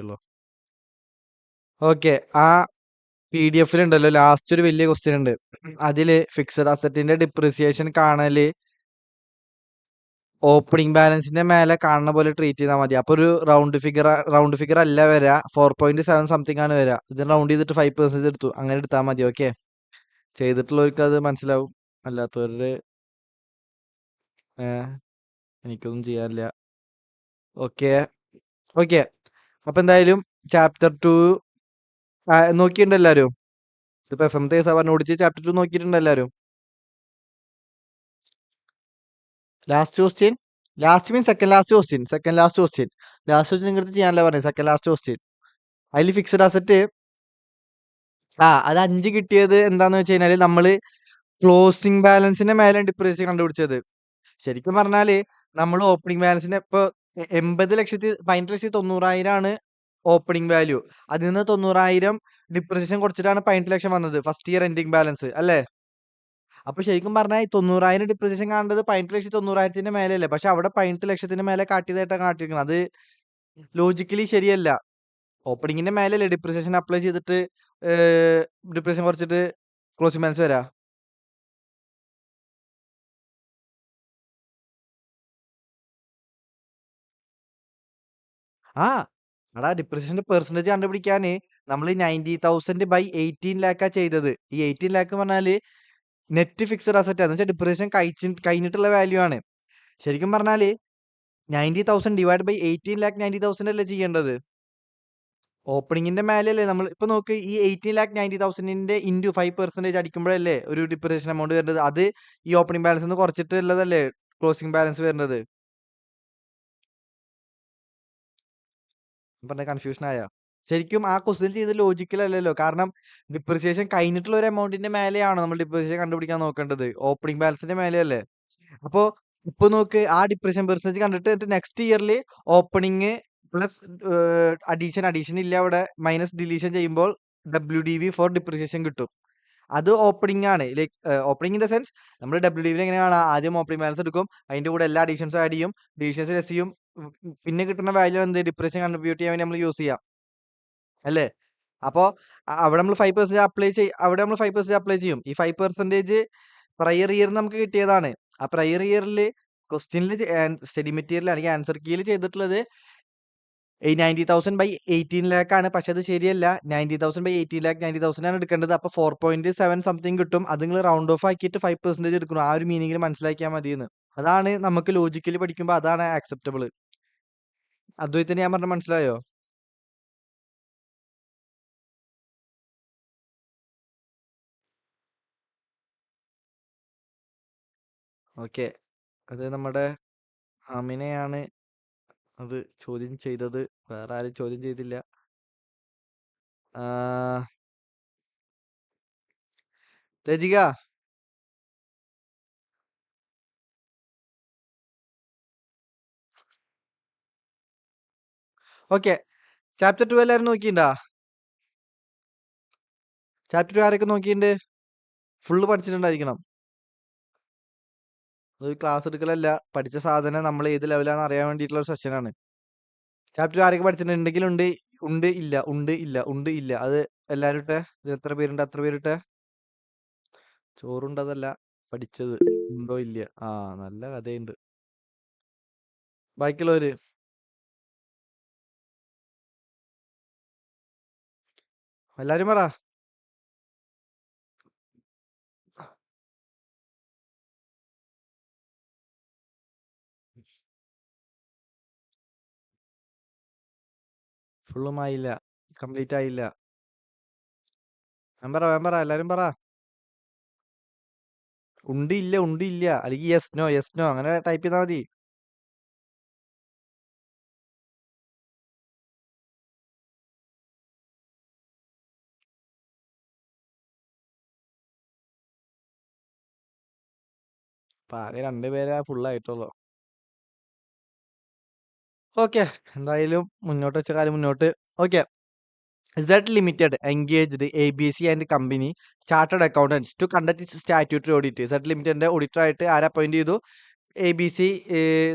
ഉള്ളൂ. ഓക്കെ. ആ PDF-ലുണ്ടല്ലോ ലാസ്റ്റ് ഒരു വലിയ ക്വസ്റ്റ്യൻ ഉണ്ട്. അതില് ഫിക്സഡ് അസറ്റിന്റെ ഡിപ്രിസിയേഷൻ കാണല് ഓപ്പണിംഗ് ബാലൻസിന്റെ മേലെ കാണുന്ന പോലെ ട്രീറ്റ് ചെയ്താൽ മതി. അപ്പൊ ഒരു റൗണ്ട് ഫിഗർ അല്ല വരാ 4.7 സംതിങ് ആണ് വരാ. ഇത് റൗണ്ട് ചെയ്തിട്ട് 5% എടുത്തു. അങ്ങനെ എടുത്താൽ മതി. ഓക്കെ. ചെയ്തിട്ടുള്ളവർക്ക് അത് മനസ്സിലാവും. അല്ലാത്തവരുടെ എനിക്കൊന്നും ചെയ്യാനില്ല. ഓക്കെ. ഓക്കെ. അപ്പൊ എന്തായാലും ചാപ്റ്റർ 2 നോക്കിയിട്ടുണ്ട് എല്ലാരും. ഇപ്പൊ എഫ്എംത്തെ പറഞ്ഞു ഓടിച്ച് ചാപ്റ്റർ 2 നോക്കിയിട്ടുണ്ട് എല്ലാരും. ലാസ്റ്റ് ക്വസ്റ്റ്യൻ ലാസ്റ്റ് മീൻ second last question last question നിങ്ങൾക്ക് ചെയ്യാനല്ല പറഞ്ഞത്. സെക്കൻഡ് ലാസ്റ്റ് ക്വസ്റ്റ്യൻ അതിൽ ഫിക്സഡ് അസറ്റ് അത് 5 കിട്ടിയത് എന്താന്ന് വെച്ച് കഴിഞ്ഞാല് നമ്മള് ക്ലോസിംഗ് ബാലൻസിന്റെ മേലെ ഡിപ്രീസിയേഷൻ കണ്ടുപിടിച്ചത്. ശരിക്കും പറഞ്ഞാല് നമ്മൾ ഓപ്പണിംഗ് ബാലൻസിന്റെ ഇപ്പൊ 18,90,000 ആണ് ഓപ്പണിംഗ് വാല്യൂ. അതിൽ നിന്ന് 90,000 ഡിപ്രീസിയേഷൻ കുറച്ചിട്ടാണ് 18 ലക്ഷം വന്നത് ഫസ്റ്റ് ഇയർ എൻഡിങ് ബാലൻസ് അല്ലേ? അപ്പൊ ശരിക്കും പറഞ്ഞാൽ 90,000 ഡിപ്രീസിയേഷൻ കാണേണ്ടത് 18,90,000 മേലെയല്ലേ? പക്ഷെ അവിടെ 18 ലക്ഷത്തിന് മേലെ കാട്ടിയതായിട്ടാണ് കാട്ടിയിരിക്കുന്നത്. അത് ലോജിക്കലി ശരിയല്ല. ഓപ്പണിംഗിന്റെ മേലെയല്ലേ ഡിപ്രീസിയേഷൻ അപ്ലൈ ചെയ്തിട്ട് ഡിപ്രീസിയേഷൻ കുറച്ചിട്ട് ക്ലോസിംഗ് ബാലൻസ് വരാ. ആ എടാ ഡിപ്രീസിയേഷന്റെ പെർസെന്റേജ് കണ്ടുപിടിക്കാന് നമ്മൾ 90,000 ബൈ 18 ലാക്കാ ചെയ്തത്. ഈ 18 ലാക്ക് പറഞ്ഞാല് നെറ്റ് ഫിക്സഡ് അസറ്റ് എന്ന് വെച്ചാൽ ഡിപ്രീസിയേഷൻ കഴിഞ്ഞിട്ടുള്ള വാല്യൂ ആണ്. ശരിക്കും പറഞ്ഞാല് 90,000 ഡിവൈഡ് ബൈ 18 ലാക്ക് 90,000 അല്ലേ ചെയ്യേണ്ടത്? ഓപ്പണിംഗിന്റെ മേലെയല്ലേ നമ്മൾ ഇപ്പൊ നോക്ക്. ഈ 18,90,000 ഇൻറ്റു 5% അടിക്കുമ്പോഴല്ലേ ഒരു ഡിപ്രീസിയേഷൻ എമൗണ്ട് വരുന്നത്. അത് ഈ ഓപ്പണിംഗ് ബാലൻസ് നിന്ന് കുറച്ചിട്ടുള്ളതല്ലേ ക്ലോസിംഗ് ബാലൻസ് വരുന്നത്. പറഞ്ഞ കൺഫ്യൂഷൻ ആയ ശരിക്കും ആ ക്വസ്റ്റ്യൻ ചെയ്ത് ലോജിക്കൽ അല്ലല്ലോ. കാരണം ഡിപ്രിസിയേഷൻ കഴിഞ്ഞിട്ടുള്ള ഒരു എമൗണ്ടിന്റെ മേലെയാണോ നമ്മൾ ഡിപ്രിസിയേഷൻ കണ്ടുപിടിക്കാൻ നോക്കേണ്ടത്? ഓപ്പണിംഗ് ബാലൻസിന്റെ മേലെയല്ലേ? അപ്പൊ ഇപ്പൊ നോക്ക് ആ ഡിപ്രിസിയേഷൻ പെർസെന്റേജ് കണ്ടിട്ട് നെക്സ്റ്റ് ഇയറിൽ ഓപ്പണിംഗ് പ്ലസ് അഡീഷൻ ഇല്ല അവിടെ മൈനസ് ഡിലീഷൻ ചെയ്യുമ്പോൾ WDV ഫോർ ഡിപ്രിസിയേഷൻ കിട്ടും. അത് ഓപ്പണിംഗ് ആണ്. Like opening in the sense നമ്മൾ WDV എങ്ങനെയാണ് ആദ്യം ഓപ്പണിംഗ് ബാലൻസ് എടുക്കും. അതിന്റെ കൂടെ എല്ലാ അഡീഷൻസും ആഡ് ചെയ്യും. ഡിവിഷൻസ് ലെസ് ചെയ്യും. പിന്നെ കിട്ടുന്ന വാല്യൂ എന്ത് ഡിപ്രിസിയേഷൻ കൺട്രിബ്യൂട്ട് ചെയ്യാൻ വേണ്ടി നമ്മൾ യൂസ് ചെയ്യാം അല്ലേ? അപ്പോ അവിടെ നമ്മൾ 5% അപ്ലൈ ചെയ്യും. ഈ 5% പ്രയർ ഇയർ നമുക്ക് കിട്ടിയതാണ്. ആ പ്രയർ ഇയറിൽ ക്വസ്റ്റ്യനിൽ സ്റ്റഡി മെറ്റീരിയൽ അല്ലെങ്കിൽ ആൻസർ കീയിൽ ചെയ്തിട്ടുള്ളത് ഈ 90,000 ബൈ 18 ലാക്ക് ആണ്. പക്ഷെ അത് ശരിയല്ല. 90,000 ബൈ 18 ലാക്ക് 90,000 ആണ് എടുക്കേണ്ടത്. അപ്പൊ 4.7 സംതിങ് കിട്ടും. അത് നിങ്ങൾ റൗണ്ട് ഓഫ് ആക്കിയിട്ട് 5% എടുക്കണം. ആ ഒരു മീനിങ്ങിൽ മനസ്സിലാക്കിയാൽ മതിയെന്ന്. അതാണ് നമുക്ക് ലോജിക്കലി പഠിക്കുമ്പോൾ അതാണ് ആക്സെപ്റ്റബിൾ. അദ്വൈത്തിന് ഞാൻ പറഞ്ഞ മനസ്സിലായോ? ഓക്കെ. അത് നമ്മുടെ അമിനെയാണ് അത് ചോദ്യം ചെയ്തത്. വേറെ ആരും ചോദ്യം ചെയ്തില്ല. രജിക ഓക്കെ. ചാപ്റ്റർ 2 എല്ലാവരും നോക്കിണ്ടാ? ചാപ്റ്റർ 2 ആരൊക്കെ നോക്കിയിട്ടുണ്ട്? ഫുള്ള് പഠിച്ചിട്ടുണ്ടായിരിക്കണം. അതൊരു ക്ലാസ് എടുക്കലല്ല. പഠിച്ച സാധനം നമ്മൾ ഏത് ലെവലാണെന്ന് അറിയാൻ വേണ്ടിയിട്ടുള്ള ഒരു സെഷനാണ്. ചാപ്റ്റർ 2 ആരൊക്കെ പഠിച്ചിട്ടുണ്ടെങ്കിൽ ഉണ്ട് ഉണ്ട് ഇല്ല ഉണ്ട് ഇല്ല ഉണ്ട് ഇല്ല. അത് എല്ലാവരും ഇട്ടെ. ഇത് എത്ര പേരുണ്ട്? അത്ര പേരിട്ടെ. ചോറുണ്ടതല്ല പഠിച്ചത് ഉണ്ടോ ഇല്ല. നല്ല കഥയുണ്ട്. ബാക്കിയുള്ളവര് എല്ലാരും പറ. ഫുള്ളും ആയില്ല. കംപ്ലീറ്റ് ആയില്ല. ഞാൻ പറ എല്ലാരും പറ. ഉണ്ട് ഇല്ല ഉണ്ട് ഇല്ല അല്ലെങ്കിൽ യെസ് നോ അങ്ങനെ ടൈപ്പ് ചെയ്താൽ മതി. അപ്പൊ ആകെ 2 പേരെ ഫുള്ളായിട്ടുള്ളൂ. ഓക്കെ. എന്തായാലും മുന്നോട്ട് വെച്ച കാര്യം മുന്നോട്ട്. Okay. Z Limited engaged ABC and company chartered accountants to conduct its statutory audit. Z Limitedന്റെ ഓഡിറ്റർ ആയിട്ട് ആരെ അപ്പോയിന്റ് ചെയ്തു? ABC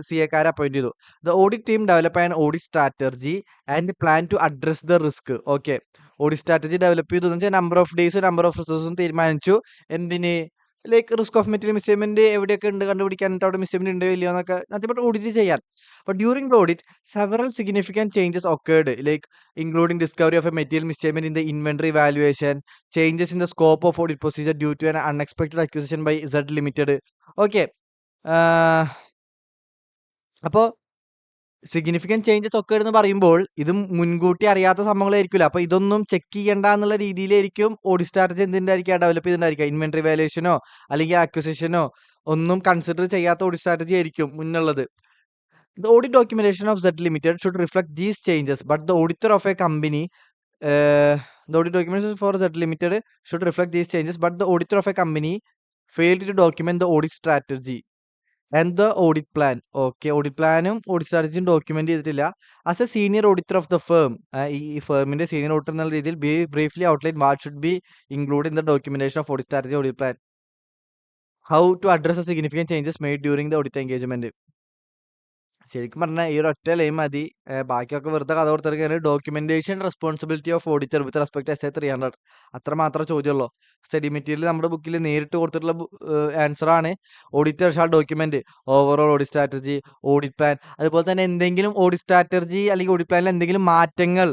CAക്കാരെ അപ്പോയിന്റ് ചെയ്തു. The audit team develop an audit strategy and plan to address the risk. Okay, audit strategy develop ചെയ്തു എന്ന് വെച്ചാൽ number of ഡേയ്സും നമ്പർ ഓഫ് റിസോഴ്സും തീരുമാനിച്ചു. എന്തിന്? Like risk of material misstatement എവിടെയൊക്കെ ഉണ്ട് കണ്ടുപിടിക്കാൻ, എന്നിട്ട് അവിടെ മിസ്സേജ്മെന്റ് ഉണ്ടോ ഇല്ലയോ എന്നൊക്കെ നത്തിപ്പെട്ട് ഓഡിറ്റ് ചെയ്യാൻ. But during the audit several significant changes occurred, like including discovery of a material misstatement in the inventory valuation, changes in the scope of audit procedure due to an unexpected acquisition by Z Limited. Okay. അപ്പോ significant changes ഒക്കെ എന്ന് പറയുമ്പോൾ ഇത് മുൻകൂട്ടി അറിയാത്ത സംഭവങ്ങളായിരിക്കില്ല. അപ്പൊ ഇതൊന്നും check ചെയ്യണ്ട എന്നുള്ള രീതിയിലായിരിക്കും ഓഡിറ്റ് സ്ട്രാറ്റജി എന്തിന്റെ ആയിരിക്കും ഡെവലപ്പ് ചെയ്തിട്ടുണ്ടായിരിക്കുക. ഇൻവെന്ററി വാലുവേഷനോ അല്ലെങ്കിൽ അക്വിസിഷനോ ഒന്നും കൺസിഡർ ചെയ്യാത്ത ഓഡിറ്റ് സ്ട്രാറ്റജി ആയിരിക്കും മുന്നുള്ളത്. The audit documentation of Z Limited should reflect these changes, but the auditor of a company, the audit documentation for Z Limited should reflect these changes, but the auditor of a company failed to document the audit strategy and the audit plan. Okay, audit planum audit strategy document ചെയ്തിട്ടില്ല. As a senior auditor of the firm, ഈ ഫേമിന്റെ senior auditor എന്നുള്ള രീതിയിൽ briefly outline what should be included in the documentation of audit strategy, audit plan. How to address the significant changes made during the audit engagement. ശരിക്കും പറഞ്ഞാൽ ഈ ഒരു ഒറ്റ line മതി. ബാക്കിയൊക്കെ വെറുതെ കഥ കൊടുത്തിരിക്കുകയാണ്. Documentation responsibility of auditor with respect S A 300. അത്ര മാത്രമേ ചോദ്യമുള്ളൂ. സ്റ്റഡി മെറ്റീരിയൽ നമ്മുടെ ബുക്കിൽ നേരിട്ട് കൊടുത്തിട്ടുള്ള ആൻസർ ആണ്. Auditor shall document overall audit strategy, audit plan. അതുപോലെ തന്നെ എന്തെങ്കിലും ഓഡിറ്റ് സ്ട്രാറ്റജി അല്ലെങ്കിൽ ഓഡിറ്റ് പ്ലാനിൽ എന്തെങ്കിലും മാറ്റങ്ങൾ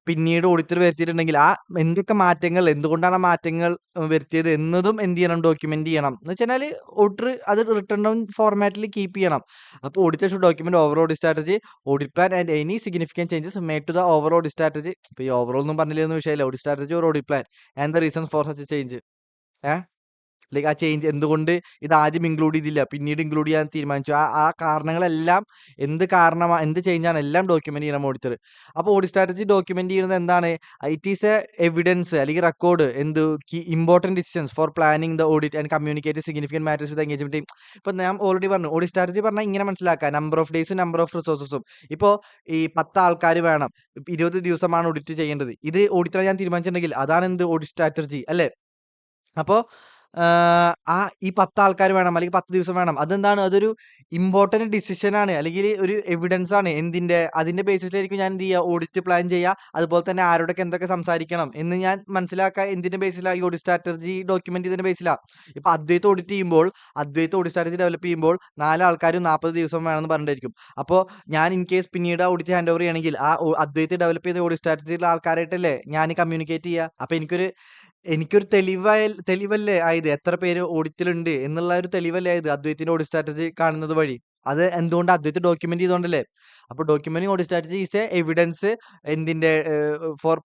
പിന്നീട് ഓഡിറ്റർ വരുത്തിയിട്ടുണ്ടെങ്കിൽ ആ എന്തൊക്കെ മാറ്റങ്ങൾ, എന്തുകൊണ്ടാണ് ആ മാറ്റങ്ങൾ വരുത്തിയത് എന്നതും എന്ത് ചെയ്യണം? ഡോക്യുമെന്റ് ചെയ്യണം. എന്ന് വെച്ചാൽ ഓഡിറ്റർ അത് റിട്ടേൺ ഡൗൺ ഫോർമാറ്റിൽ കീപ്പ് ചെയ്യണം. അപ്പോൾ auditor should document over audit strategy, audit plan and any significant changes made to the over audit strategy. ഇപ്പോൾ ഈ ഓവറോൾ ഒന്നും പറഞ്ഞില്ലെന്ന് വിഷയമില്ല. Audit strategy or audit plan and the reasons for such change. Like ആ change എന്തുകൊണ്ട് ഇത് ആദ്യം include ചെയ്തില്ല, പിന്നീട് ഇൻക്ലൂഡ് ചെയ്യാൻ തീരുമാനിച്ചു, ആ കാരണങ്ങളെല്ലാം എന്ത് എന്ത് ചേഞ്ചാണ് എല്ലാം ഡോക്യുമെന്റ് ചെയ്യണം ഓഡിറ്റർ. അപ്പോൾ ഓഡിറ്റ് സ്ട്രാറ്റജി ഡോക്യുമെന്റ് ചെയ്യുന്നത് എന്താണ്? ഇറ്റ് ഈസ് എ എവിഡൻസ് അല്ലെങ്കിൽ റെക്കോർഡ് എന്ത് important decisions for planning the audit and communicate significant matters with engagement team. ഇപ്പൊ ഞാൻ ഓൾറെഡി പറഞ്ഞു, ഓഡിറ്റ് സ്ട്രാറ്റജി പറഞ്ഞാൽ ഇങ്ങനെ മനസ്സിലാക്കുക, നമ്പർ ഓഫ് ഡേയ്സും നമ്പർ ഓഫ് റിസോഴ്സസും. ഇപ്പോൾ ഈ 10 ആൾക്കാർ വേണം, 20 ദിവസമാണ് ഓഡിറ്റ് ചെയ്യേണ്ടത്. ഇത് ഓഡിറ്റർ ഞാൻ തീരുമാനിച്ചിട്ടുണ്ടെങ്കിൽ അതാണ് എന്ത് ഓഡിറ്റ് സ്ട്രാറ്റജി അല്ലേ? അപ്പോൾ ഈ 10 ആൾക്കാർ വേണം അല്ലെങ്കിൽ 10 ദിവസം വേണം. അതെന്താണ്? അതൊരു ഇമ്പോർട്ടന്റ് ഡിസിഷൻ ആണ് അല്ലെങ്കിൽ ഒരു എവിഡൻസ് ആണ്. എന്തിന്റെ? അതിന്റെ ബേസിസിലായിരിക്കും ഞാൻ എന്ത് ചെയ്യുക? ഓഡിറ്റ് പ്ലാൻ ചെയ്യുക. അതുപോലെ തന്നെ ആരോടൊക്കെ എന്തൊക്കെ സംസാരിക്കണം എന്ന് ഞാൻ മനസ്സിലാക്കുക. എന്തിന്റെ ബേസിലാണ്? ഈ ഓഡിറ്റ് സ്ട്രാറ്റജി ഡോക്യുമെന്റ് ചെയ്തതിന്റെ ബേസിലാണ്. ഇപ്പൊ അദ്വൈത് ഓഡിറ്റ് ചെയ്യുമ്പോൾ, അദ്വൈത് ഓഡിറ്റ് സ്ട്രാറ്റജി ഡെവലപ്പ് ചെയ്യുമ്പോൾ 4 ആൾക്കാരും 40 ദിവസം വേണമെന്ന് പറഞ്ഞിട്ടായിരിക്കും. അപ്പോൾ ഞാൻ ഇൻ കേസ് പിന്നീട് ഓഡിറ്റ് ഹാൻഡ് ഓവർ ചെയ്യണമെങ്കിൽ ആ അദ്വൈത് ഡെവലപ്പ് ചെയ്ത ഓഡിറ്റ് സ്ട്രാറ്റജിയിലുള്ള ആൾക്കാരായിട്ടല്ലേ ഞാൻ കമ്മ്യൂണിക്കേറ്റ് ചെയ്യുക. അപ്പൊ എനിക്കൊരു തെളിവല്ലേ ആയത്, എത്ര പേര് ഓഡിറ്റിലുണ്ട് എന്നുള്ള ഒരു തെളിവല്ലേ ആയത് അദ്വൈത്തിന്റെ ഓഡിറ്റ് സ്ട്രാറ്റജി കാണുന്നത് വഴി. അത് എന്തുകൊണ്ട്? അദ്വൈത് ഡോക്യുമെന്റ് ചെയ്തോണ്ടല്ലേ. അപ്പൊ documenting audit strategy is a evidence എന്തിന്റെ? For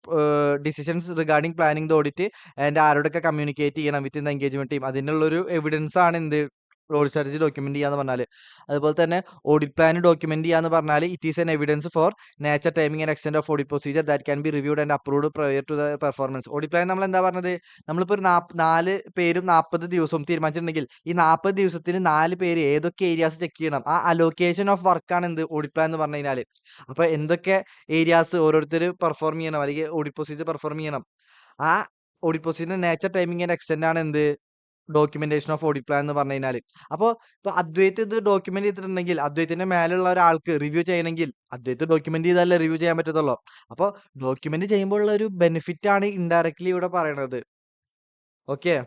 decisions regarding planning the audit and ആരോടൊക്കെ കമ്മ്യൂണിക്കേറ്റ് ചെയ്യണം with in the engagement team. അതിനുള്ളൊരു എവിഡൻസ് ആണ് എന്ത്? ഓഡിറ്റ് സ്ട്രാറ്റജി ഡോക്യുമെന്റ് ചെയ്യാന്ന് പറഞ്ഞാൽ. അതുപോലെ തന്നെ ഓഡിറ്റ് പ്ലാൻ ഡോക്യുമെന്റ് ചെയ്യാന്ന് പറഞ്ഞാൽ it is an evidence for nature, timing and extent of audit procedure that can be reviewed and approved prior to the performance. Audit plan നമ്മൾ എന്താ പറഞ്ഞത്? നമ്മളിപ്പോൾ ഒരു 4 പേരും 40 ദിവസവും തീരുമാനിച്ചിട്ടുണ്ടെങ്കിൽ ഈ 40 ദിവസത്തിന് 4 പേര് ഏതൊക്കെ ഏരിയാസ് ചെക്ക് ചെയ്യണം. ആ അലോക്കേഷൻ ഓഫ് വർക്കാണ് എന്ത്? ഓഡിറ്റ് പ്ലാൻ എന്ന് പറഞ്ഞു കഴിഞ്ഞാൽ. അപ്പൊ എന്തൊക്കെ ഏരിയാസ് ഓരോരുത്തർ പെർഫോം ചെയ്യണം അല്ലെങ്കിൽ ഓഡിറ്റ് പ്രൊസീജിയർ പെർഫോം ചെയ്യണം. ആ audit procedure nature, timing and extent ആണ് എന്ത്? ഡോക്യുമെന്റേഷൻ ഓഫ് ഓഡിറ്റ് പ്ലാൻ എന്ന് പറഞ്ഞു കഴിഞ്ഞാല്. അപ്പൊ അദ്വൈത് ഇത് ഡോക്യുമെന്റ് ചെയ്തിട്ടുണ്ടെങ്കിൽ അദ്വൈത്തിന്റെ മേലുള്ള ഒരാൾക്ക് റിവ്യൂ ചെയ്യണമെങ്കിൽ അദ്വൈത് ഡോക്യുമെന്റ് ചെയ്താലേ റിവ്യൂ ചെയ്യാൻ പറ്റത്തുള്ളൂ. അപ്പൊ ഡോക്യുമെന്റ് ചെയ്യുമ്പോൾ ഉള്ള ഒരു ബെനിഫിറ്റ് ആണ് ഇൻഡയറക്ട്ലി ഇവിടെ പറയണത്. ഓക്കെ.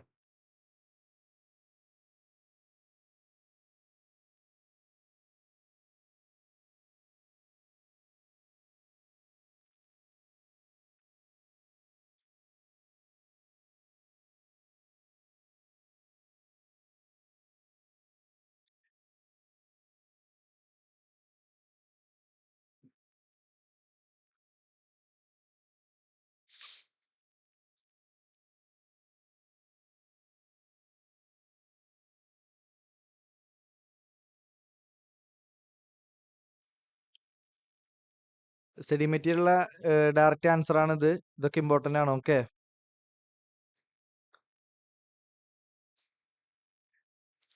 സ്റ്റഡി മെറ്റീരിയലുള്ള ഡയറക്റ്റ് ആൻസർ ആണിത്. ഇതൊക്കെ ഇമ്പോർട്ടന്റ് ആണ്. ഓക്കെ.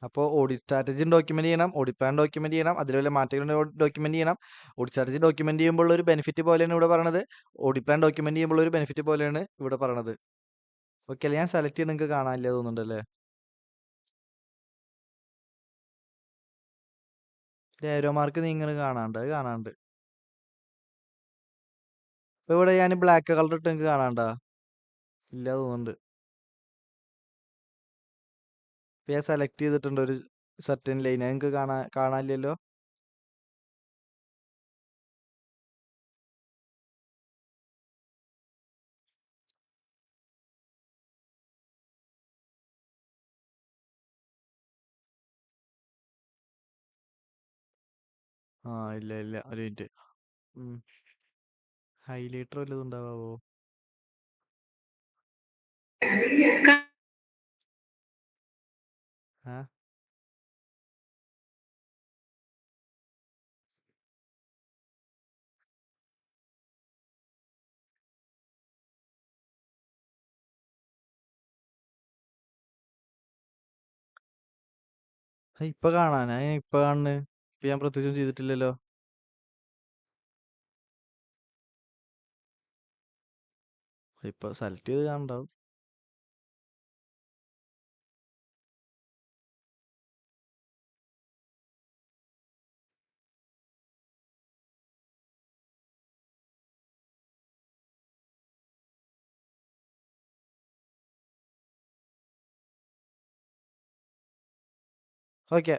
അപ്പോൾ ഓഡിറ്റ് സ്ട്രാറ്റജിയും ഡോക്യുമെന്റ് ചെയ്യണം, ഓഡിറ്റ് പ്ലാൻ ഡോക്യുമെന്റ് ചെയ്യണം, അതിലുള്ള മാറ്റങ്ങൾ ഡോക്യുമെന്റ് ചെയ്യണം. ഓഡിറ്റ് സ്ട്രാറ്റജി ഡോക്യുമെന്റ് ചെയ്യുമ്പോൾ ഒരു ബെനിഫിറ്റ് പോലെയാണ് ഇവിടെ പറയണത്. ഓഡിറ്റ് പ്ലാൻ ഡോക്യുമെന്റ് ചെയ്യുമ്പോൾ ഒരു ബെനിഫിറ്റ് പോലെയാണ് ഇവിടെ പറയണത്. ഓക്കെ അല്ലേ? ഞാൻ സെലക്ട് ചെയ്യണം, നിങ്ങൾക്ക് കാണാനില്ല തോന്നുന്നുണ്ടല്ലേ? ഏരോ മാർക്ക് നീങ്ങണ് കാണാണ്ട്. അത് കാണാണ്ട്. ഇപ്പൊ ഇവിടെ ഞാൻ ബ്ലാക്ക് കളർ ഇട്ട് നിങ്ങക്ക് കാണാണ്ടാ? ഇല്ല തോന്നുന്നുണ്ട്. ഇപ്പൊ ഞാൻ സെലക്ട് ചെയ്തിട്ടുണ്ട് ഒരു സർട്ടൻ ലൈൻ. അത് നിങ്ങക്ക് കാണാനില്ലല്ലോ? ആ ഇല്ല ഇല്ല, ഒരു മിനിറ്റ്. ഹൈലൈറ്റർ വല്ലതും ഉണ്ടാവോ? ആ ഇപ്പൊ കാണാനാ? ഇപ്പൊ കാണുന്നു. ഇപ്പൊ ഞാൻ പ്രത്യേകിച്ചൊന്നും ചെയ്തിട്ടില്ലല്ലോ. ഇപ്പൊ സെലക്ട് ചെയ്ത് കാണണ്ടാവും. Okay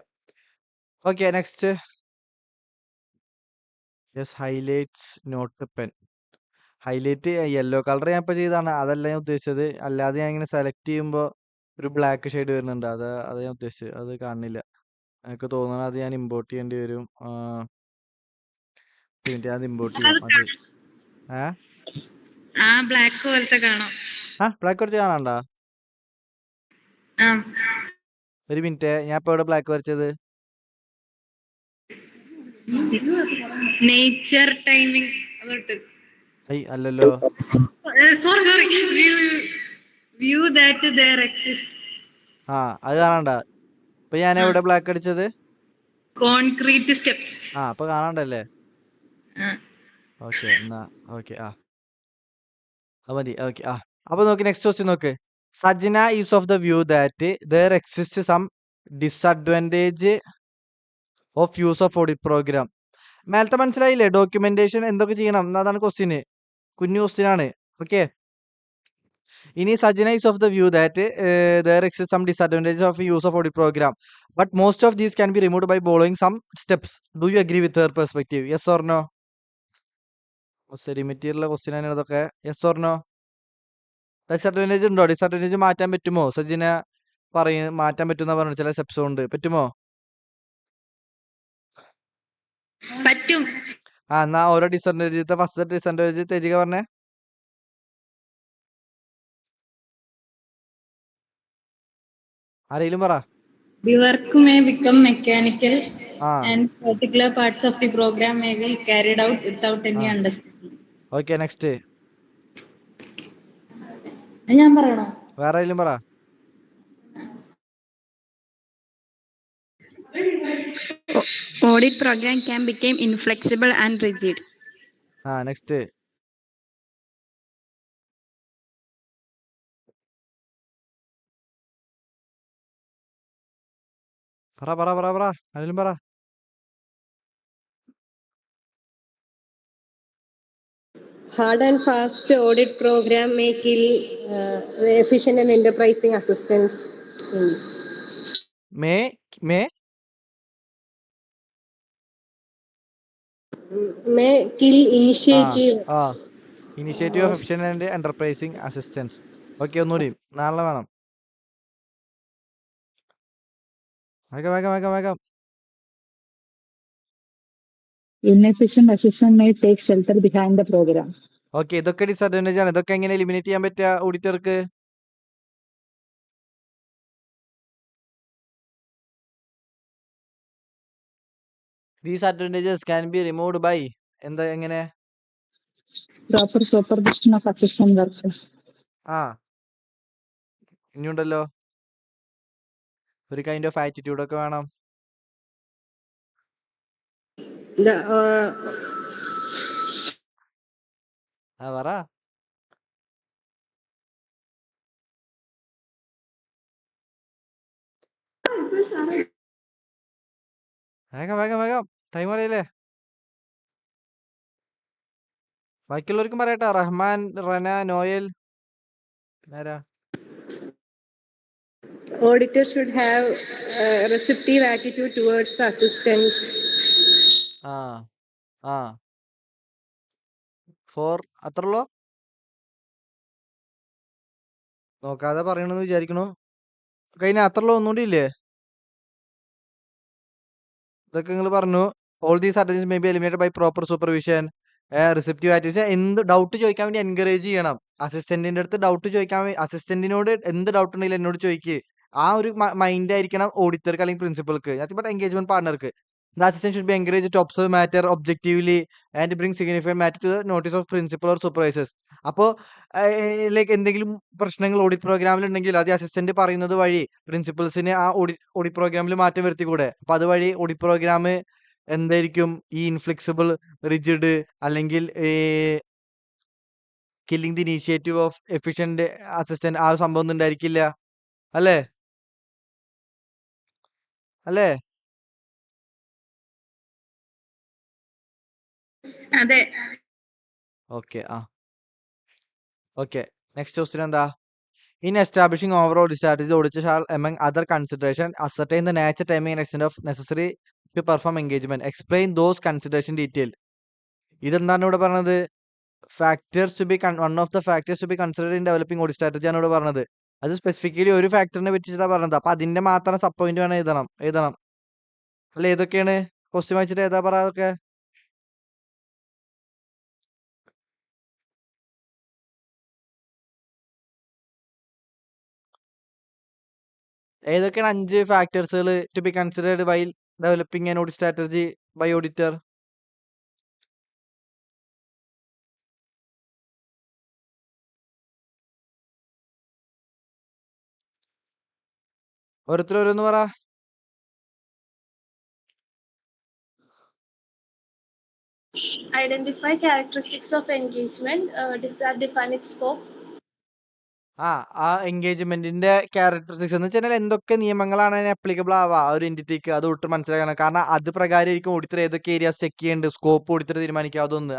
okay, next. Yes, highlights note pen. Highlight yellow colour ഞാൻ ഇപ്പൊ ചെയ്താണ്. അതല്ല ഞാൻ ഉദ്ദേശിച്ചത്. അല്ലാതെ ഞാൻ ഇങ്ങനെ സെലക്ട് ചെയ്യുമ്പോ ഒരു ബ്ലാക്ക് ഷെയ്ഡ് വരുന്നുണ്ട്. അത് ഞാൻ ഉദ്ദേശിച്ചത്. അത് കാണുന്നില്ല. എനിക്ക് തോന്നുന്നത് അത് ഞാൻ ഇമ്പോർട്ട് ചെയ്യേണ്ടി വരും. അത് ഇമ്പോർട്ട് ചെയ്യാം. അത് ബ്ലാക്ക് പോലത്തെ കാണാം. ബ്ലാക്ക് വരച്ച് കാണാണ്ടാ? ഒരു മിനിറ്റ്, ഞാൻ ഇപ്പൊ ഇവിടെ ബ്ലാക്ക് വരച്ചത്. നേച്ചർ ടൈമിംഗ് അല്ലല്ലോ. Sorry view that there exist. അത് കാണാണ്ട. ഇപ്പൊ ഞാൻ എവിടെ ബ്ലാക്ക് അടിച്ചത്? Concrete steps. അപ്പൊ കാണാണ്ടല്ലേ? ഓക്കെ എന്നാ ഓക്കെ. മതി. ഓക്കെ. അപ്പൊ നോക്ക്, നെക്സ്റ്റ് ക്വസ്റ്റ്യൻ നോക്ക്. Sajna is of the view that there exist some disadvantage of use of audit program. മേലത്തെ മനസ്സിലായില്ലേ? ഡോക്യുമെന്റേഷൻ എന്തൊക്കെ ചെയ്യണം എന്നതാണ് ക്വസ്റ്റ്യന്. കുഞ്ഞു ക്വസ്റ്റ്യൻ ആണ്. ഓക്കെ. ഇനി Sajna is of the view that there exist some disadvantage of use of audit program but most of these can be removed by following some steps. Do you agree with her perspective? Yes or no? Study material question ആണ് ഇതൊക്കെ. Yes or no? Disadvantage ഉണ്ടോ? Disadvantage മാറ്റാൻ പറ്റുമോ? സജിന മാറ്റാൻ പറ്റുന്ന പറഞ്ഞു. ചില steps ഉണ്ട്. പറ്റുമോ? പറ്റും. എന്നാ ഓരോ ഡിസഡ്വാൻറ്റേജ്, ഫസ്റ്റ് ഡിസഡ്വാൻറ്റേജ് തേജിക പറഞ്ഞേ. ആരെങ്കിലും പറ. The work may become mechanical and particular parts of the program may be carried out without any understanding. Okay, next. ഞാൻ പറയണോ? വേറെ ആരെങ്കിലും പറ. Audit program can become inflexible and rigid. Next. പറ ആരെങ്കിലും പറ. Hard and fast audit program may kill efficient and enterprising assistance. May kill initiative. Initiative of efficient and enterprising assistance. Okay, ഒന്നുകൂടി നാളെ വേണം. വേഗം. Inefficient assistant may take shelter behind the program. Okay, ഇതൊക്കെ disadvantage ആണ്. ഇതൊക്കെ എങ്ങനെ eliminate ചെയ്യാൻ പറ്റുക ഓഡിറ്റർക്ക്? These advantages can be removed by എങ്ങനെ? Proper supervision of assistant worker. ഇനിയുണ്ടല്ലോ, ഒരു കൈൻഡ് ഓഫ് ആറ്റിറ്റ്യൂഡ് ഒക്കെ വേണം. പറ. വേഗം ടൈം അറിയില്ലേ? ബാക്കിയുള്ളവർക്കും പറയട്ടെ. റഹ്മാൻ, റന, നോയൽ, ആരാ? Auditor should have receptive attitude towards the assistant. ആ ആ 4 അത്രയുള്ളോ? നോക്കാതെ പറയണമെന്ന് വിചാരിക്കണു. കഴിഞ്ഞ അത്രയുള്ളോ? ഒന്നുകൂടി ഇല്ലേ? ഇതൊക്കെ നിങ്ങൾ പറഞ്ഞു. All these attendance may be eliminated by proper supervision. Receptive attitude. എന്ത് ഡൗട്ട് ചോദിക്കാൻ വേണ്ടി എൻകറേജ് ചെയ്യണം. അസിസ്റ്റന്റിന്റെ അടുത്ത് ഡൗട്ട് ചോദിക്കാൻ അസിസ്റ്റന്റിനോട് എന്ത് ഡൗട്ട് ഉണ്ടെങ്കിലും എന്നോട് ചോദിക്ക്. ആ ഒരു മൈൻഡ് ആയിരിക്കണം ഓഡിറ്റർക്ക് അല്ലെങ്കിൽ പ്രിൻസിപ്പൾക്ക്, engagement പാർട്ണർക്ക്. The assistant should be encouraged to observe matter objectively and bring significant matter to the notice of principal or supervisors. അപ്പോ ലൈക്ക് എന്തെങ്കിലും പ്രശ്നങ്ങൾ ഓഡിറ്റ് പ്രോഗ്രാമിൽ ഉണ്ടെങ്കിൽ അത് അസിസ്റ്റന്റ് പറയുന്നത് വഴി പ്രിൻസിപ്പൽസിന് ആ ഓഡിറ്റ് പ്രോഗ്രാമിൽ മാറ്റം വരുത്തിക്കൂടെ? അപ്പൊ അതുവഴി ഓഡിറ്റ് പ്രോഗ്രാം എന്തായിരിക്കും? ഈ ഇൻഫ്ലെക്സിബിൾ, റിജിഡ് അല്ലെങ്കിൽ killing the initiative of efficient assistant, ആ സംഭവം ഒന്നും ഉണ്ടായിരിക്കില്ല. അല്ലേ? അല്ലേ? അതെ. ഓക്കെ. ഓക്കെ. നെക്സ്റ്റ് ക്വസ്റ്റ്യൻ എന്താ? In establishing overall strategy, the auditor shall, among other consideration, ascertain the nature, timing, and extent of necessary to perform engagement. Explain those consideration detail. ഇതെന്താണ് ഇവിടെ പറഞ്ഞത്? Factors to be one of the factors to be considered in developing audit strategy ആണ് ഇവിടെ പറഞ്ഞത്. അത് specifically ഒരു ഫാക്ടറിനെ വെച്ചിട്ടാണ് പറഞ്ഞത്. അപ്പൊ അതിന്റെ മാത്രം സബ് പോയിന്റ് വേണം എഴുതണം. അല്ല, ഏതൊക്കെയാണ്? ക്വസ്റ്റ്യൻ വായിച്ചിട്ട് ഏതാ പറ അതൊക്കെ? ഏതൊക്കെയാണ് 5 ഫാക്ടേഴ്സുകൾ to be considered while developing an audit strategy by auditor? ഓരോരുത്തരോന്ന് പറ. Identify characteristics of engagement that define its scope. ആ എൻഗേജ്മെന്റിന്റെ ക്യാരക്ടറിസ്റ്റിക്സ് എന്ന് വെച്ചാൽ എന്തൊക്കെ നിയമങ്ങളാണ് അതിന് അപ്ലിക്കബിൾ ആവുക ആ ഒരു എന്റിറ്റിക്ക്, അത് ഒട്ടും മനസ്സിലാക്കണം. കാരണം അത് പ്രകാരം ആയിരിക്കും ഓഡിറ്റർ ഏതൊക്കെ ഏരിയാസ് ചെക്ക് ചെയ്യുന്നുണ്ട്, സ്കോപ്പ് ഓഡിറ്റർ തീരുമാനിക്കുക. അതൊന്ന്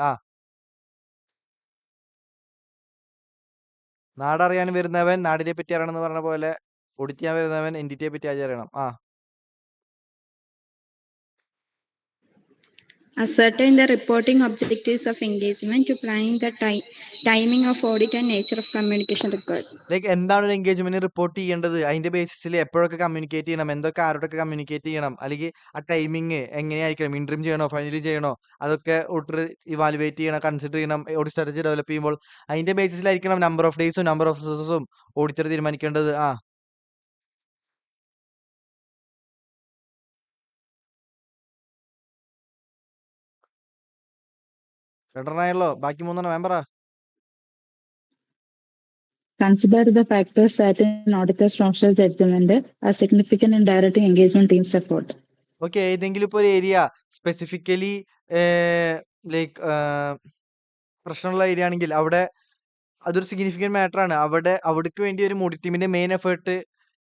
നാടറിയാൻ വരുന്നവൻ നാടിനെ പറ്റി അറിയണമെന്ന് പറഞ്ഞ പോലെ ഓഡിറ്റ് ചെയ്യാൻ വരുന്നവൻ എന്റിറ്റിയെ പറ്റി ആദ്യം അറിയണം. Ascertain the reporting objectives of engagement to plan the timing of audit and nature of communication required. Like എന്താണ് ഒരു എൻഗേജ്മെന്റ് റിപ്പോർട്ട് ചെയ്യേണ്ടത്, അതിന്റെ ബേസിസിൽ എപ്പോഴൊക്കെ കമ്മ്യൂണിക്കേറ്റ് ചെയ്യണം, എന്തൊക്കെ ആരോടൊക്കെ കമ്മ്യൂണിക്കേറ്റ് ചെയ്യണം, അല്ലെങ്കിൽ ആ ടൈമിങ് എങ്ങനെയായിരിക്കണം, ഇൻട്രീം ചെയ്യണോ ഫൈനലി ചെയ്യണോ, അതൊക്കെ ഓഡിറ്റർ ഇവാലുവേറ്റ് ചെയ്യണം, കൺസിഡർ ചെയ്യണം. ഓഡിറ്റ് സ്ട്രാറ്റജി ഡെവലപ്പ് ചെയ്യുമ്പോൾ അതിന്റെ ബേസിസിലായിരിക്കണം നമ്പർ ഓഫ് ഡേയ്സും നമ്പർ ഓഫ് റിസോഴ്സും ഓഡിറ്റർ തീരുമാനിക്കേണ്ടത്. രണ്ടെണ്ണമായല്ലോ, ബാക്കി 3 മെമ്പറാ. Consider the factors that in auditor's functional judgment are significant in directing engagement team's effort. Okay, ഏതെങ്കിലും ഇപ്പോൾ ഒരു ഏരിയ സ്പെസിഫിക്കലി ലൈക്ക് പ്രശ്നമുള്ള ഏരിയ ആണെങ്കിൽ അവിടെ അതൊരു സിഗ്നിഫിക്കന്റ് മാറ്റർ ആണ്. അവിടേക്ക് വേണ്ടി ഒരു ഓഡിറ്റ് ടീമിന്റെ മെയിൻ എഫേർട്ട്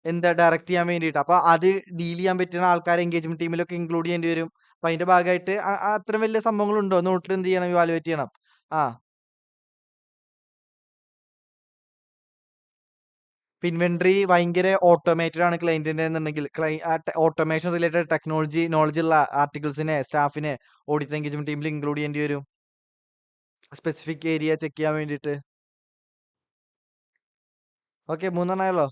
എന്താ ഡയറക്റ്റ് ചെയ്യാൻ വേണ്ടിയിട്ട്. അപ്പൊ അത് ഡീൽ ചെയ്യാൻ പറ്റുന്ന ആൾക്കാരെ എൻഗേജ്മെന്റ് ടീമിലൊക്കെ ഇൻക്ലൂഡ് ചെയ്യേണ്ടി വരും. അപ്പൊ അതിന്റെ ഭാഗമായിട്ട് അത്രയും വലിയ സംഭവങ്ങൾ ഉണ്ടോ എന്ന് ഓഡിറ്റർ എന്ത് ചെയ്യണം? ഇവാലുവേറ്റ് ചെയ്യണം. ഇൻവെന്ററി ഭയങ്കര ഓട്ടോമേറ്റഡ് ആണ് ക്ലയന്റിന്റെ എന്നുണ്ടെങ്കിൽ ഓട്ടോമേഷൻ റിലേറ്റഡ് ടെക്നോളജി നോളജ് ഉള്ള ആർട്ടിക്കിൾസിനെ സ്റ്റാഫിനെ ഓഡിറ്റ് എൻഗേജ്മെന്റ് ടീമിൽ ഇൻക്ലൂഡ് ചെയ്യേണ്ടി വരും, സ്പെസിഫിക് ഏരിയ ചെക്ക് ചെയ്യാൻ വേണ്ടിയിട്ട്. Okay, 3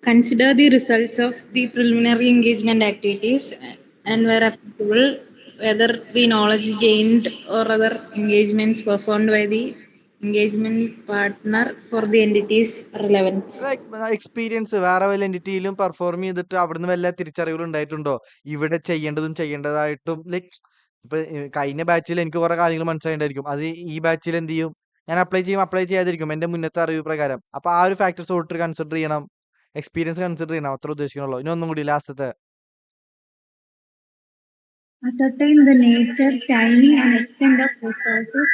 Consider the results of the preliminary engagement activities and where applicable, whether the knowledge gained or other engagements performed by the engagement partner for the entity's relevance. Experience വേറെ വല്ല എന്റിറ്റിയിലും perform ചെയ്തിട്ട് അവിടുന്ന് വല്ല തിരിച്ചറിവുകൾ ഉണ്ടായിട്ടുണ്ടോ ഇവിടെ ചെയ്യേണ്ടതും ചെയ്യേണ്ടതായിട്ടും? ലൈക്ക് ഇപ്പൊ കഴിഞ്ഞ ബാച്ചിൽ എനിക്ക് കുറെ കാര്യങ്ങൾ മനസ്സിലായിട്ടുണ്ടായിരിക്കും, അത് ഈ ബാച്ചിൽ എന്ത് ചെയ്യും, ഞാൻ അപ്ലൈ ചെയ്യാതിരിക്കും എന്റെ മുന്നത്തെ അറിവ് പ്രകാരം. അപ്പൊ ആ ഒരു ഫാക്ടേഴ്സ് ഓഡിറ്റർ കൺസിഡർ ചെയ്യണം, എക്സ്പീരിയൻസ് കൺസിഡർ ചെയ്യണം, അത്ര ഉദ്ദേശിക്കണല്ലോ. ഇനി ഒന്നും കൂടി ലാസ്റ്റത്തെ. Ascertain the nature, timing, and extent of resources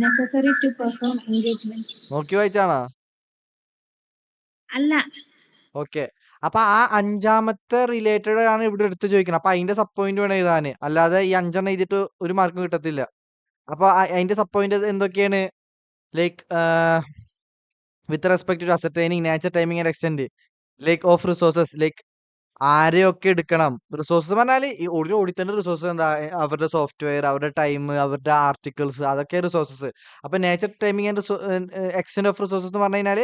necessary to perform engagement. നോക്കി വായിച്ചാണോ? അല്ല. ഓക്കെ, അപ്പൊ ആ 5ാമത്തെ റിലേറ്റഡ് ആണ് ഇവിടെ എടുത്ത് ചോദിക്കുന്നത്. അപ്പൊ അതിന്റെ സബ് പോയിന്റ് വേണം എഴുതാന്. അല്ലാതെ ഈ 5 എഴുതിയിട്ട് ഒരു മാർക്ക് കിട്ടത്തില്ല. അപ്പൊ അതിന്റെ സബ് പോയിന്റ് എന്തൊക്കെയാണ്? Like with respect to ascertaining nature, timing and extent like of resources, like ആരെയൊക്കെ എടുക്കണം. റിസോഴ്സ് പറഞ്ഞാൽ ഈ ഒരു ഓഡിറ്ററിന്റെ റിസോഴ്സ് എന്താ? അവരുടെ സോഫ്റ്റ്വെയർ, അവരുടെ ടൈം, അവരുടെ ആർട്ടിക്കിൾസ്, അതൊക്കെ റിസോഴ്സസ്. അപ്പൊ nature, timing and extent of resources എന്ന് പറഞ്ഞു കഴിഞ്ഞാൽ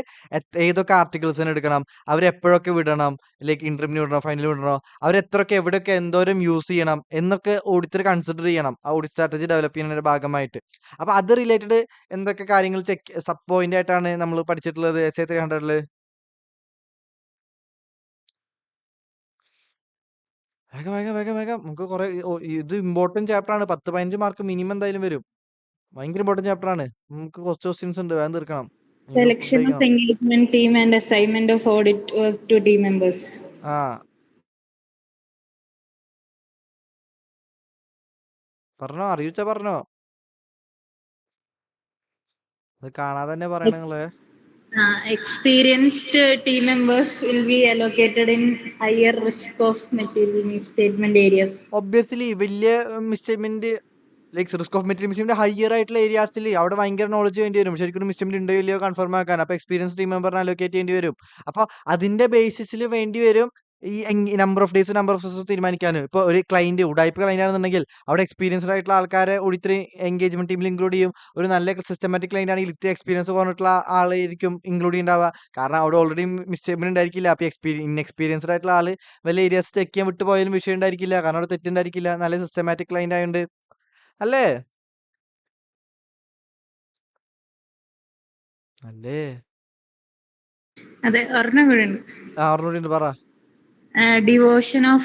ഏതൊക്കെ ആർട്ടിക്കിൾസിന് എടുക്കണം, അവരെപ്പോഴൊക്കെ വിടണം, ലൈക്ക് ഇന്റർവ്യൂ വിടണോ, ഫൈനൽ വിടണോ, അവരെത്രയൊക്കെ എവിടെയൊക്കെ എന്തോരം യൂസ് ചെയ്യണം എന്നൊക്കെ ഓഡിറ്റർ കൺസിഡർ ചെയ്യണം ആ ഓഡിറ്റ് സ്ട്രാറ്റജി ഡെവലപ്പ് ചെയ്യുന്നതിന്റെ ഭാഗമായിട്ട്. അപ്പൊ അത് റിലേറ്റഡ് എന്തൊക്കെ കാര്യങ്ങൾ സബ് പോയിന്റ് ആയിട്ടാണ് നമ്മൾ പഠിച്ചിട്ടുള്ളത് SA 300-ല്? വേഗം വേഗം വേഗം വേഗം നമുക്ക് കുറെ ഇത് ഇമ്പോർട്ടന്റ് ചാപ്റ്റർ ആണ്. 10-15 മാർക്ക് മിനിമം എന്തായാലും വരും. ഭയങ്കര ഇമ്പോർട്ടന്റ് ചാപ്റ്റർ ആണ്. നമുക്ക് കുറച്ച് ക്വസ്റ്റ്യൻസ് ഉണ്ട്, വേഗം തീർക്കണം. ഫുഡ് Selection of കഴിക്കണം. engagement team and assignment of audit work to team members. ആ പറഞ്ഞോ, അറിയിച്ച പറഞ്ഞോ. അത് കാണാതെ തന്നെ പറയണ നിങ്ങള്. Experienced team members will be allocated in higher risk of material misstatement areas. Obviously വലിയ misstatement, like risk of material higher ആയിട്ടുള്ള ഏരിയാസിൽ അവിടെ ഭയങ്കര നോളജ് വേണ്ടി വരും. ശരിക്കും ഒരു മിസ്റ്റേക്മെന്റ് ഉണ്ടോ ഇല്ലയോ കൺഫേം ആക്കാൻ. അപ്പൊ എക്സ്പീരിയൻസ് ടീം മെമ്പറിനെ അലോക്കേറ്റ് ചെയ്യേണ്ടി വരും. അപ്പൊ അതിന്റെ ബേസിസിൽ വേണ്ടി വരും ഈ number of days, number of ദിവസം തീരുമാനിക്കാനും. ഇപ്പൊ ഒരു ക്ലൈന്റ് ഉടായ്പ ക്ലൈന്റ് ആണെന്നുണ്ടെങ്കിൽ അവിടെ എക്സ്പീരിയൻസ്ഡ് ആയിട്ടുള്ള ആൾക്കാരെ ഒരിത്തിരി എൻഗേജ്മെന്റ് ടീമിൽ ഇൻക്ലൂഡ് ചെയ്യും. ഒരു നല്ല സിസ്റ്റമാറ്റിക് ക്ലൈന്റ് ആണെങ്കിൽ ഇത്തിരി എക്സ്പീരിയൻസ് കുറഞ്ഞിട്ടുള്ള ആളായിരിക്കും ഇൻക്ലൂഡ് ചെയ്യുന്നുണ്ടാവുക. കാരണം അവിടെ ഓൾറെഡി മിസ്റ്റേക്മെന്റ് ഉണ്ടായിരിക്കില്ല. അപ്പൊ ഇൻഎക്സ്പീരിയൻസ്ഡ് ആയിട്ടുള്ള ആള് വലിയ ഏരിയാസ് ചെക്ക് ചെയ്യാൻ വിട്ടു പോയാലും വിഷയം ഉണ്ടായിരിക്കില്ല. കാരണം അവിടെ തെറ്റുണ്ടായിരിക്കില്ല. നല്ല സിസ്റ്റമാറ്റിക് ക്ലൈന്റ് ആയതുകൊണ്ട് അല്ലേ? അല്ലേ? അതെ, ഒരെണ്ണം കൂടെ ഉണ്ട്. ആറിനോട് പറ. Devotion of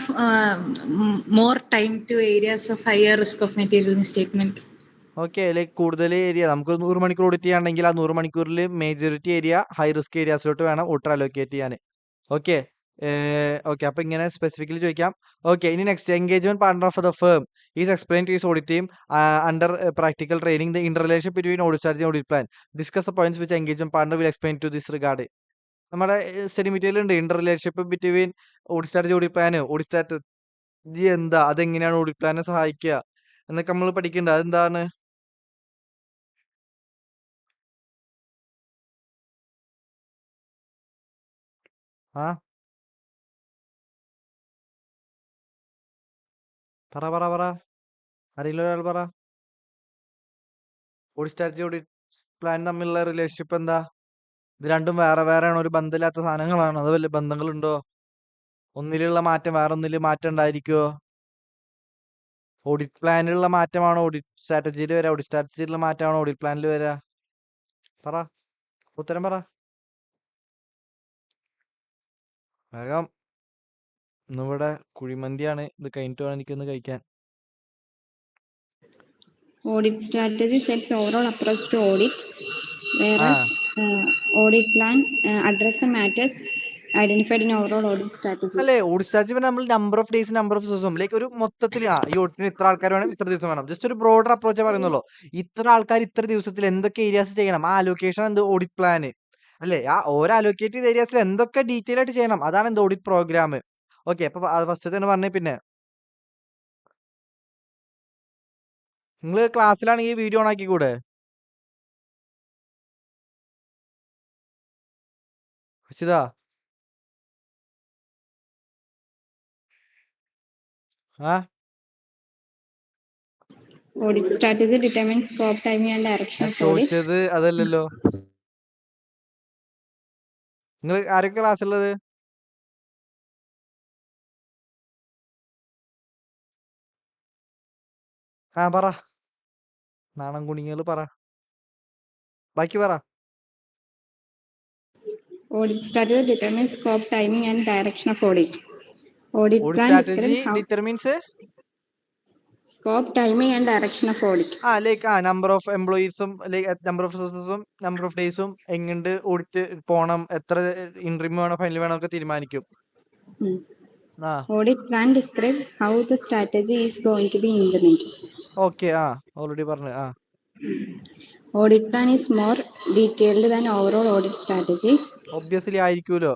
more time to areas of higher risk of material misstatement. Okay, like കൂടുതൽ ഏരിയ നമുക്ക് 100 മണിക്കൂർ ഓഡിറ്റ് ചെയ്യാണെങ്കിൽ ആ 100 മണിക്കൂറിൽ മേജോറിറ്റി ഏരിയ ഹൈ റിസ്ക് ഏരിയാസിലോട്ട് വേണം ഓട്ടർ അലോക്കേറ്റ് ചെയ്യാൻ. ഓക്കെ ഓക്കെ, അപ്പൊ ഇങ്ങനെ സ്പെസിഫിക്കലി ചോദിക്കാം. ഓക്കെ, ഇനി next, engagement partner of the firm is explain to his audit team under practical training the interrelation between audit strategy audit plan. Discuss the points which engagement partner will explain to this regard. നമ്മുടെ study material ഉണ്ട്, Inter relationship between audit strategy audit plan. Audit strategy എന്താ, അതെങ്ങനെയാണ് audit പ്ലാനെ സഹായിക്കുക എന്നൊക്കെ നമ്മൾ പഠിക്കേണ്ടത്. അതെന്താണ്? ആ പറ പറ പറ, അറിയില്ല ഒരാൾ പറ. ഓഡിറ്റ് സ്ട്രാറ്റജി ഓഡിറ്റ് പ്ലാൻ തമ്മിലുള്ള റിലേഷൻഷിപ്പ് എന്താ? ഇത് രണ്ടും വേറെ വേറെ ആണോ? ഒരു ബന്ധമില്ലാത്ത സാധനങ്ങളാണോ? അതോ വല്ല ബന്ധങ്ങളുണ്ടോ? ഒന്നിലുള്ള മാറ്റം വേറെ ഒന്നിൽ മാറ്റം ഉണ്ടായിരിക്കുമോ? ഓഡിറ്റ് പ്ലാനിലുള്ള മാറ്റമാണോ ഓഡിറ്റ് സ്ട്രാറ്റജിയിൽ വരിക? ഓഡിറ്റ് സ്ട്രാറ്റജിയിലുള്ള മാറ്റമാണോ ഓഡിറ്റ് പ്ലാനിൽ വരിക? പറ, ഉത്തരം പറ വേഗം. ഇന്നിവിടെ കുഴിമന്തിയാണ്. ഇത് കഴിഞ്ഞിട്ട് വേണം എനിക്കൊന്ന് കഴിക്കാൻ. Audit strategy sets overall approach to audit, ആ whereas audit plan address the matters identified in overall audit strategy. അല്ലേ? ഓഡിറ്റ് സ്ട്രാറ്റജി നമ്മൾ number of days, number of ദിവസം, ലൈക്ക് ഒരു മൊത്തത്തിൽ ഈ ഓഡിറ്റിന് ഇത്ര ആൾക്കാർ വേണം, ഇത്ര ദിവസം വേണം, ജസ്റ്റ് ഒരു ബ്രോഡർ അപ്രോച്ചേ പറയുന്നുള്ളൂ. ഇത്ര ആൾക്കാർ ഇത്ര ദിവസത്തിൽ എന്തൊക്കെ ഏരിയാസ് ചെയ്യണം, ആ അലോക്കേഷൻ എന്ത് ഓഡിറ്റ് പ്ലാന് അല്ലേ? ആ ഓരോ അലോക്കേറ്റ് ചെയ്ത ഏരിയാസിൽ എന്തൊക്കെ ഡീറ്റെയിൽ ആയിട്ട് ചെയ്യണം, അതാണ് എന്ത് ഓഡിറ്റ് പ്രോഗ്രാം. ഓക്കെ, അപ്പൊ ഫസ്റ്റ് തന്നെ പറഞ്ഞേ. പിന്നെ നിങ്ങൾ ക്ലാസ്സിലാണെങ്കിൽ വീഡിയോ ഓൺ ആക്കി കൂടെ? ഹർഷിതാ, ആ Audit strategy determines scope, timing, and direction ഞാൻ of audit. ചോദിച്ചത് അതല്ലല്ലോ. നിങ്ങൾ ആരൊക്കെ ക്ലാസ്സുള്ളത്? ആ പറ, നാണം കുണിങ്ങൾ പറ, ബാക്കി പറ. Audit strategy determines scope, timing, and direction of audit. Audit audit plan strategy describes how determines scope, timing, and direction of audit. Like number of എംപ്ലോയീസും, ലൈക്ക് നമ്പർ ഓഫ് റിസോഴ്സസും, നമ്പർ ഓഫ് ഡേയ്സും, എങ്ങണ്ട് ഓഡിറ്റ് പോണം, എത്ര interview വേണം, final വേണം ഒക്കെ തീരുമാനിക്കും. Hmm. ആ Audit plan describes how the strategy is going to be implemented. Okay, already പറഞ്ഞു. Audit plan is more detailed than overall audit strategy. Obviously ആയിരിക്കുമല്ലോ.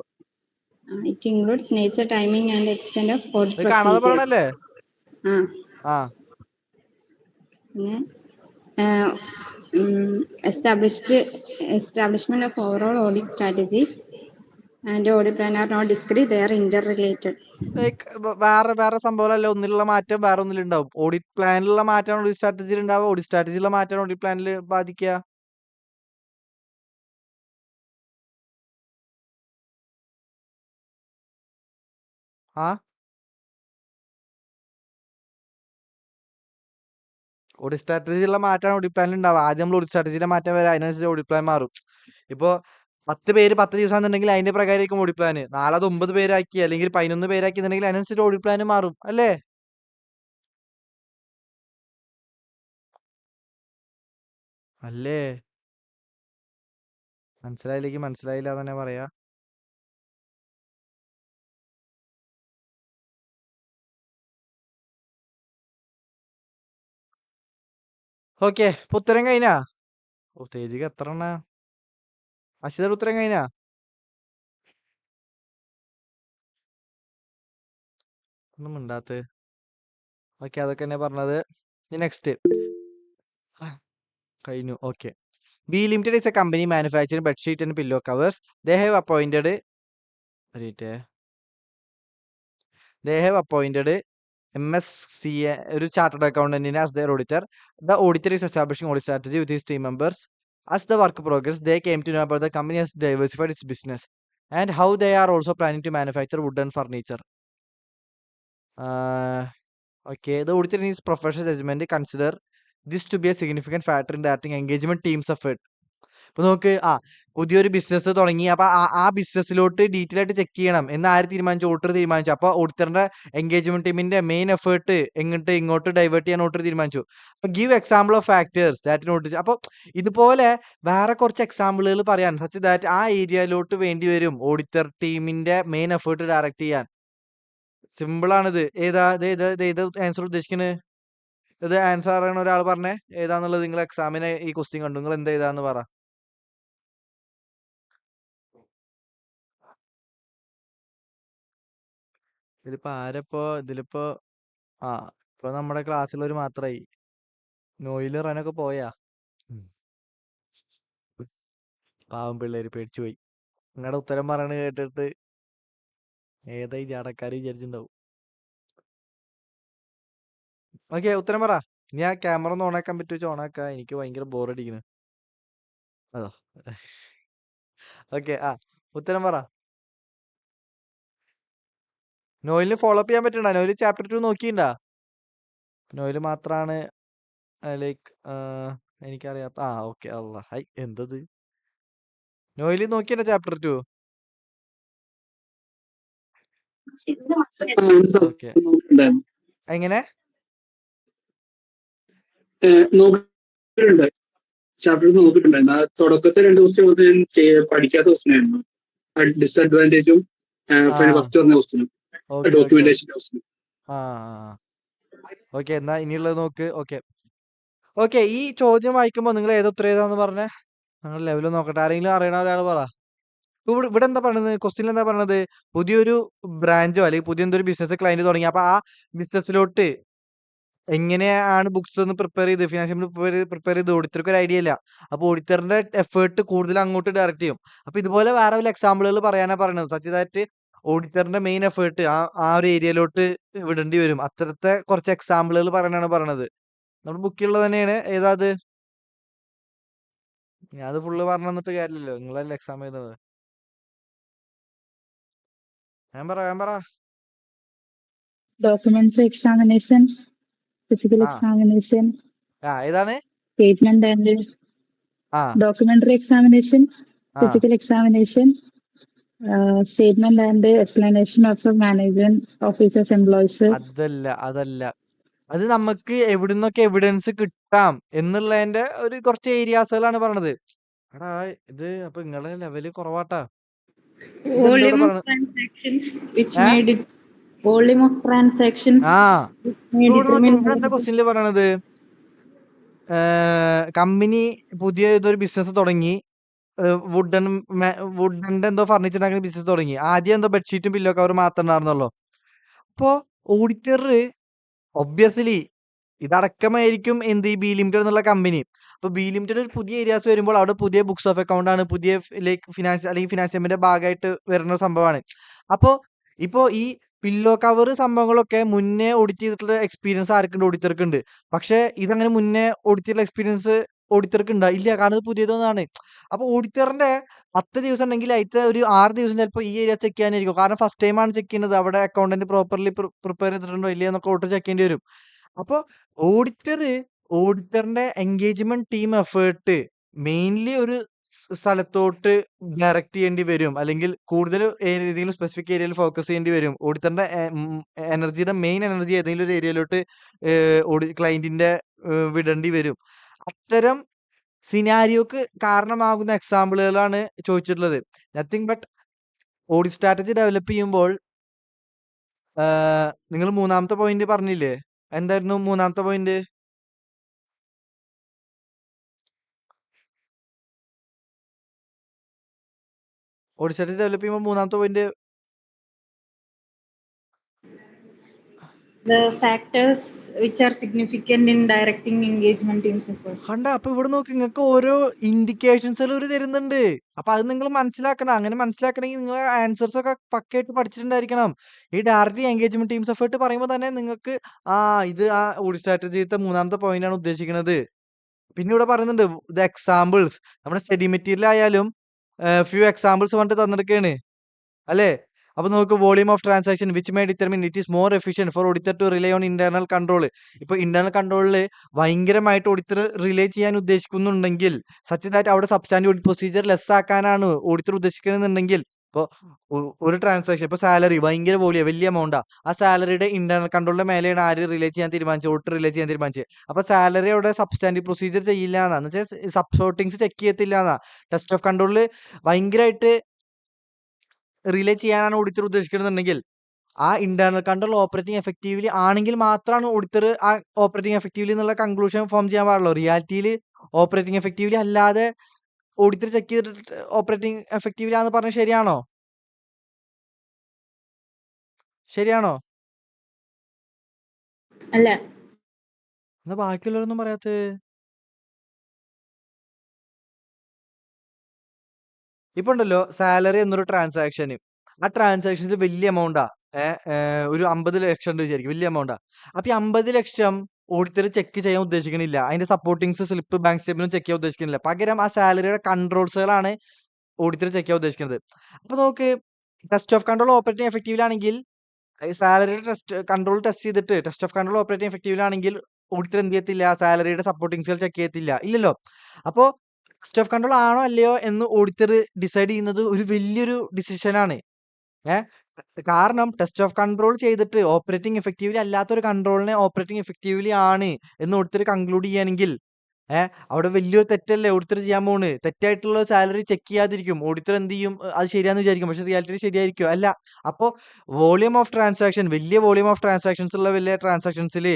It includes nature, timing, and extent of audit ഇത് കാണാതെ procedure. പറയണല്ലേ? ആ പിന്നെ establishment of overall audit strategy and audit plan are not discrete, they are interrelated. Like വേറെ വേറെ സംഭവമല്ല, ഒന്നിലുള്ള മാറ്റം വേറെ ഒന്നിലുണ്ടാവും. ഓഡിറ്റ് പ്ലാനിലുള്ള മാറ്റമാണ് ഓഡിറ്റ് സ്ട്രാറ്റജിയിൽ ഉണ്ടാവുക, ഓഡിറ്റ് സ്ട്രാറ്റജിയിലുള്ള മാറ്റമാണ് ഓഡിറ്റ് പ്ലാനിൽ ബാധിക്കുക. ആ ഓഡിറ്റ് സ്ട്രാറ്റജിയിലുള്ള മാറ്റമാണ് ഓഡിറ്റ് പ്ലാനിൽ ഉണ്ടാവുക. ആദ്യം നമ്മൾ ഓഡിറ്റ് സ്ട്രാറ്റജിയിലെ മാറ്റം വരെ അതിനനുസരിച്ച് ഓഡിറ്റ് പ്ലാൻ മാറും. ഇപ്പോൾ 10 പേര് 10 ദിവസം എന്നുണ്ടെങ്കിൽ അതിന്റെ പ്രകാരമായിരിക്കും ഓഡിറ്റ് പ്ലാന്. നാളെ അത് 9 പേരാക്കി അല്ലെങ്കിൽ 11 പേരാക്കി എന്നുണ്ടെങ്കിൽ അതിനനുസരിച്ച് ഓഡിറ്റ് പ്ലാന് മാറും അല്ലേ? അല്ലേ? മനസ്സിലായില്ലെങ്കിൽ മനസ്സിലായില്ല തന്നെ പറയാ. ഓക്കെ, ഇപ്പൊ ഉത്തരം കഴിഞ്ഞാ? ഓ തേജിക്ക് എത്ര എണ്ണ? അശ്വതയുടെ ഉത്തരം കഴിഞ്ഞാ? ഒന്നും മിണ്ടാത്ത. ഓക്കെ, അതൊക്കെ തന്നെ പറഞ്ഞത്. നെക്സ്റ്റ് കഴിഞ്ഞു. Okay, B limited is a company manufacturing bedsheet and pillow covers. They have appointed MSCA, ഒരു ചാർട്ടേഡ് അക്കൗണ്ടന്റിനെ as their auditor. The auditor is establishing audit strategy with his team members. As the work progress, they came to know about the company has diversified its business and how they are also planning to manufacture wood and furniture. Okay, the auditor in his professional judgment consider this to be a significant factor in directing engagement team's effort. ഇപ്പൊ നോക്ക്, പുതിയൊരു business തുടങ്ങി. അപ്പൊ ആ ബിസിനസ്സിലോട്ട് detail ആയിട്ട് check ചെയ്യണം എന്ന് ആര് തീരുമാനിച്ചു? ഓഡിറ്റർ തീരുമാനിച്ചു. അപ്പൊ ഓഡിറ്ററിന്റെ എൻഗേജ്മെന്റ് ടീമിന്റെ മെയിൻ എഫേർട്ട് ഇങ്ങോട്ട് ഡൈവേർട്ട് ചെയ്യാൻ ഓഡിറ്റർ തീരുമാനിച്ചു. അപ്പൊ give example of factors that notice. അപ്പൊ ഇതുപോലെ വേറെ കുറച്ച് എക്സാമ്പിളുകൾ പറയാൻ, സച്ച് ദാറ്റ് ആ ഏരിയയിലോട്ട് വേണ്ടി വരും ഓഡിറ്റർ ടീമിന്റെ മെയിൻ എഫേർട്ട് ഡയറക്റ്റ് ചെയ്യാൻ. സിമ്പിൾ ആണിത്. ഏത് ആൻസർ ഉദ്ദേശിക്കുന്നത്? ഇത് ആൻസർ അറിയണ ഒരാൾ പറഞ്ഞേ ഏതാന്നുള്ളത്. നിങ്ങൾ എക്സാമിന് ഈ ക്വസ്റ്റ്യൻ കണ്ടു, നിങ്ങൾ എന്താ ഏതാന്ന് പറ. ഇതിലിപ്പോ ഇപ്പൊ നമ്മുടെ ക്ലാസ്സിലൊരു മാത്രായി. നോയില് റനൊക്കെ പോയാ. പാവം പിള്ളേര് പേടിച്ചു പോയി. നിങ്ങളുടെ ഉത്തരം പറയണ കേട്ടിട്ട് ഏതായി ജാടക്കാര് വിചാരിച്ചിട്ടുണ്ടാവും. ഓക്കെ, ഉത്തരം പറ. ഇനി ആ ക്യാമറ ഒന്ന് ഓണാക്കാൻ പറ്റുമോ? ഓണാക്കാ, എനിക്ക് ഭയങ്കര ബോറടിക്കുന്നു. അതോ ഓക്കെ, ഉത്തരം പറ. നോയിലിന് ഫോളോ അപ്പ് ചെയ്യാൻ പറ്റണ്ട? നോയില് ചാപ്റ്റർ 2 നോക്കിണ്ടാ? നോയില് മാത്രാണ് ലൈക്ക് എനിക്കറിയാത്ത. ഓക്കെ, അല്ല ഹൈ എന്തത്? നോയില് നോക്കിയണ്ട ചാപ്റ്റർ 2? ഓക്കെ, എങ്ങനെ? നോക്കിയിട്ടുണ്ട്, ചാപ്റ്റർ നോക്കിയിട്ടുണ്ടായിരുന്നു. ആ തുടക്കത്തെ 2 ക്വസ്റ്റ്യൻ പഠിക്കാത്ത ക്വസ്റ്റ്യൻ ആയിരുന്നു. ഡിസ്അഡ്വാൻറ്റേജും ഫസ്റ്റ് പറഞ്ഞ ക്വസ്റ്റ്യനും ഡോക്യുമെന്റേഷൻ ക്വസ്റ്റ്യനും. ഓക്കെ, എന്നാ ഇനിയുള്ളത് നോക്ക്. ഓക്കെ, ഈ ചോദ്യം വായിക്കുമ്പോ നിങ്ങൾ ഉത്തരം ഏതാന്ന് പറഞ്ഞേ? നിങ്ങൾ ലെവൽ നോക്കട്ടെ. ആരെങ്കിലും അറിയണ ഒരാൾ പറ. ഇവിടെ എന്താ പറഞ്ഞത്? ക്വസ്റ്റ്യൻ എന്താ പറഞ്ഞത്? പുതിയൊരു ബ്രാഞ്ചോ അല്ലെങ്കിൽ പുതിയ എന്തൊരു ബിസിനസ് ക്ലയന്റ് തുടങ്ങി. അപ്പൊ ആ ബിസിനസ്സിലോട്ട് എങ്ങനെയാണ് ബുക്സ് ഒന്ന് പ്രിപ്പയർ ചെയ്ത് ഫിനാൻഷ്യൽ പ്രിപ്പയർ ചെയ്ത് ഓഡിറ്റർക്ക് ഒരു ഐഡിയ ഇല്ല. അപ്പൊ ഓഡിറ്ററിന്റെ എഫേർട്ട് കൂടുതൽ അങ്ങോട്ട് ഡയറക്റ്റ് ചെയ്യും. അപ്പൊ ഇതുപോലെ വേറെ വല്ല എക്സാമ്പിളുകൾ പറയാനാ പറയുന്നത്. സച്ച് ദാറ്റ് ഓഡിറ്ററിന്റെ മെയിൻ എഫേർട്ട് ആ ഒരു ഏരിയയിലോട്ട് വിടേണ്ടി വരും. അത്തരത്തെ കുറച്ച് എക്സാമ്പിളുകൾ പറയാനാണ് പറയണത്. നമ്മുടെ ബുക്കിലുള്ളത് തന്നെയാണ്. ഏതാത്? ഞാൻ അത് ഫുള്ള് പറഞ്ഞു തന്നിട്ട് കാര്യമില്ലല്ലോ, നിങ്ങളല്ലേ എക്സാം എഴുതുന്നത്. ഞാൻ പറ. Documentary examination, physical examination, ഏതാണ്? statement and documentary examination, physical examination, statement and explanation of management officers, employees. അതല്ല. അത് നമുക്ക് എവിടുന്നൊക്കെ എവിഡൻസ് കിട്ടാം എന്നുള്ളതിന്റെ ഒരു കുറച്ച് ഏരിയാസുകളാണ് പറഞ്ഞത്. എടാ ഇത് അപ്പൊ നിങ്ങളുടെ level കുറവാട്ടാ. Volume of transactions which made it volume of transactions may determine ക്വസ്റ്റ്യനിൽ പറയണത് കമ്പനി പുതിയ ഏതൊരു ബിസിനസ് തുടങ്ങി. വുഡൻ വുഡന്റെ എന്തോ ഫർണിച്ചർ ഉണ്ടാക്കുന്ന ബിസിനസ് തുടങ്ങി. ആദ്യം എന്തോ ബെഡ്ഷീറ്റും പില്ലോ കവർ മാത്രം ഉണ്ടായിരുന്നുള്ളൂ. അപ്പോ ഓഡിറ്റർ ഒബ്വിയസ്ലി ഇതടക്കമായിരിക്കും എന്ത് ഈ ബി ലിമിറ്റഡ് എന്നുള്ള കമ്പനി. അപ്പൊ ബി ലിമിറ്റഡ് ഒരു പുതിയ ഏരിയാസ് വരുമ്പോൾ അവിടെ പുതിയ ബുക്സ് ഓഫ് അക്കൗണ്ട് ആണ്, പുതിയ ലൈക്ക് ഫിനാൻസ് അല്ലെങ്കിൽ ഫിനാൻസ് സ്റ്റേറ്റ്മെന്റിന്റെ ഭാഗമായിട്ട് വരുന്ന ഒരു സംഭവമാണ്. അപ്പോ ഇപ്പോ ഈ പില്ലോ കവർ സംഭവങ്ങളൊക്കെ മുന്നേ ഓഡിറ്റ് ചെയ്തിട്ടുള്ള എക്സ്പീരിയൻസ് ആർക്കുണ്ട്? ഓഡിറ്റർക്ക് ഉണ്ട്. പക്ഷെ ഇതങ്ങനെ മുന്നേ ഓഡിറ്റ് ചെയ്തിട്ടുള്ള എക്സ്പീരിയൻസ് ഓഡിറ്റർക്ക് ഉണ്ടോ? ഇല്ല. കാരണം ഇത് പുതിയതൊന്നാണ്. അപ്പൊ ഓഡിറ്ററിന്റെ 10 ദിവസം ഉണ്ടെങ്കിൽ അതിലത്തെ ഒരു 6 ദിവസം ചിലപ്പോൾ ഈ ഏരിയ ചെക്ക് ചെയ്യാനായിരിക്കും. കാരണം ഫസ്റ്റ് ടൈം ആണ് ചെക്ക് ചെയ്യുന്നത്. അവിടെ അക്കൗണ്ടന്റ് പ്രോപ്പർലി പ്രിപ്പയർ ചെയ്തിട്ടുണ്ടോ ഇല്ലയോ എന്നൊക്കെ ഓഡിറ്റർ ചെക്ക് ചെയ്യേണ്ടി വരും. അപ്പൊ ഓഡിറ്ററിന്റെ എൻഗേജ്മെന്റ് ടീം എഫേർട്ട് മെയിൻലി ഒരു സ്ഥലത്തോട്ട് ഡയറക്റ്റ് ചെയ്യേണ്ടി വരും. അല്ലെങ്കിൽ കൂടുതൽ ഏതെങ്കിലും സ്പെസിഫിക് ഏരിയയിൽ ഫോക്കസ് ചെയ്യേണ്ടി വരും. ഓഡിറ്ററിന്റെ എനർജിയുടെ മെയിൻ എനർജി ഏതെങ്കിലും ഒരു ഏരിയയിലോട്ട് ക്ലയന്റിന്റെ വിടേണ്ടി വരും. അത്തരം സിനാരിയോക്ക് കാരണമാകുന്ന എക്സാമ്പിളുകളാണ് ചോദിച്ചിട്ടുള്ളത്. Nothing but audit strategy develop ചെയ്യുമ്പോൾ നിങ്ങൾ മൂന്നാമത്തെ പോയിന്റ് പറഞ്ഞില്ലേ? എന്തായിരുന്നു മൂന്നാമത്തെ പോയിന്റ്? ഓഡിറ്റ് സ്ട്രാറ്റജി ഡെവലപ്പ് ചെയ്യുമ്പോൾ മൂന്നാമത്തെ point The factors which are significant in directing engagement teams efforts. കണ്ട. അപ്പൊ ഇവിടെ നോക്ക്, നിങ്ങൾക്ക് ഓരോ ഇൻഡിക്കേഷൻസുകൾ ഒരു തരുന്നുണ്ട്. അപ്പൊ അത് നിങ്ങൾ മനസ്സിലാക്കണം. അങ്ങനെ മനസ്സിലാക്കണമെങ്കിൽ നിങ്ങൾ ആൻസേഴ്സ് ഒക്കെ പക്കയായിട്ട് പഠിച്ചിട്ടുണ്ടായിരിക്കണം. ഈ ഡയറക്റ്റ് എൻഗേജ്മെന്റ് ടീംസ് എഫേർട്ട് പറയുമ്പോൾ തന്നെ നിങ്ങൾക്ക് ഇത് ആ ഓഡിറ്റ് സ്ട്രാറ്റജിത്തെ മൂന്നാമത്തെ പോയിന്റ് ആണ് ഉദ്ദേശിക്കുന്നത്. പിന്നെ ഇവിടെ പറയുന്നുണ്ട് ദ എക്സാമ്പിൾസ്. നമ്മുടെ സ്റ്റഡി മെറ്റീരിയൽ ആയാലും ഫ്യൂ എക്സാമ്പിൾസ് പറഞ്ഞിട്ട് തന്നിരിക്കുകയാണ് അല്ലേ? അപ്പൊ നോക്ക്, volume of transaction which may determine it is more efficient for auditor to rely on internal control. ഇപ്പൊ ഇന്റേണൽ കൺട്രോളിൽ ഭയങ്കരമായിട്ട് ഓഡിറ്റർ റിലേ ചെയ്യാൻ ഉദ്ദേശിക്കുന്നുണ്ടെങ്കിൽ സച്ച് ദാറ്റ് അവിടെ സബ്സ്റ്റാൻഡീവ് ഓഡിറ്റ് പ്രൊസീജിയർ ലെസ് ആക്കാനാണ് ഓഡിറ്റർ ഉദ്ദേശിക്കുന്നുണ്ടെങ്കിൽ, ഇപ്പൊ ഒരു ട്രാൻസാക്ഷൻ, ഇപ്പൊ സാലറി ഭയങ്കര വലിയ എമൗണ്ടാ, ആ സാലറിയുടെ ഇന്റേണൽ കൺട്രോളിന്റെ മേലെയാണ് ആര് റിലേ ചെയ്യാൻ തീരുമാനിച്ചത്? ഓഡിറ്റർ റിലേ ചെയ്യാൻ തീരുമാനിച്ചത്. അപ്പൊ സാലറി അവിടെ സബ്സ്റ്റാൻഡീവ് പ്രൊസീജിയർ ചെയ്യില്ല എന്ന് വെച്ചാൽ സബ്സോർട്ടിങ്സ് ചെക്ക് ചെയ്യത്തില്ല എന്നാ. ടെസ്റ്റ് ഓഫ് കൺട്രോളിൽ ഭയങ്കരമായിട്ട് റിലേ ചെയ്യാനാണ് ഓഡിറ്റർ ഉദ്ദേശിക്കുന്നുണ്ടെങ്കിൽ ആ ഇന്റേണൽ കൺട്രോൾ ഓപ്പറേറ്റിംഗ് എഫക്റ്റീവ്ലി ആണെങ്കിൽ മാത്രമാണ് ഓഡിറ്റർ ആ ഓപ്പറേറ്റിംഗ് എഫക്റ്റീവ്ലി എന്നുള്ള കൺക്ലൂഷൻ ഫോം ചെയ്യാൻ പാടുള്ളൂ. റിയാലിറ്റിയിൽ ഓപ്പറേറ്റിംഗ് എഫക്റ്റീവ്ലി അല്ലാതെ ഓഡിറ്റർ ചെക്ക് ചെയ്തിട്ട് ഓപ്പറേറ്റിംഗ് എഫക്റ്റീവ്ലി ആണെന്ന് പറഞ്ഞത് ശരിയാണോ? ശരിയാണോ? അല്ല. എന്നാ ബാക്കിയുള്ളവരൊന്നും പറയാത്തത്? ഇപ്പൊ ഉണ്ടല്ലോ, സാലറി എന്നൊരു ട്രാൻസാക്ഷന്, ആ ട്രാൻസാക്ഷനിൽ വലിയ എമൗണ്ടാ. ഒരു 50 ലക്ഷം ഉണ്ട് വിചാരിക്കും, വലിയ എമൗണ്ടാ. അപ്പൊ ഈ 50 ലക്ഷം ഓഡിറ്റർ ചെക്ക് ചെയ്യാൻ ഉദ്ദേശിക്കണില്ല. അതിന്റെ സപ്പോർട്ടിങ്സ് സ്ലിപ്പ് ബാങ്ക് സ്റ്റേറ്റ്മെന്റ് ചെക്ക് ചെയ്യാൻ ഉദ്ദേശിക്കുന്നില്ല. പകരം ആ സാലറിയുടെ കൺട്രോൾസുകളാണ് ഓഡിറ്റർ ചെക്ക് ചെയ്യാൻ ഉദ്ദേശിക്കുന്നത്. അപ്പൊ നോക്ക്, test of control operating effectively ആണെങ്കിൽ സാലറിയുടെ കൺട്രോൾ ടെസ്റ്റ് ചെയ്തിട്ട് test of control operating effectively ആണെങ്കിൽ ഓഡിറ്റർ എന്ത് ചെയ്യത്തില്ല? സാലറിയുടെ സപ്പോർട്ടിങ്സുകൾ ചെക്ക് ചെയ്യത്തില്ല. ഇല്ലല്ലോ. അപ്പോ ടെസ്റ്റ് ഓഫ് കൺട്രോൾ ആണോ അല്ലയോ എന്ന് ഓഡിറ്റർ ഡിസൈഡ് ചെയ്യുന്നത് ഒരു വലിയൊരു ഡിസിഷനാണ്. കാരണം ടെസ്റ്റ് ഓഫ് കൺട്രോൾ ചെയ്തിട്ട് ഓപ്പറേറ്റിംഗ് എഫക്റ്റീവ്ലി അല്ലാത്തൊരു കൺട്രോളിനെ ഓപ്പറേറ്റിംഗ് എഫക്റ്റീവ്ലി ആണ് എന്ന് ഓഡിറ്റർ കൺക്ലൂഡ് ചെയ്യുകയാണെങ്കിൽ അവിടെ വലിയൊരു തെറ്റല്ലേ ഓഡിറ്റർ ചെയ്യാൻ പോണ്? തെറ്റായിട്ടുള്ള സാലറി ചെക്ക് ചെയ്യാതിരിക്കും. ഓഡിറ്റർ എന്ത് ചെയ്യും? അത് ശരിയാന്ന് വിചാരിക്കും. പക്ഷെ റിയാലിറ്റി ശരിയായിരിക്കും അല്ല. അപ്പോ വോളിയം ഓഫ് ട്രാൻസാക്ഷൻ, വലിയ വോളിയം ഓഫ് ട്രാൻസാക്ഷൻസ് ഉള്ള വലിയ ട്രാൻസാക്ഷൻസിൽ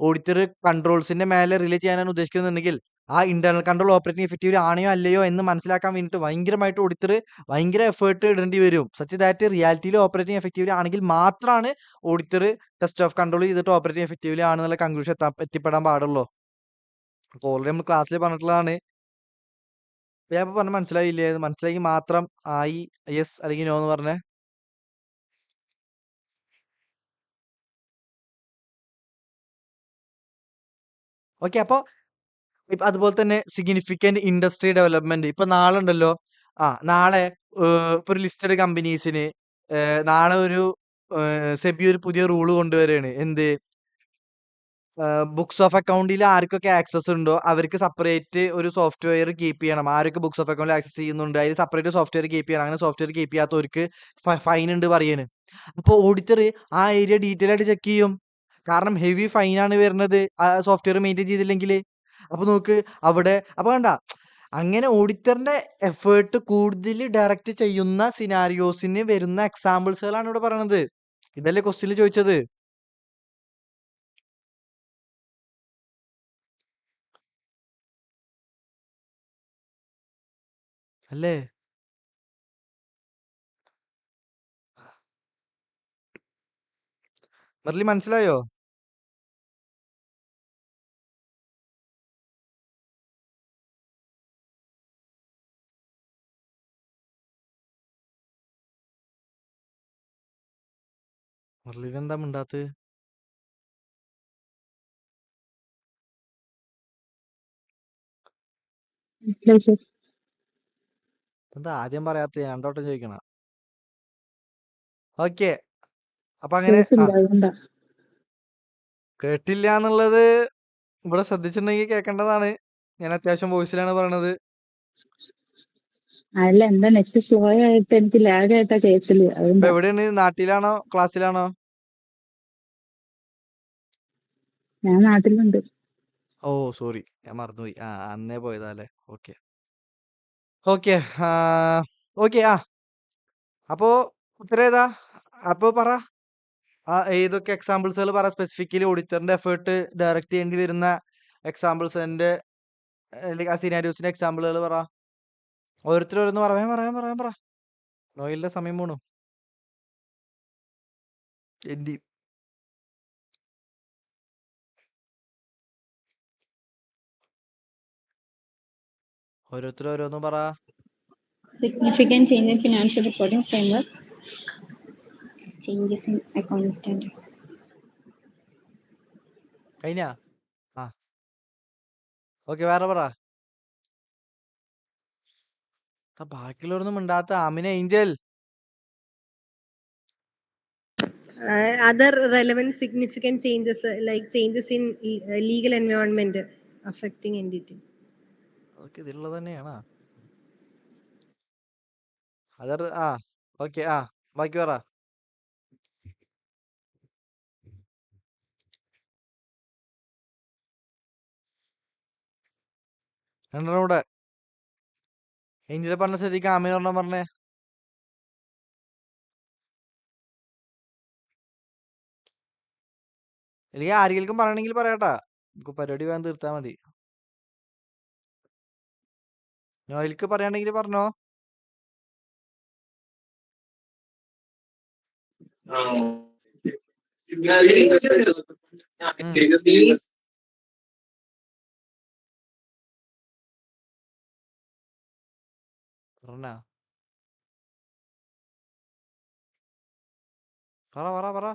ഓഡിറ്റർ കൺട്രോൾസിന്റെ മേലെ റിലേ ചെയ്യാനാണ് ഉദ്ദേശിക്കുന്നുണ്ടെങ്കിൽ ആ ഇന്റേണൽ കൺട്രോൾ ഓപ്പറേറ്റിംഗ് എഫക്റ്റീവ്ലി ആണോ അല്ലയോ എന്ന് മനസ്സിലാക്കാൻ വേണ്ടിയിട്ട് ഭയങ്കരമായിട്ട് ഓഡിറ്റർ ഭയങ്കര എഫേർട്ട് ഇടേണ്ടി വരും. സച്ച് ദാറ്റ് റിയാലിറ്റിയിൽ ഓപ്പറേറ്റിംഗ് എഫക്റ്റീവ്ലി ആണെങ്കിൽ മാത്രമാണ് ഓഡിറ്റർ ടെസ്റ്റ് ഓഫ് കൺട്രോൾ ചെയ്തിട്ട് ഓപ്പറേറ്റിംഗ് എഫക്റ്റീവ്ലി ആണെന്നുള്ള കൺക്ലൂഷൻ എത്തിപ്പെടാൻ പാടുള്ളൂ. അപ്പൊ ഓൾറെഡി നമ്മൾ ക്ലാസ്സിൽ പറഞ്ഞിട്ടുള്ളതാണ്. ഞാൻ ഇപ്പൊ പറഞ്ഞ മനസ്സിലായില്ലേ? മനസ്സിലാക്കി മാത്രം യെസ് അല്ലെങ്കിൽ നോ എന്ന് പറഞ്ഞേ. ഓക്കെ. അപ്പൊ അതുപോലെ തന്നെ സിഗ്നിഫിക്കന്റ് ഇൻഡസ്ട്രി ഡെവലപ്മെന്റ്. ഇപ്പൊ നാളെ ഉണ്ടല്ലോ, നാളെ ഇപ്പൊ ഒരു ലിസ്റ്റഡ് കമ്പനീസിന് നാളെ ഒരു സെബി ഒരു പുതിയ റൂള് കൊണ്ടുവരികയാണ്. എന്ത്? ബുക്സ് ഓഫ് അക്കൗണ്ടിൽ ആർക്കൊക്കെ ആക്സസ് ഉണ്ടോ അവർക്ക് സെപ്പറേറ്റ് ഒരു സോഫ്റ്റ്വെയർ കീപ്പ് ചെയ്യണം. ആരൊക്കെ ബുക്സ് ഓഫ് അക്കൗണ്ടിൽ ആക്സസ് ചെയ്യുന്നുണ്ട് അതിൽ സെപ്പറേറ്റ് സോഫ്റ്റ്വെയർ കീപ്പ് ചെയ്യണം. അങ്ങനെ സോഫ്റ്റ്വെയർ കീപ്പ് ചെയ്യാത്തവർക്ക് ഫൈൻ ഉണ്ട് പറയാണ്. അപ്പോൾ ഓഡിറ്റർ ആ ഏരിയ ഡീറ്റെയിൽ ആയിട്ട് ചെക്ക് ചെയ്യും. കാരണം ഹെവി ഫൈൻ ആണ് വരുന്നത് ആ സോഫ്റ്റ്വെയർ മെയിൻറ്റെയിൻ ചെയ്തില്ലെങ്കിൽ. അപ്പൊ നോക്ക് അവിടെ, അപ്പൊ വേണ്ട, അങ്ങനെ ഓഡിറ്ററിന്റെ എഫേർട്ട് കൂടുതൽ ഡയറക്റ്റ് ചെയ്യുന്ന സിനാരിയോസിന് വരുന്ന എക്സാമ്പിൾസുകളാണ് ഇവിടെ പറയണത്. ഇതല്ലേ ക്വസ്റ്റ്യനിൽ ചോദിച്ചത്? അല്ലേ? മെർലി മനസ്സിലായോ? മെർലിനെന്താ മിണ്ടാത്തത്? മനസ്സിലായി സർ. എന്താ ആദ്യം പറയാത്തത്? രണ്ടോട്ടം ചോദിക്കണ. ഓക്കെ. അപ്പൊ അങ്ങനെ കേട്ടില്ല അതുകൊണ്ടാ. കേട്ടില്ല എന്നുള്ളത് ഇവിടെ ശ്രദ്ധിച്ചിട്ടുണ്ടെങ്കിൽ കേൾക്കേണ്ടതാണ്. ഞാൻ അത്യാവശ്യം വോയിസിലാണ് പറയണത്. അല്ല എന്താ നെറ്റ് സ്ലോ ആയിട്ട് എനിക്ക് ലാഗ് ആയിട്ടാ കേട്ടില്ല ഇപ്പൊ അതുകൊണ്ടാ. എവിടെയാണ്? നാട്ടിലാണോ ക്ലാസ്സിലാണോ? ഞാൻ നാട്ടിലുണ്ട്. ഓ സോറി, ഞാൻ മറന്നുപോയി. അന്നേ പോയതാ അല്ലേ? Okay okay okay. അപ്പോ ഉത്തരം ഏതാ? അപ്പൊ പറ. ഏതൊക്കെ എക്സാമ്പിൾസുകൾ പറ. സ്പെസിഫിക്കലി ഓഡിറ്ററിന്റെ എഫേർട്ട് ഡയറക്റ്റ് ചെയ്യേണ്ടി വരുന്ന എക്സാമ്പിൾസിന്റെ ആ സിനാരിയോസിന്റെ എക്സാമ്പിളുകൾ പറ. ഓരോരുത്തരോന്ന് പറ. നോയിലിന്റെ സമയം പോണു. എന്റെ ഓരോരുത്തരോന്ന് പറ. Significant change in financial reporting framework, changes in accounting standards. കഴിഞ്ഞ ഓക്കെ. വേറെ പറ. ബാക്കിയുള്ളവരൊന്നും മിണ്ടാത്ത. Amina, Angel. Other relevant significant changes like changes in legal environment affecting entity. അതൊക്കെ ഇതിലുള്ളത് തന്നെയാണ്. Other okay. ബാക്കി പറ. രണ്ടെണ്ണം കൂടെ. ഏഞ്ചൽ പറഞ്ഞ സ്ഥിതിക്ക് ആമിന ഒരെണ്ണം പറഞ്ഞേ. അല്ലെങ്കിൽ ആരെങ്കിലും പറയണെങ്കിൽ പറയാട്ടാ. നമുക്ക് പരിപാടി വേഗം തീർത്താ മതി. നോയിൽക്ക് പറയാണെങ്കിൽ പറഞ്ഞോ. പറഞ്ഞ പറ.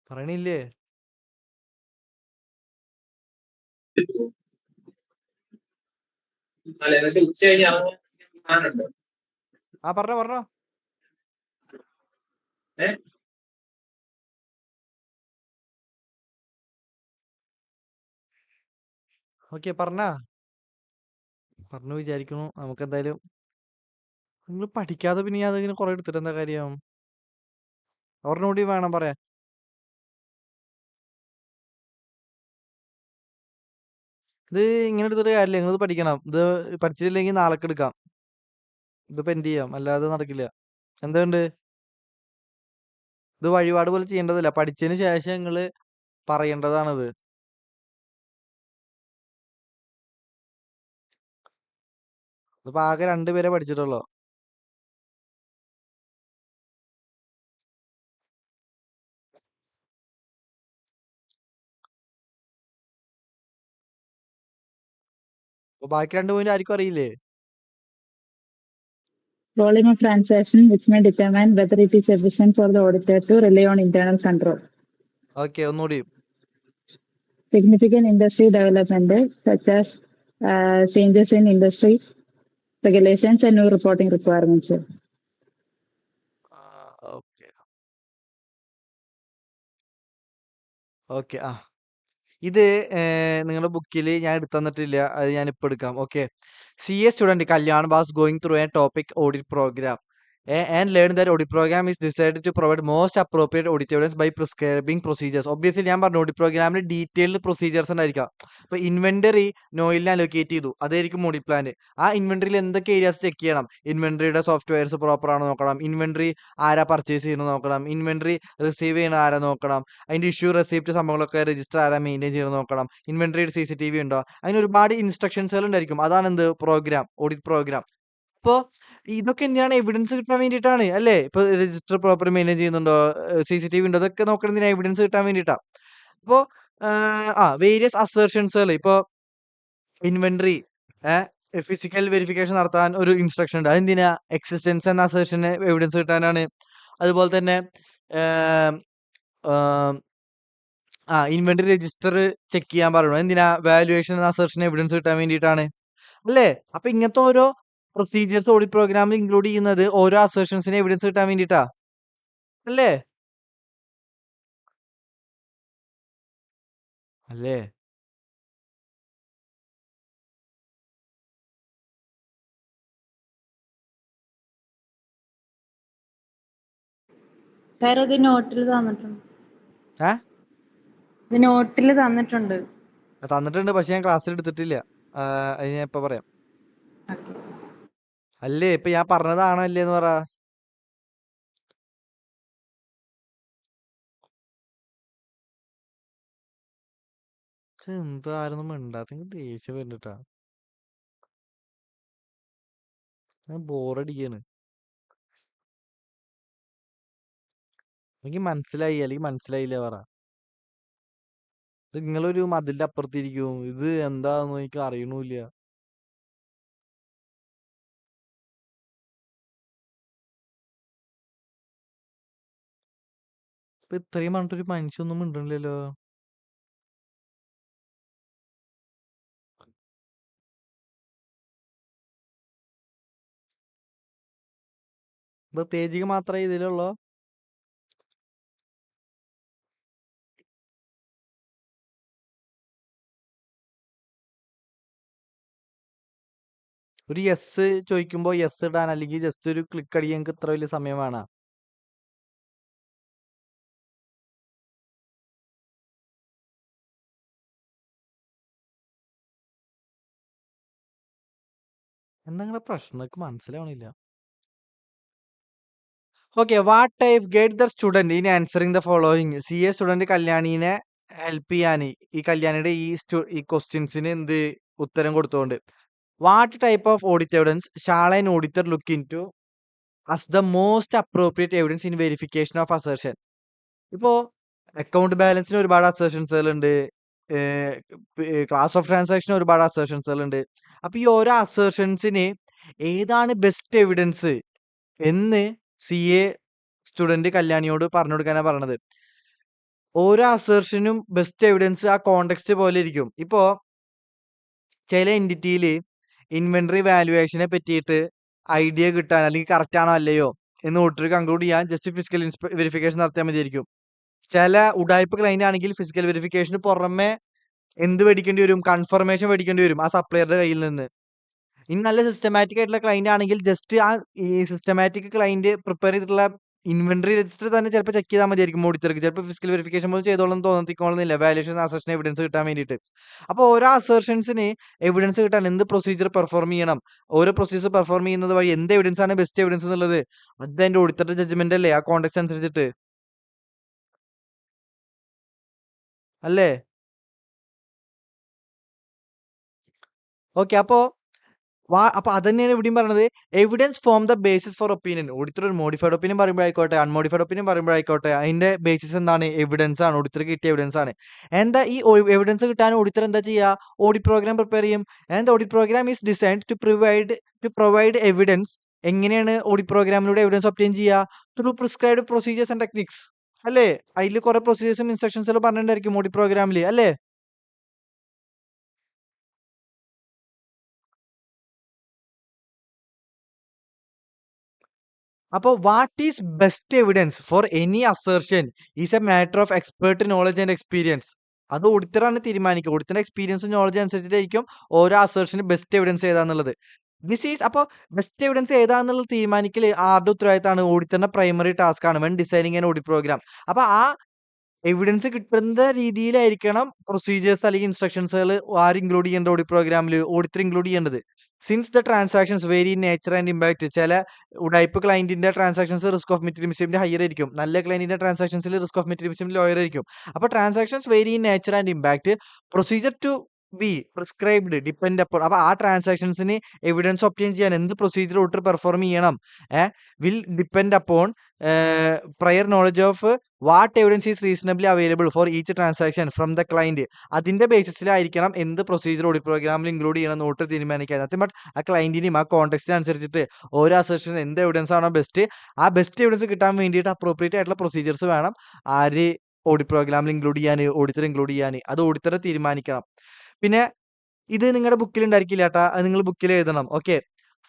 പറയണില്ലേ? ഉച്ച കഴിഞ്ഞ് ഇറങ്ങാനുണ്ട്. പറഞ്ഞോ. ഓക്കെ പറഞ്ഞു വിചാരിക്കണു. നമുക്ക് എന്തായാലും നിങ്ങൾ പഠിക്കാതെ പിന്നെ ഞാൻ അതിങ്ങനെ കുറെ എടുത്തിട്ട് എന്താ കാര്യം? ഒരെണ്ണം കൂടി വേണം പറയാൻ. ഇത് ഇങ്ങനെ എടുത്തിട്ട് കാര്യമില്ല. നിങ്ങളിത് പഠിക്കണം. ഇത് പഠിച്ചിട്ടില്ലെങ്കിൽ നാളേക്ക് എടുക്കാം. ഇത് പെൻഡ് ചെയ്യാം. അല്ലാതെ നടക്കില്ല. എന്തുകൊണ്ട്? ഇത് വഴിപാട് പോലെ ചെയ്യേണ്ടതല്ല. പഠിച്ചതിന് ശേഷം നിങ്ങള് പറയേണ്ടതാണിത്. ഇതിപ്പോ ആകെ 2 പേരെ പഠിച്ചിട്ടുള്ളൂ. അപ്പൊ ബാക്കി 2 പോയിന്റ് ആർക്കും അറിയില്ലേ? Volume of transaction which may determine whether it is efficient for the auditor to rely on internal control. Okay, ഒന്നുകൂടി. Significant industry development such as changes in industry regulations and new reporting requirements. Okay okay. ഇത് നിങ്ങളുടെ ബുക്കിൽ ഞാൻ എടുത്തു തന്നിട്ടില്ല. അത് ഞാൻ ഇപ്പൊ എടുക്കാം. Okay. CA student Kalyan was going through a topic audit program. and learn that audit program is decided to provide most appropriate audit evidence by prescribing procedures. Obviously ഞാൻ പറഞ്ഞു ഓഡിറ്റ് പ്രോഗ്രാമിൽ ഡീറ്റെയിൽഡ് പ്രൊസീജിയേഴ്സ് ഉണ്ടായിരിക്കാം. ഇപ്പൊ inventory നോയിലിന് allocate ചെയ്തു, അതായിരിക്കും audit plan. ആ ഇൻവെന്ററിയിൽ എന്തൊക്കെ areas check ചെയ്യണം? ഇൻവെന്ററിയുടെ സോഫ്റ്റ്വെയർസ് പ്രോപ്പർ ആണോ നോക്കണം, ഇൻവെന്ററി ആരാ പർച്ചേസ് ചെയ്യുന്നത് നോക്കണം, ഇൻവെന്ററി റിസീവ് ചെയ്യുന്ന ആരാ നോക്കണം, അതിന്റെ ഇഷ്യൂ റെസിപ്റ്റ് സംഭവങ്ങളൊക്കെ രജിസ്റ്റർ ആരാ മെയിൻറ്റെയിൻ ചെയ്യുന്നത് നോക്കണം, ഇൻവെന്ററിയുടെ CCTV ഉണ്ടോ, അതിന് ഒരുപാട് ഇൻസ്ട്രക്ഷൻസുകൾ ഉണ്ടായിരിക്കും. അതാണ് എന്ത് പ്രോഗ്രാം, ഓഡിറ്റ് പ്രോഗ്രാം. അപ്പോ ഇതൊക്കെ എന്തിനാണ്? എവിഡൻസ് കിട്ടാൻ വേണ്ടിയിട്ടാണ് അല്ലേ? ഇപ്പൊ രജിസ്റ്റർ പ്രോപ്പർ മെയിൻറ്റെയിൻ ചെയ്യുന്നുണ്ടോ, CCTV ഉണ്ടോ, ഇതൊക്കെ നോക്കണതിനാ എവിഡൻസ് കിട്ടാൻ വേണ്ടിയിട്ടാ. അപ്പോ വേരിയസ് അസേർഷൻസുകൾ ഇപ്പൊ ഇൻവെന്ററി ഫിസിക്കൽ വെരിഫിക്കേഷൻ നടത്താൻ ഒരു ഇൻസ്ട്രക്ഷൻ ഉണ്ട്. അതെന്തിനാ? എക്സിസ്റ്റൻസ് എന്ന അസേർഷന് എവിഡൻസ് കിട്ടാനാണ്. അതുപോലെ തന്നെ ഇൻവെന്ററി രജിസ്റ്റർ ചെക്ക് ചെയ്യാൻ പറയണു. എന്തിനാ? വാല്യുവേഷൻ എന്ന അസേർഷന് എവിഡൻസ് കിട്ടാൻ വേണ്ടിയിട്ടാണ് അല്ലേ? അപ്പൊ ഇങ്ങനത്തെ ഓരോ പ്രൊസീജിയേഴ്സ് ഓഡിറ്റ് പ്രോഗ്രാമിൽ ഇൻക്ലൂഡ് ചെയ്യുന്നത് ഓരോ അസേർഷൻസിന് എവിഡൻസ് കിട്ടാൻ വേണ്ടിയിട്ടാ അല്ലേ? അല്ലേ? സാർ ഇത് നോട്ടിൽ തന്നിട്ടുണ്ട്. ഏഹ് ഇത് നോട്ടിൽ തന്നിട്ടുണ്ട്. തന്നിട്ടുണ്ട്, പക്ഷെ ഞാൻ ക്ലാസ്സിൽ എടുത്തിട്ടില്ല. അത് ഞാൻ ഇപ്പൊ പറയാം. ഓക്കെ. അല്ലേ ഇപ്പൊ ഞാൻ പറഞ്ഞതാണോ അല്ലേന്ന് പറ. എന്തായിരുന്നു മിണ്ടാത്ത? ദേഷ്യം വരുന്നിട്ടാ, ഞാൻ ബോറടിക്കാണ്. എനിക്ക് മനസ്സിലായി അല്ലെങ്കിൽ മനസ്സിലായില്ല പറ. ഇത് നിങ്ങളൊരു മതിലിന്റെ അപ്പുറത്തിരിക്കും, ഇത് എന്താന്ന് എനിക്ക് അറിയണമില്ല. ഇപ്പൊ ഇത്രയും പറഞ്ഞിട്ടൊരു മനുഷ്യൊന്നും മിണ്ടണില്ലല്ലോ. ഇത് തേജിക മാത്രമേ ഇതിലുള്ളൂ? ഒരു യെസ് ചോദിക്കുമ്പോ യെസ് ഇടാൻ അല്ലെങ്കിൽ ജസ്റ്റ് ഒരു ക്ലിക്ക് അടിക്കാൻ എനിക്ക് ഇത്ര വലിയ സമയം വേണം? എന്താ നിങ്ങളുടെ പ്രശ്നം? എനിക്ക് മനസ്സിലാവണില്ല. Okay, what type guide the student in answering the following. CA student കല്യാണിനെ ഹെൽപ്പ് ചെയ്യാൻ ഈ കല്യാണിയുടെ ഈ ക്വസ്റ്റ്യൻസിന് എന്ത് ഉത്തരം കൊടുത്തുകൊണ്ട് what type of audit evidence shall an auditor look into as the most appropriate evidence in verification of assertion. ഇപ്പോ അക്കൗണ്ട് ബാലൻസിന് ഒരുപാട് അസേർഷൻസുകൾ ഉണ്ട്, ക്ലാസ് ഓഫ് ട്രാൻസാക്ഷൻ ഒരുപാട് അസേർഷൻസുകൾ ഉണ്ട്. അപ്പൊ ഈ ഓരോ അസേർഷൻസിന് ഏതാണ് ബെസ്റ്റ് എവിഡൻസ് എന്ന് CA സ്റ്റുഡന്റ് കല്യാണിയോട് പറഞ്ഞു കൊടുക്കാനാണ് പറഞ്ഞത്. ഓരോ അസേർഷനും ബെസ്റ്റ് എവിഡൻസ് ആ കോണ്ടെക്സ്റ്റ് പോലെ ഇരിക്കും. ഇപ്പോ ചില എൻറ്റിറ്റിയിൽ ഇൻവെന്ററി വാല്യുവേഷനെ പറ്റിയിട്ട് ഐഡിയ കിട്ടാൻ അല്ലെങ്കിൽ കറക്റ്റ് ആണോ അല്ലയോ എന്ന് ഓഡിറ്റർ കൺക്ലൂഡ് ചെയ്യാൻ ജസ്റ്റ് ഫിസിക്കൽ വെരിഫിക്കേഷൻ നടത്തിയാൽ മതിയായിരിക്കും. ചില ഉഡായ്പ ക്ലൈന്റ് ആണെങ്കിൽ ഫിസിക്കൽ വെരിഫിക്കേഷന് പുറമെ എന്ത് മേടിക്കേണ്ടി വരും? കൺഫർമേഷൻ മേടിക്കേണ്ടി വരും ആ സപ്ലയറുടെ കയ്യിൽ നിന്ന്. ഇനി നല്ല സിസ്റ്റമാറ്റിക് ആയിട്ടുള്ള ക്ലൈന്റ് ആണെങ്കിൽ ജസ്റ്റ് ഈ സിസ്റ്റമാറ്റിക് ക്ലൈന്റ് പ്രിപ്പയർ ചെയ്തിട്ടുള്ള ഇൻവെന്ററി രജിസ്റ്റർ തന്നെ ചിലപ്പോൾ ചെക്ക് ചെയ്താൽ മതിയായിരിക്കും ഓഡിറ്റർക്ക്. ചിലപ്പോൾ ഫിസിക്കൽ വെരിഫിക്കേഷൻ പോലും ചെയ്തോളം തോന്നിക്കോളുന്നില്ല വാല്യുവേഷൻ അസേർഷൻ എവിഡൻസ് കിട്ടാൻ വേണ്ടിയിട്ട്. അപ്പോൾ ഓരോ അസേർഷൻസിന് എവിഡൻസ് കിട്ടാൻ എന്ത് പ്രൊസീജിയർ പെർഫോം ചെയ്യണം, ഓരോ പ്രൊസീജിയർ പെർഫോം ചെയ്യുന്നത് വഴി എന്ത് എവിഡൻസ് ആണ് ബെസ്റ്റ് എവിഡൻസ് എന്നുള്ളത് അത് അതിന്റെ ഓഡിറ്ററുടെ ജഡ്ജ്മെന്റ് അല്ലേ, ആ കോണ്ടെക്സ്റ്റ് അനുസരിച്ചിട്ട് അല്ലേ? ഓക്കെ, അപ്പോ അപ്പൊ അതന്നെയാണ് ഇവിടെയും പറഞ്ഞത്. Evidence form the basis for opinion. Auditor ഒരു മോഡിഫൈഡ് ഒപ്പീനിയൻ പറയുമ്പോഴായിക്കോട്ടെ അൺമോഡിഫൈഡ് ഒപ്പീനിയൻ പറയുമ്പോഴായിക്കോട്ടെ അതിന്റെ ബേസിസ് എന്താണ്? എവിഡൻസ് ആണ്, ഓഡിറ്റർക്ക് കിട്ടിയ എവിഡൻസ് ആണ്. എന്താ ഈ എവിഡൻസ് കിട്ടാൻ ഓഡിറ്റർ എന്താ ചെയ്യുക? ഓഡിറ്റ് പ്രോഗ്രാം പ്രിപ്പയർ ചെയ്യും. And audit program is designed to provide evidence. എങ്ങനെയാണ് ഓഡിറ്റ് പ്രോഗ്രാമിലൂടെ എവിഡൻസ് ഒബ്റ്റെയിൻ ചെയ്യുക? Through prescribed procedures and techniques അല്ലേ? അതിൽ കുറെ പ്രൊസീജിയേഴ്സും ഇൻസ്ട്രക്ഷൻസും പറഞ്ഞിട്ടുണ്ടായിരിക്കും ഓഡിറ്റ് പ്രോഗ്രാമിൽ അല്ലേ? അപ്പോൾ what is best evidence for any assertion is a matter of expert knowledge and experience. അത് ഓഡിറ്ററാണ് തീരുമാനിക്കുക. ഓഡിറ്ററിന്റെ എക്സ്പീരിയൻസും നോളജ് അനുസരിച്ചിട്ടായിരിക്കും ഓരോ അസേർഷന് ബെസ്റ്റ് എവിഡൻസ് ഏതാന്നുള്ളത്. ദിസ് ഈസ് അപ്പോൾ ബെസ്റ്റ് എവിഡൻസ് ഏതാണെന്നുള്ളത് തീരുമാനിക്കൽ ആരുടെ ഉത്തരവാദിത്തമാണ്? ഓഡിറ്ററിന്റെ പ്രൈമറി ടാസ്ക് ആണ് when designing an audit program. അപ്പോൾ ആ എവിഡൻസ് കിട്ടുന്ന രീതിയിലായിരിക്കണം പ്രൊസീജിയേഴ്സ് അല്ലെങ്കിൽ ഇൻസ്ട്രക്ഷൻസുകൾ ആര് ഇൻക്ലൂഡ് ചെയ്യേണ്ട ഓഡിറ്റ് പ്രോഗ്രാമിൽ ഓഡിറ്റർ ഇൻക്ലൂഡ് ചെയ്യേണ്ടത്. Since the transactions vary in nature and impact. ചില ഉഡായിപ്പ് ക്ലയന്റിന്റെ transactions risk of material higher ആയിരിക്കും. നല്ല ക്ലയന്റിന്റെ ട്രാൻസാക്ഷൻസിൽ റിസ്ക് ഓഫ് മെറ്റീരിയൽ ലോയർ ആയിരിക്കും. അപ്പോൾ transactions vary in nature and impact. Procedure to be prescribed depend അപ്പോൾ അപ്പോൾ ആ ട്രാൻസാക്ഷൻസിന് എവിഡൻസ് ഒബ്റ്റെയിൻ ചെയ്യാൻ എന്ത് പ്രൊസീജിയർ ഓഡിറ്റർ പെർഫോം ചെയ്യണം will depend upon prior knowledge of what evidence is reasonably available for each transaction from the client. അതിന്റെ ബേസിസിലായിരിക്കണം എന്ത് procedure audit പ്രോഗ്രാമിൽ ഇൻക്ലൂഡ് ചെയ്യണം നോട്ട് തീരുമാനിക്കാൻ. സത്യം ബട്ട് ആ ക്ലയന്റിനും ആ കോൺടെക്സ്റ്റിന് അനുസരിച്ചിട്ട് ഓരോ അസർഷനും എന്ത് എവിഡൻസ് ആണോ ബെസ്റ്റ്, ആ ബെസ്റ്റ് എവിഡൻസ് കിട്ടാൻ വേണ്ടിയിട്ട് അപ്രോപ്രിയേറ്റ് ആയിട്ടുള്ള പ്രൊസീജിയേഴ്സ് വേണം ആര് ഓഡിറ്റ് പ്രോഗ്രാമിൽ ഇൻക്ലൂഡ് ചെയ്യാൻ, ഓഡിറ്റർ ഇൻക്ലൂഡ് ചെയ്യാൻ. അത് ഓഡിറ്ററെ തീരുമാനിക്കണം. പിന്നെ ഇത് നിങ്ങളുടെ ബുക്കിൽ ഉണ്ടായിരിക്കില്ല കേട്ടാ, അത് നിങ്ങൾ ബുക്കിൽ എഴുതണം. ഓക്കെ.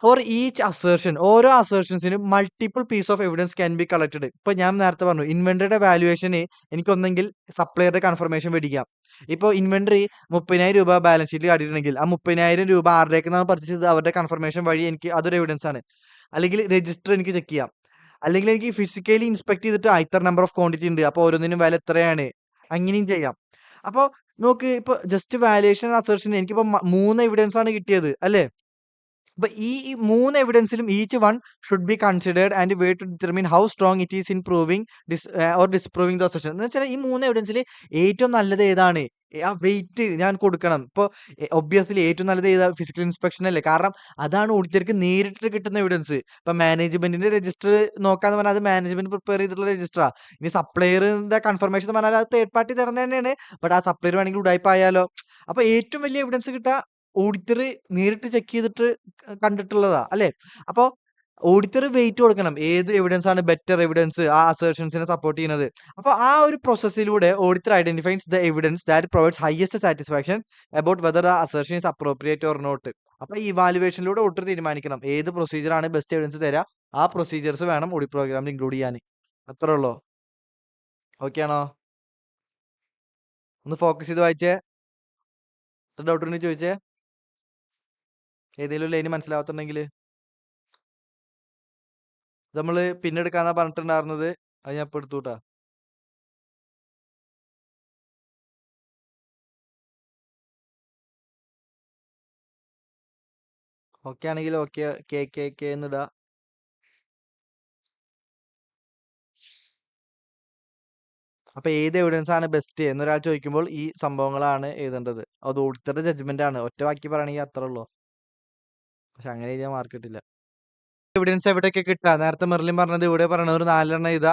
ഫോർ ഈച്ച് അസേർഷൻ, ഓരോ അസേർഷൻസിനും multiple piece of evidence can be collected. ഇപ്പൊ ഞാൻ നേരത്തെ പറഞ്ഞു ഇൻവെന്ററിയുടെ വാല്യുവേഷന് എനിക്കൊന്നെങ്കിൽ സപ്ലയറുടെ കൺഫർമേഷൻ മേടിക്കാം. ഇപ്പോൾ ഇൻവെന്ററി 30,000 രൂപ ബാലൻസ് ഷീറ്റിൽ കാട്ടിയിട്ടുണ്ടെങ്കിൽ ആ 30,000 രൂപ ആരുടെയൊക്കെ നിന്നാണ് പർച്ചേസ് ചെയ്തത് അവരുടെ കൺഫർമേഷൻ വഴി എനിക്ക് അതൊരു എവിഡൻസ് ആണ്. അല്ലെങ്കിൽ രജിസ്റ്റർ എനിക്ക് ചെക്ക് ചെയ്യാം. അല്ലെങ്കിൽ എനിക്ക് ഫിസിക്കലി ഇൻസ്പെക്ട് ചെയ്തിട്ട് ഇത്ര നമ്പർ ഓഫ് ക്വാണ്ടിറ്റി ഉണ്ട്, അപ്പോൾ ഓരോന്നിനും വില എത്രയാണ്, അങ്ങനെയും ചെയ്യാം. അപ്പോൾ നോക്ക്, ഇപ്പൊ ജസ്റ്റ് വാല്യുവേഷൻ അസർഷൻ എനിക്കിപ്പോ 3 എവിഡൻസ് ആണ് കിട്ടിയത് അല്ലേ. അപ്പൊ ഈ 3 എവിഡൻസിലും each one should be considered and way to determine how strong it is in proving or disproving the assertion. എന്ന് വെച്ചാൽ ഈ 3 എവിഡൻസിൽ ഏറ്റവും നല്ലത് ഏതാണ്, ആ വെയിറ്റ് ഞാൻ കൊടുക്കണം. ഇപ്പോൾ ഒബ്വിയസ്ലി ഏറ്റവും നല്ലത് ഏതാ, ഫിസിക്കൽ ഇൻസ്പെക്ഷൻ അല്ലേ. കാരണം അതാണ് ഓഡിറ്റർക്ക് നേരിട്ട് കിട്ടുന്ന എവിഡൻസ്. ഇപ്പൊ മാനേജ്മെന്റിന്റെ രജിസ്റ്റർ നോക്കാന്ന് പറഞ്ഞാൽ അത് മാനേജ്മെന്റ് പ്രിപ്പയർ ചെയ്തിട്ടുള്ള രജിസ്റ്ററാ. ഇനി സപ്ലയറിന്റെ കൺഫർമേഷൻ എന്ന് പറഞ്ഞാൽ അത് തേർഡ് പാർട്ടി തരുന്നത് തന്നെയാണ്. ബട്ട് ആ സപ്ലയർ വേണമെങ്കിൽ ഉടായ്പായാലോ. അപ്പൊ ഏറ്റവും വലിയ എവിഡൻസ് കിട്ടുക ഓഡിറ്റർ നേരിട്ട് ചെക്ക് ചെയ്തിട്ട് കണ്ടിട്ടുള്ളതാ അല്ലേ. അപ്പൊ ഓഡിറ്റർ വെയിറ്റ് കൊടുക്കണം ഏത് എവിഡൻസ് ആണ് ബെറ്റർ എവിഡൻസ് ആ അസേർഷൻസിനെ സപ്പോർട്ട് ചെയ്യുന്നത്. അപ്പൊ ആ ഒരു പ്രോസസ്സിലൂടെ auditor identifies the evidence that provides highest satisfaction about whether the assertion is appropriate or not. അപ്പൊ ഈ ഇവാലുവേഷനിലൂടെ ഓഡിറ്റർ തീരുമാനിക്കണം ഏത് പ്രൊസീജിയർ ആണ് ബെസ്റ്റ് എവിഡൻസ് തരാ, ആ പ്രൊസീജിയേഴ്സ് വേണം ഓഡിറ്റ് പ്രോഗ്രാമിൽ ഇൻക്ലൂഡ് ചെയ്യാൻ. അത്രേ ഉള്ളൂ. ഓക്കെ ആണോ? ഒന്ന് ഫോക്കസ് ചെയ്ത് വായിച്ചേ. ഡൗട്ട് ഉണ്ടെങ്കിൽ ചോദിച്ചേ. ഏതെങ്കിലും ലൈന് മനസ്സിലാവാത്തുണ്ടെങ്കിൽ നമ്മള് പിന്നെ എടുക്കാന്നാ പറഞ്ഞിട്ടുണ്ടായിരുന്നത്, അത് ഞാൻ ഇപ്പൊ എടുത്തുട്ടാ. ഓക്കെ ആണെങ്കിൽ ഓക്കെ കെ എന്നിടാ. അപ്പൊ ഏത് എവിഡൻസ് ആണ് ബെസ്റ്റ് എന്നൊരാൾ ചോദിക്കുമ്പോൾ ഈ സംഭവങ്ങളാണ് എഴുതേണ്ടത്. അത് ഓഡിറ്ററുടെ ജഡ്ജ്മെന്റ് ആണ്. ഒറ്റ വാക്കി പറയണെങ്കിൽ അത്ര ഉള്ളൂ. പക്ഷെ അങ്ങനെ എഴുതിയാൽ മാർക്ക് കിട്ടില്ല. എവിഡൻസ് എവിടെയൊക്കെ കിട്ടുക, നേരത്തെ മെർലിൻ പറഞ്ഞത് ഇവിടെ പറയണ ഒരു 4 എഴുതാ.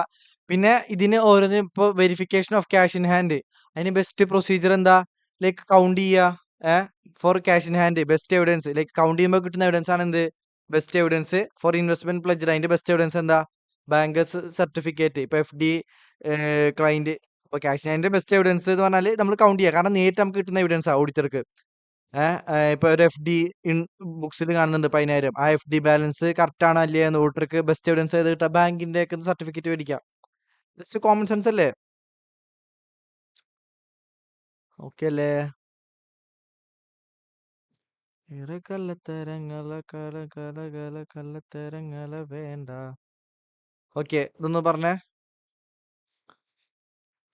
പിന്നെ ഇതിന് ഓരോന്ന് ഇപ്പൊ verification of cash in hand, അതിന് ബെസ്റ്റ് പ്രൊസീജിയർ എന്താ, ലൈക്ക് കൗണ്ട് ചെയ്യുക for cash in hand best evidence. Like count ചെയ്യുമ്പോൾ കിട്ടുന്ന എവിഡൻസ് ആണ് എന്ത് ബെസ്റ്റ് എവിഡൻസ്. ഫോർ ഇൻവെസ്റ്റ്മെന്റ് പ്ലജർ അതിന്റെ ബെസ്റ്റ് എവിഡൻസ് എന്താ, ബാങ്കേഴ്സ് സർട്ടിഫിക്കറ്റ്. ഇപ്പൊ FD ക്ലൈന്റ്. ഇപ്പൊ ക്യാഷ് ഇൻ ഹാൻഡിന്റെ ബെസ്റ്റ് എവിഡൻസ് എന്ന് പറഞ്ഞാൽ നമ്മൾ കൗണ്ട് ചെയ്യുക, കാരണം നേരിട്ട് നമുക്ക് കിട്ടുന്ന എവിഡൻസ് ആ ഓഡിറ്റർക്ക്. ഇപ്പൊ ഒരു FD ബുക്സിൽ കാണുന്നുണ്ട് 10,000, ആ FD ബാലൻസ് കറക്റ്റ് ആണോ അല്ലേ എന്ന് ഓഡിറ്റർക്ക് ബെസ്റ്റ് എവിഡൻസ് ചെയ്ത് കിട്ടാം. ബാങ്കിന്റെ ഒക്കെ സർട്ടിഫിക്കറ്റ് മേടിക്കാം. ജസ്റ്റ് കോമൺ സെൻസ് അല്ലേ. ഓക്കെ അല്ലേ? കള്ളത്തരങ്ങള വേണ്ട. ഓക്കെ, ഇതൊന്ന് പറഞ്ഞേ.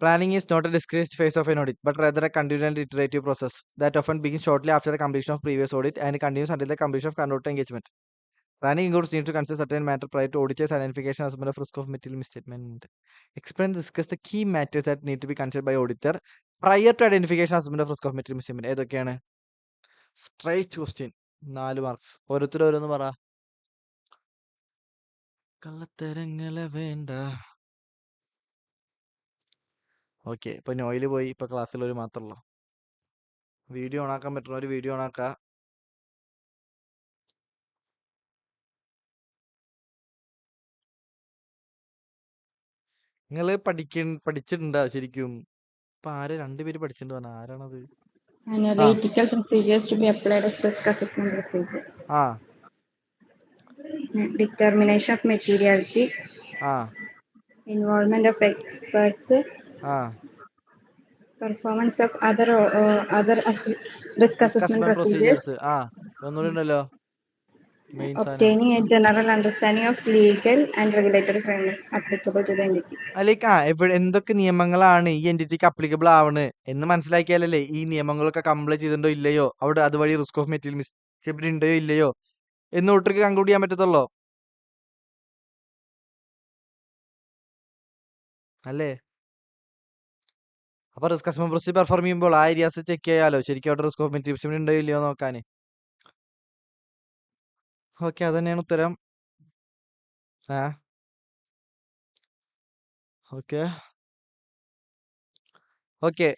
Planning is not a discrete phase of an audit, but rather a continual and iterative process that often begins shortly after the completion of previous audit and continues until the completion of current audit engagement. Planning includes need to consider certain matter prior to auditor's identification assessment of risk of material misstatement. Explain and discuss the key matters that need to be considered by auditor prior to identification assessment of risk of material misstatement. ഏതൊക്കെയാണ്? Straight question, 4 marks. ഓരോരുത്തരോരോന്ന് പറ. കള്ളത്തരങ്ങളെ വേണ്ട. Okay, ഇപ്പൊ നോയില് പോയി. ഇപ്പൊ ക്ലാസ്സിൽ ഒരു മാത്രമല്ലോ. വീഡിയോ ഓണാക്കാൻ പറ്റുന്ന ഒരു വീഡിയോ ഓണാക്ക. നിങ്ങള് പഠിച്ചിട്ടുണ്ടാ ശരിക്കും? ഇപ്പൊ ആര് 2 പേര് പഠിച്ചിട്ടുണ്ട് പറഞ്ഞ ആരാണത്? Analytical procedures to be applied as risk assessment procedure. ആ Determination of materiality. ആ Involvement of experts. ആ Performance of other risk assessment procedures. ഒന്നുകൂടി ഉണ്ടല്ലോ. മെയിൻ സാധനം obtaining a general understanding of legal and regulatory framework applicable to the entity. Like എന്തൊക്കെ നിയമങ്ങളാണ് ഈ എൻറ്റിറ്റിക്ക് applicable ആവണ് എന്ന് മനസ്സിലാക്കിയാലല്ലേ ഈ നിയമങ്ങളൊക്കെ കംപ്ലൈ ചെയ്തിട്ടുണ്ടോ ഇല്ലയോ, അവിടെ അതുവഴി റിസ്ക് ഓഫ് മെറ്റീരിയൽ മിസ്സ്റ്റേബിലിറ്റി ഉണ്ടോ ഇല്ലയോ എന്ന് ഒട്ടർക്ക് കൺക്ലൂഡ് ചെയ്യാൻ പറ്റത്തുള്ളൂ അല്ലേ. അപ്പൊ റിസ്ക് അസസ്മെന്റ് പ്രൊസീജിയർ പെർഫോം ചെയ്യുമ്പോൾ ആ ഏരിയാസ് ചെക്ക് ചെയ്യാലോ ശരിക്കും അവിടെ റിസ്ക് ഓഫ് മെറ്റീരിയൽ ഉണ്ടോ ഇല്ലയോ നോക്കാൻ. ഓക്കെ, അത് തന്നെയാണ് ഉത്തരം. Okay okay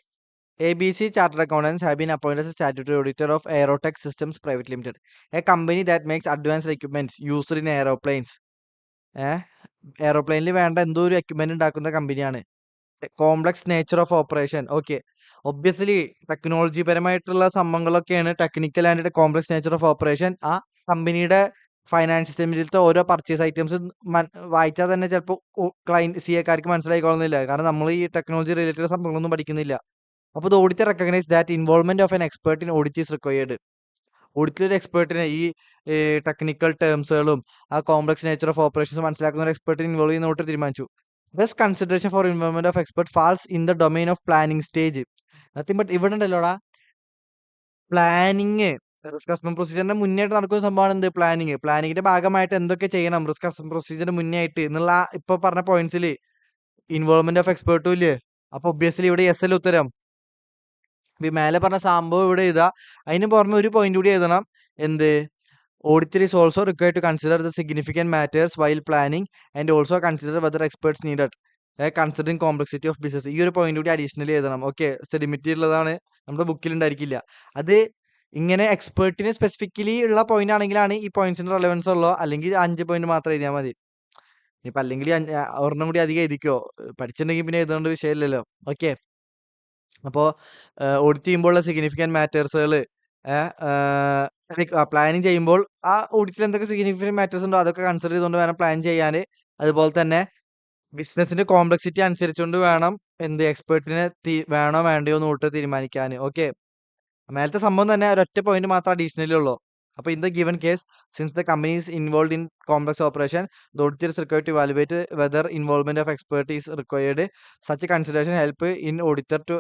ABC Chartered Accountants have been appointed as a statutory auditor of Aerotech Systems Private Limited, a company that makes advanced equipment used in aeroplanes. എയറോപ്ലെയിനിൽ വേണ്ട എന്തോ ഒരു എക്യുപ്മെന്റ് ഉണ്ടാക്കുന്ന കമ്പനിയാണ്. Complex nature of operation. Okay, obviously technology പരമായിട്ടുള്ള സംഭവങ്ങളൊക്കെയാണ് technical and complex nature of operation. ആ കമ്പനിയുടെ ഫൈനാൻഷ്യൽ സ്റ്റേറ്റ്മെന്റിലത്തെ ഓരോ പർച്ചേസ് ഐറ്റംസ് വായിച്ചാൽ തന്നെ ചിലപ്പോൾ ക്ലയന്റ് CAക്കാർക്ക് മനസ്സിലായിക്കൊള്ളുന്നില്ല, കാരണം നമ്മൾ ഈ ടെക്നോളജി റിലേറ്റഡ് സംഭവങ്ങളൊന്നും പഠിക്കുന്നില്ല. അപ്പോൾ the auditor recognise that involvement of an expert in audit is required. ഓഡിറ്റിൽ ഒരു എക്സ്പേർട്ടിനെ ഈ ടെക്നിക്കൽ ടേംസുകളും ആ കോംപ്ലക്സ് നേച്ചർ ഓഫ് ഓപ്പറേഷൻസ് മനസ്സിലാക്കുന്ന ഒരു എക്സ്പേർട്ടിനെ ഇൻവോൾവ് ചെയ്യുന്ന ഓഡിറ്റർ തീരുമാനിച്ചു. Thus consideration for involvement of expert falls in the domain of planning stage. Nothing but ഇവിടെ ഉണ്ടല്ലോടാ പ്ലാനിങ്. റിസ്ക് അസസ്മെന്റ് പ്രൊസീജിയറിന്റെ മുന്നേ ആയിട്ട് നടക്കുന്ന സംഭവമാണ് എന്ത് പ്ലാനിങ്. പ്ലാനിങ്ങിന്റെ ഭാഗമായിട്ട് എന്തൊക്കെ ചെയ്യണം റിസ്ക് അസസ്മെന്റ് പ്രൊസീജിയറിന്റെ മുന്നേ ആയിട്ട് എന്നുള്ള ഇപ്പൊ പറഞ്ഞ പോയിന്റ്സിൽ ഇൻവോൾവ്മെന്റ് ഓഫ് എക്സ്പേർട്ടും ഇല്ലേ. അപ്പൊ ഒബ്വിയസ്ലി ഇവിടെ എസ് എൽ ഉത്തരം. ഈ മേലെ പറഞ്ഞ സംഭവം ഇവിടെ എഴുതാ, അതിന് പുറമെ ഒരു പോയിന്റ് കൂടി എഴുതണം. എന്ത് auditor is also required to consider the significant matters while planning and also consider whether experts needed, considering complexity of business. ഈ ഒരു പോയിന്റ് കൂടി അഡീഷണലി എഴുതണം. ഓക്കെ, സെഡിമിറ്റി ഉള്ളതാണ്, നമ്മുടെ ബുക്കിൽ ഉണ്ടായിരിക്കില്ല. അത് ഇങ്ങനെ എക്സ്പേർട്ടിന് സ്പെസിഫിക്കലി ഉള്ള പോയിന്റ് ആണെങ്കിലാണ് ഈ പോയിന്റ്സിന് റെലവൻസ് ഉള്ളോ, അല്ലെങ്കിൽ 5 പോയിന്റ് മാത്രം എഴുതിയാൽ മതി. ഇനിയിപ്പോൾ അല്ലെങ്കിൽ ഒരെണ്ണം കൂടി അധികം എഴുതിക്കോ, പഠിച്ചിട്ടുണ്ടെങ്കിൽ പിന്നെ എഴുതേണ്ട വിഷയമില്ലല്ലോ. ഓക്കെ, അപ്പോൾ ഓഡിറ്റ് ചെയ്യുമ്പോഴുള്ള സിഗ്നിഫിക്കൻറ്റ് മാറ്റേഴ്സുകൾ പ്ലാനിങ് ചെയ്യുമ്പോൾ ആ ഓഡിറ്റിൽ എന്തൊക്കെ സിഗ്നിഫിക്കൻറ്റ് മാറ്റേഴ്സ് ഉണ്ടോ അതൊക്കെ കൺസിഡർ ചെയ്തുകൊണ്ട് വേണം പ്ലാൻ ചെയ്യാൻ. അതുപോലെ തന്നെ ബിസിനസിന്റെ കോംപ്ലക്സിറ്റി അനുസരിച്ചുകൊണ്ട് വേണം എന്ത് എക്സ്പേർട്ടിനെ വേണോ വേണ്ടയോ എന്ന് ഓഡിറ്റർ തീരുമാനിക്കാൻ. ഓക്കെ, മേലത്തെ സംഭവം തന്നെ ഒരൊറ്റ പോയിന്റ് മാത്രം അഡീഷണലി ഉള്ളൂ. അപ്പോൾ in the given case, since the company is involve in complex operation, the auditor is required to evaluate whether involvement of expert is required. Such consideration help in auditor to